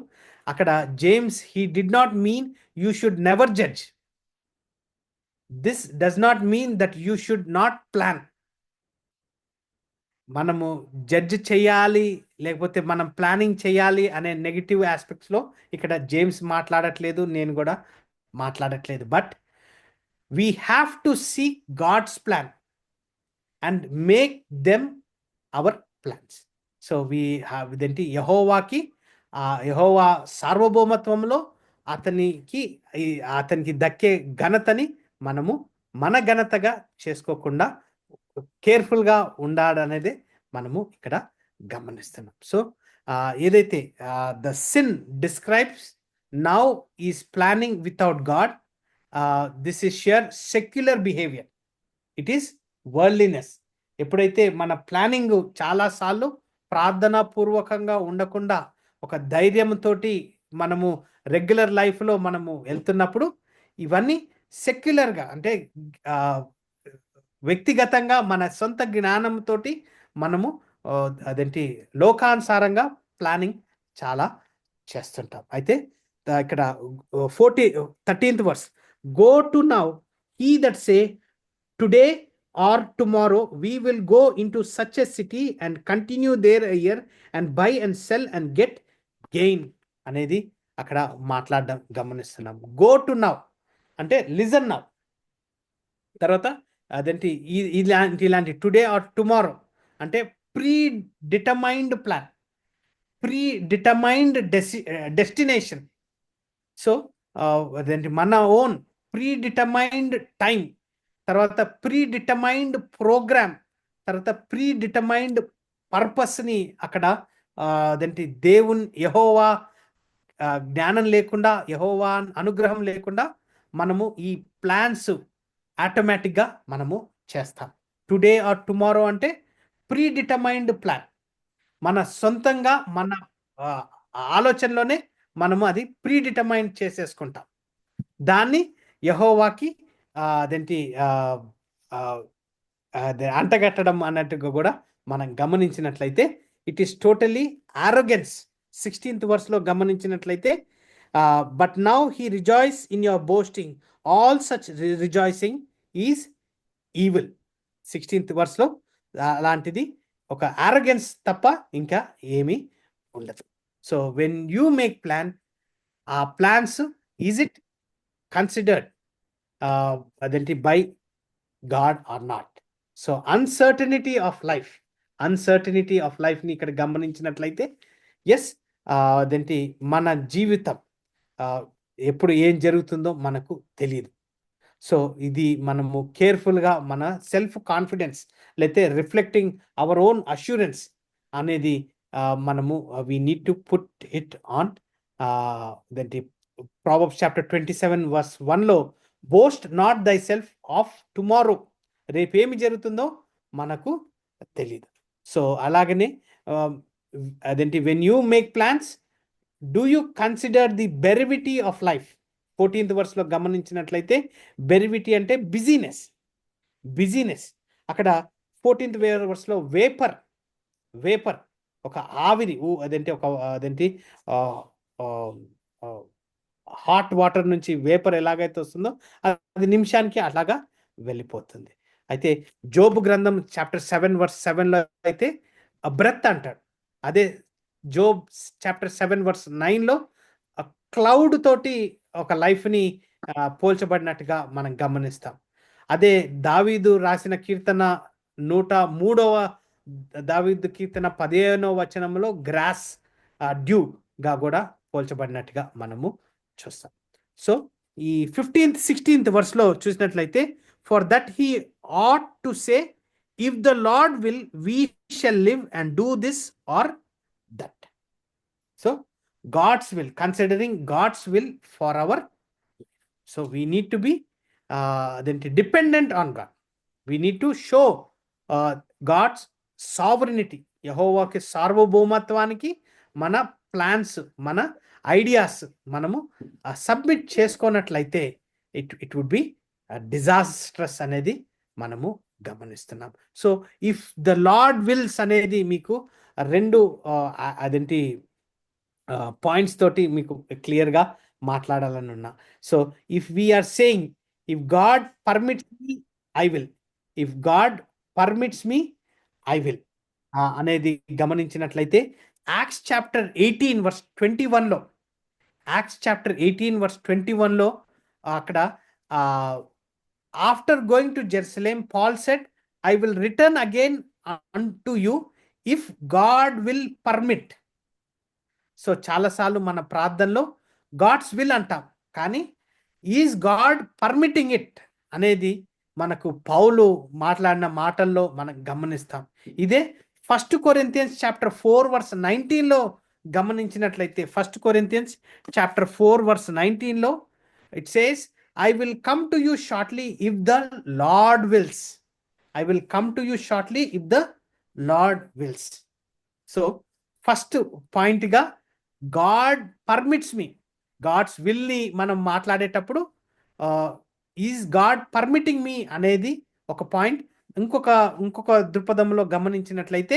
అక్కడ James he did not mean you should never judge. This does not mean that you should not plan. మనము జడ్జ్ చేయాలి లేకపోతే మనం ప్లానింగ్ చేయాలి అనే నెగిటివ్ ఆస్పెక్ట్స్లో ఇక్కడ జేమ్స్ మాట్లాడట్లేదు, నేను కూడా మాట్లాడట్లేదు. But we have to seek God's plan and make them our plans. So we have ఇదేంటి యెహోవాకి యెహోవా సార్వభౌమత్వంలో అతనికి దక్కే ఘనతని మనము మన ఘనతగా చేసుకోకుండా కేర్ఫుల్గా ఉండాలనేది మనము ఇక్కడ గమనిస్తున్నాం. సో ఏదైతే the sin describes now is planning without God, this is shear secular behaviour, it is worldliness. ఎప్పుడైతే మన ప్లానింగ్ చాలాసార్లు ప్రార్థనా పూర్వకంగా ఉండకుండా ఒక ధైర్యంతో మనము రెగ్యులర్ లైఫ్లో మనము వెళ్తున్నప్పుడు ఇవన్నీ సెక్యులర్గా అంటే వ్యక్తిగతంగా మన సొంత జ్ఞానంతో మనము అదేంటి లోకానుసారంగా ప్లానింగ్ చాలా చేస్తుంటాం. అయితే ఇక్కడ 13th verse, go to now he that say today or tomorrow we will go into such a city and continue there a year and buy and sell and get gain అనేది అక్కడ మాట్లాడడం గమనిస్తున్నాం. Go to now అంటే listen now. తర్వాత అదేంటి ఇలాంటి today or tomorrow అంటే predetermined plan, predetermined destination. So అదేంటి మన ఓన్ ప్రీ డిటర్మైన్డ్ టైం, తర్వాత ప్రీ డిటర్మైన్డ్ ప్రోగ్రామ్, తర్వాత ప్రీ డిటర్మైన్డ్ పర్పస్ని అక్కడ అదేంటి యెహోవా జ్ఞానం లేకుండా, యెహోవా అనుగ్రహం లేకుండా మనము ఈ ప్లాన్స్ ఆటోమేటిక్గా మనము చేస్తాం. టుడే ఆర్ టుమారో అంటే ప్రీ డిటర్మైన్డ్ ప్లాన్, మన సొంతంగా మన ఆలోచనలోనే మనము అది ప్రీ డిటర్మైన్ చేసేసుకుంటాం. దాన్ని యెహోవాకి అంటగట్టడం అన్నట్టుగా కూడా మనం గమనించినట్లయితే ఇట్ ఈస్ టోటలీ ఆరోగెన్స్. 16th verseలో గమనించినట్లయితే But now he rejoice in your boasting. All such rejoicing is evil. 16th verse లో అలాంటిది ఒక arrogance తప్ప ఇంకా ఏమీ ఉండదు. So when you make plan, ఆ ప్లాన్స్ ఈజ్ ఇట్ కన్సిడర్డ్ అదేంటి by God or not? So uncertainty of లైఫ్ని ఇక్కడ గమనించినట్లయితే ఎస్, అదేంటి మన జీవితం ఎప్పుడు ఏం జరుగుతుందో మనకు తెలియదు. సో ఇది మనము కేర్ఫుల్గా మన సెల్ఫ్ కాన్ఫిడెన్స్ లేకపోతే రిఫ్లెక్టింగ్ అవర్ ఓన్ అష్యూరెన్స్ అనేది మనము we need to put it on అదేంటి Proverbs chapter 27 verse 1లో boast not thy self of tomorrow, రేపేమి జరుగుతుందో మనకు తెలియదు. సో అలాగనే అదేంటి when you make plans do you consider the brevity of life? 14th verse లో గమనించినట్లయితే బెరివిటీ అంటే బిజీనెస్. అక్కడ 14th verse లో వేపర్ ఒక ఆవిరి, అదేంటి హాట్ వాటర్ నుంచి వేపర్ ఎలాగైతే వస్తుందో అది నిమిషానికి అలాగా వెళ్ళిపోతుంది. అయితే జోబు గ్రంథం చాప్టర్ 7 verse 7లో అయితే బ్రెత్ అంటాడు. అదే జోబ్ చాప్టర్ 7 verse 9లో క్లౌడ్ తోటి ఒక లైఫ్ని పోల్చబడినట్టుగా మనం గమనిస్తాం. అదే దావీదు రాసిన కీర్తన 103వ దావీదు కీర్తన 15వ వచనంలో గ్రాస్ డ్యూగా కూడా పోల్చబడినట్టుగా మనము చూస్తాం. సో ఈ 15th 16th verse లో చూసినట్లయితే for that he ought to say if the Lord will we shall live and do this or that. So God's will, considering God's will for our life. So we need to be dependent on God. We need to show God's sovereignty. యెహోవాకి సార్వభౌమత్వానికి మన plans, మన ideas మనము submit చేసుకున్నట్లయితే it would be disastrous అనేది మనము గమనిస్తున్నాం. So if the Lord wills అనేది మీకు రెండు అదేంటి పాయింట్స్ తోటి మీకు క్లియర్గా మాట్లాడాలని ఉన్నా. So if we are saying if God permits me I will, if God permits me I will అనేది గమనించినట్లయితే యాక్ట్స్ చాప్టర్ 18 verse 21లో, యాక్ట్స్ చాప్టర్ 18 verse 21లో అక్కడ after going to Jerusalem Paul said I will return again unto you if God will permit. So చాలాసార్లు మన ప్రార్థనలో God's will అంటాం, కానీ ఈజ్ గాడ్ పర్మిటింగ్ ఇట్ అనేది మనకు పౌలు మాట్లాడిన మాటల్లో మనం గమనిస్తాం. ఇదే 1 Corinthians chapter 4 verse 19లో గమనించినట్లయితే 1 Corinthians chapter 4 verse 19లో it says I will come to you shortly if the Lord wills. I will come to you shortly if the Lord wills. So first పాయింట్గా గాడ్ పర్మిట్స్ మీ, గాడ్స్ విల్ని మనం మాట్లాడేటప్పుడు is God permitting మీ అనేది ఒక point. ఇంకొక దృక్పథంలో గమనించినట్లయితే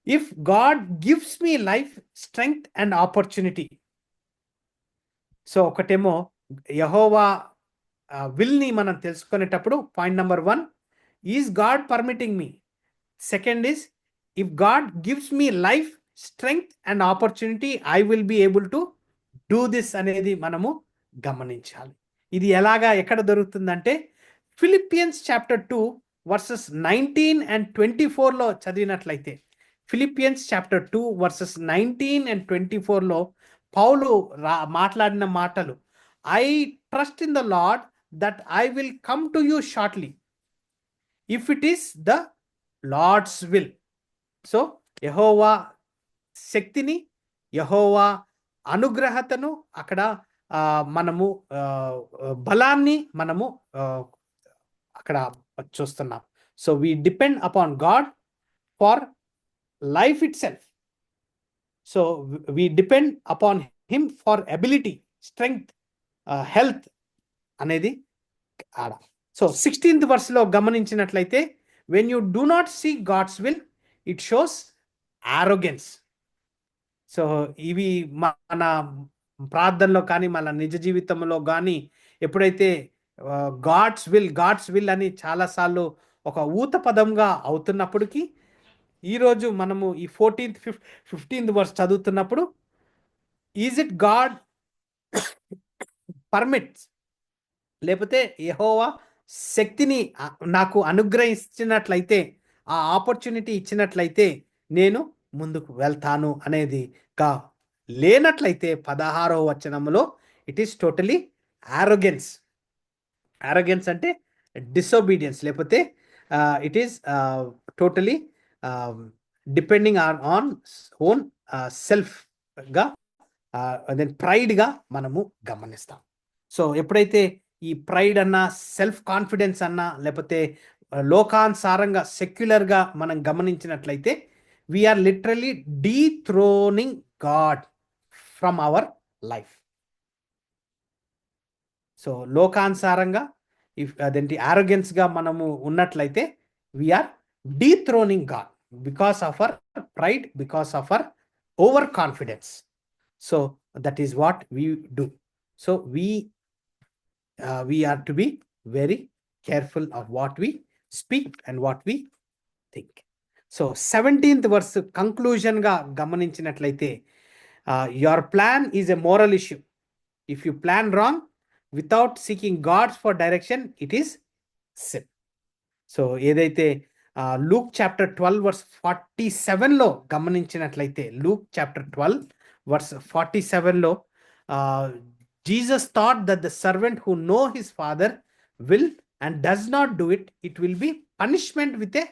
if God gives me life, strength and opportunity. So ఒకటేమో యెహోవా విల్ని మనం తెలుసుకునేటప్పుడు point number 1 is God permitting me. Second is if God gives me life, strength and opportunity I will be able to do this అనేది మనము గమనించాలి. ఇది ఎక్కడ దొరుకుతుందంటే ఫిలిపియన్స్ చాప్టర్ 2 verses 19 and 24లో చదివినట్లయితే, ఫిలిపియన్స్ చాప్టర్ 2 verses 19 and 24లో పౌలు మాట్లాడిన మాటలు, I trust in the lord that I will come to you shortly if it is the Lord's will. So యెహోవా శక్తిని, యెహోవా అనుగ్రహతను, అక్కడ మనము బలాన్ని మనము అక్కడ చూస్తున్నాం. So we depend upon God for life it self. So we depend upon him for ability, strength, health అనేది ఆడ. సో 16th verseలో గమనించినట్లయితే when you do not see God's will it shows arrogance. So ఇవి మన ప్రార్థనలో కానీ మన నిజ జీవితంలో కానీ ఎప్పుడైతే గాడ్స్ విల్ అని చాలాసార్లు ఒక ఊత పదంగా అవుతున్నప్పటికీ ఈరోజు మనము ఈ 15th వర్స్ చదువుతున్నప్పుడు ఈజ్ ఇట్ గాడ్ పర్మిట్స్, లేకపోతే యెహోవా శక్తిని నాకు అనుగ్రహించినట్లయితే, ఆ ఆపర్చునిటీ ఇచ్చినట్లయితే నేను ముందుకు వెళ్తాను అనేది లేనట్లయితే 16వ వచనంలో ఇట్ ఈస్ టోటలీ ఆరోగెన్స్ అంటే డిసొబీడియన్స్, లేకపోతే it is totally depending on own సెల్ఫ్గా దెన్ ప్రైడ్గా మనము గమనిస్తాం. సో ఎప్పుడైతే ఈ ప్రైడ్ అన్నా, సెల్ఫ్ కాన్ఫిడెన్స్ అన్నా, లేకపోతే లోకానుసారంగా సెక్యులర్గా మనం గమనించినట్లయితే we are literally dethroning God from our life. So లోకానుసారంగా అదేంటి ఆరోగెన్స్గా మనము ఉన్నట్లయితే we are dethroning God because of our pride, because of our over confidence. So that is what we do. So we are to be very careful of what we speak and what we think. So 17th verse conclusion ga gamaninchinatleyte your plan is a moral issue. If you plan wrong without seeking God for direction, it is sin. So ఏదైతే Luke chapter 12 verse 47లో గమనించినట్లయితే, Luke chapter 12 verse 47లో Jesus thought that the servant who know his father will and does not do it, it will be punishment with a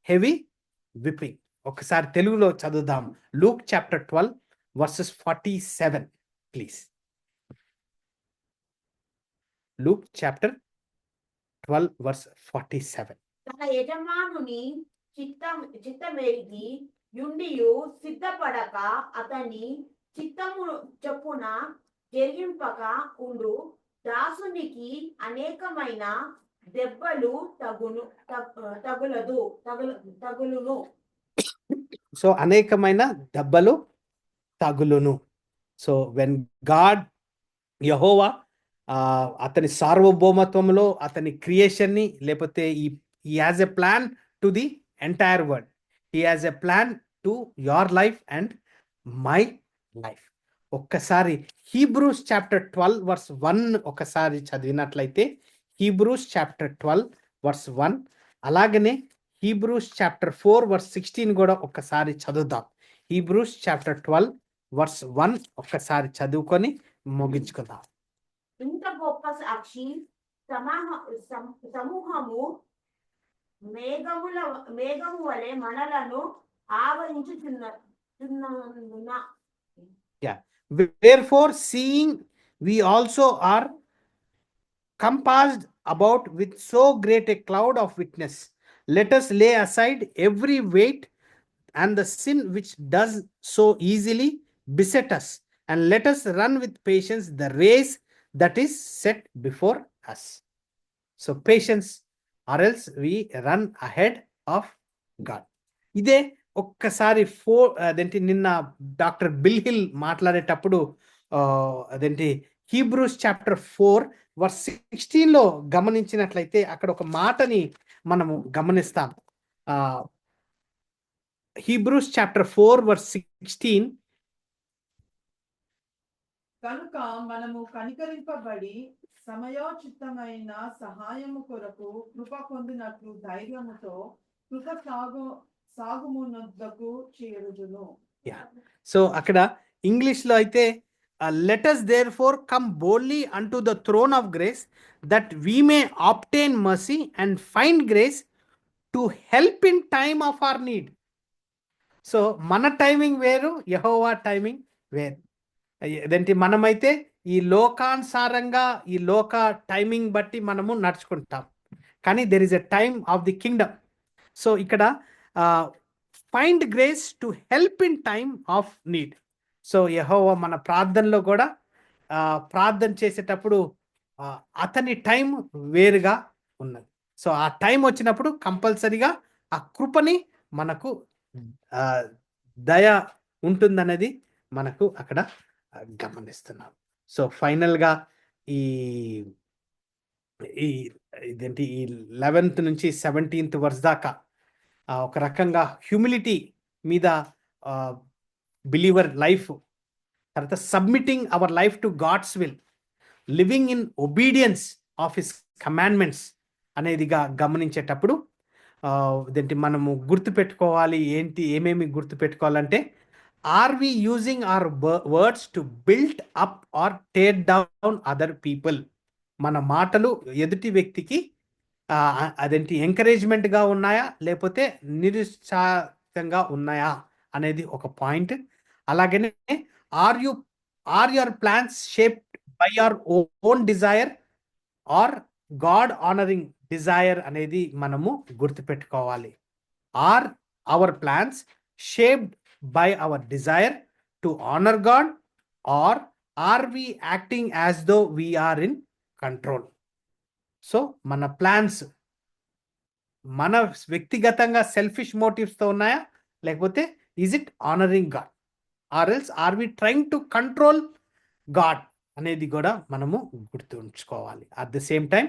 heavy whipping. ఒకసారి తెలుగులో చదువుదాం. Luke chapter 12 verses 47 please. Luke chapter 12 verse 47. తన యజమానుని చిత్తమెరిగి యుండియు సిద్ధపడక అతని చిత్తము చొప్పున జరిగింపక ఉండు దాసునికి అనేకమైన దెబ్బలు తగులును. సో అనేకమైన దెబ్బలు తగులును. సో వెన్ గాడ్ యెహోవా అతని సార్వభౌమత్వంలో అతని క్రియేషన్ని, లేకపోతే he has a plan to the entire world. He has a plan to your life and my life. ఒక్కసారి హీబ్రూస్ చాప్టర్ 12 వర్స్ 1 ఒకసారి చదివినట్లయితే, హీబ్రూస్ చాప్టర్ 12 వర్స్ 1, అలాగనే హీబ్రూస్ చాప్టర్ 4 వర్స్ 16 కూడా ఒక్కసారి చదువుదాం. హీబ్రూస్ చాప్టర్ 12 వర్స్ 1 ఒక్కసారి చదువుకొని ముగించుకుందాం. ఇంత గొప్ప సాక్షి సమూహము మేఘము వలె మనలను ఆవరించుచున్నందున. Wherefore, seeing we also are compassed about with so great a cloud of witness, let us lay aside every weight and the sin which does so easily beset us, and let us run with patience the race that is set before us. So patience, or else we run ahead of God. ఇదే ఒక్కసారి అదేంటి నిన్న doctor bill hill మాట్లాడేటప్పుడు అదేంటి Hebrews chapter 4 verse 16లో గమనించినట్లయితే అక్కడ ఒక మాటని మనము గమనిస్తాం. హీబ్రూస్ చాప్టర్ 4 వర్స్ 16, కనుక మనము కనికరింపబడి సమయోచితమైన సహాయము కొరకు కృప పొందినట్లు ధైర్యముతో కృప సాగుమునొద్దకు చేరుదును. సో అక్కడ ఇంగ్లీష్ లో అయితే let us therefore come boldly unto the throne of grace that we may obtain mercy and find grace to help in time of our need. So మన టైమింగ్ వేరు, యెహోవా టైమింగ్ వేరు. అదేంటి మనమైతే ఈ లోకానుసారంగా ఈ లోక టైమింగ్ బట్టి మనము నడుచుకుంటాం, కానీ there is a time of the kingdom. So ఇక్కడ find grace to help in time of need. So యెహోవా మన ప్రార్థనలో కూడా ప్రార్థన చేసేటప్పుడు అతని టైం వేరుగా ఉన్నది. సో ఆ టైం వచ్చినప్పుడు కంపల్సరీగా ఆ కృపని మనకు దయ ఉంటుందనేది మనకు అక్కడ గమనిస్తున్నాం. సో ఫైనల్గా ఈ ఈ ఇదేంటి ఈ 11th నుంచి 17th వర్స్ దాకా ఒక రకంగా హ్యూమిలిటీ మీద బిలీవర్ లైఫ్, తర్వాత submitting our life to God's will, living in obedience of his commandments అనేదిగా గమనించేటప్పుడు ఇదేంటి మనము గుర్తుపెట్టుకోవాలి ఏంటి, ఏమేమి గుర్తుపెట్టుకోవాలంటే, are we using our words to build up or tear down other people? మన మాటలు ఎదుటి వ్యక్తికి అదేంటి ఎంకరేజ్మెంట్గా ఉన్నాయా లేకపోతే నిరుత్సాహంగా ఉన్నాయా అనేది ఒక పాయింట్. అలాగనే are your plans shaped by your own desire or God honouring desire అనేది మనము గుర్తుపెట్టుకోవాలి. Are our plans shaped by our desire to honour God or are we acting as though we are in control? So మన plans మన వ్యక్తిగతంగా selfish మోటివ్స్తో ఉన్నాయా లేకపోతే is it honouring God or else are we trying to control God అనేది కూడా మనము గుర్తుంచుకోవాలి. At the same time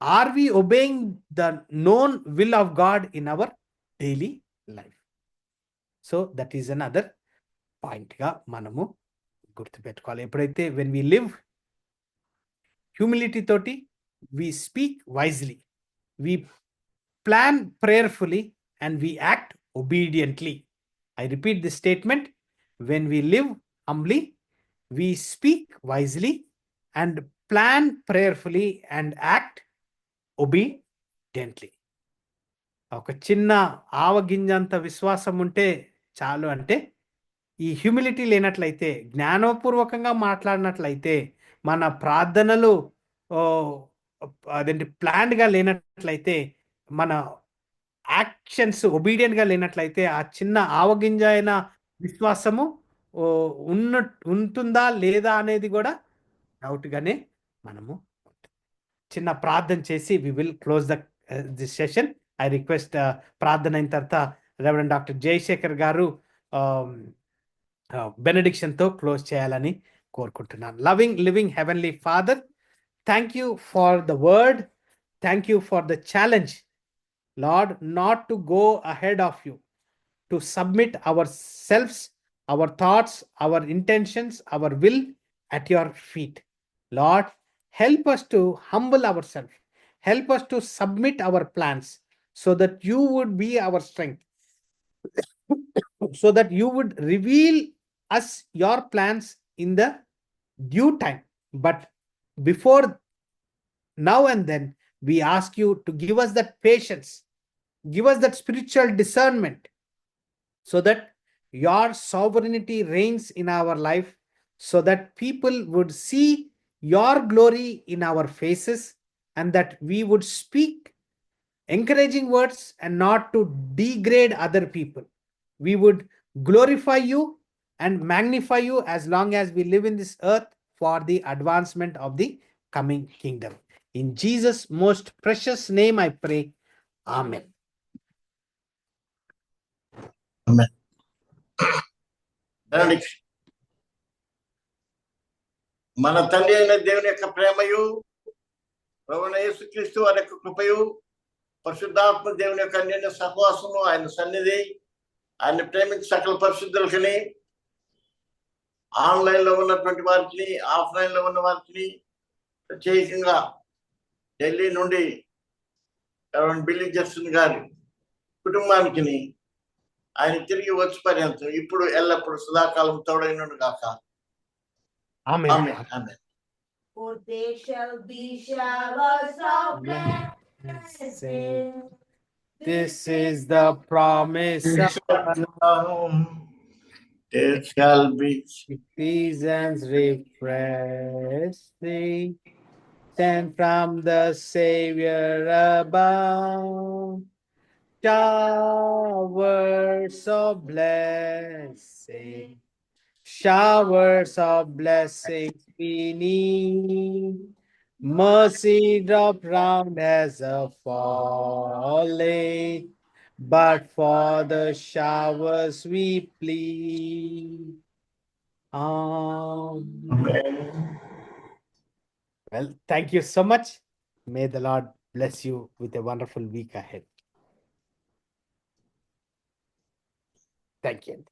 are we obeying the known will of God in our daily life? So that is an other పాయింట్గా మనము గుర్తుపెట్టుకోవాలి. ఎప్పుడైతే when we live humility తోటి, we speak wisely, we plan prayerfully, and we act obediently. I repeat this statement: when we live humbly, we speak wisely and plan prayerfully and act obediently. ఒక చిన్న ఆవగింజంత విశ్వాసం ఉంటే చాలు. అంటే ఈ humility లేనట్లయితే, జ్ఞానపూర్వకంగా మాట్లాడినట్లయితే, మన ప్రార్థనలు అదేంటి ప్లాన్డ్గా లేనట్లయితే, మన యాక్షన్స్ ఒబీడియంట్గా లేనట్లయితే, ఆ చిన్న ఆవగింజ అయిన విశ్వాసము ఉంటుందా లేదా అనేది కూడా డౌట్గానే మనము చిన్న ప్రార్థన చేసి we will close this session. I request ప్రార్థన అయిన తర్వాత రెవరెండ్ డాక్టర్ జయశేఖర్ గారు బెనడిక్షన్తో క్లోజ్ చేయాలని కోరుకుంటున్నాను. Living heavenly father, thank you for the word. Thank you for the challenge, Lord, not to go ahead of you, to submit ourselves, our thoughts, our intentions, our will at your feet. Lord, help us to humble ourselves. Help us to submit our plans so that you would be our strength, so that you would reveal us your plans in the due time. But before now and then, we ask you to give us that patience, give us that spiritual discernment, so that your sovereignty reigns in our life, so that people would see your glory in our faces, and that we would speak encouraging words and not to degrade other people. We would glorify you and magnify you as long as we live in this earth for the advancement of the coming kingdom. In Jesus' most precious name I pray. Amen. Amen. Benediction. మన తండ్రి అయిన దేవుని యొక్క ప్రేమయు, ప్రభువైన యేసుక్రీస్తు వారి యొక్క కృపయు, పరిశుద్ధాత్మ దేవుని యొక్క అన్యోన్య సహవాసము, ఆయన సన్నిధి, ఆయన ప్రేమించి సకల పరిశుద్ధులకని, ఆన్లైన్ లో ఉన్నటువంటి వారికి, ఆఫ్లైన్ లో ఉన్న వారికి, ప్రత్యేకంగా ఢిల్లీ నుండి బిల్లీ జెర్సన్ గారి కుటుంబానికి ఆయన తిరిగి వచ్చి పర్యంతం ఇప్పుడు ఎల్లప్పుడు సదాకాలం తోడైనను గాక. Amen. Amen. Amen. For they shall be showers of blessing. This is the promise of There shall be seasons refreshing, sent from the Savior above, showers of blessing, showers of blessings we need. Mercy drop round as a falling, but for the showers we plead. Amen. Well, thank you so much. May the Lord bless you with a wonderful week ahead. Thank you.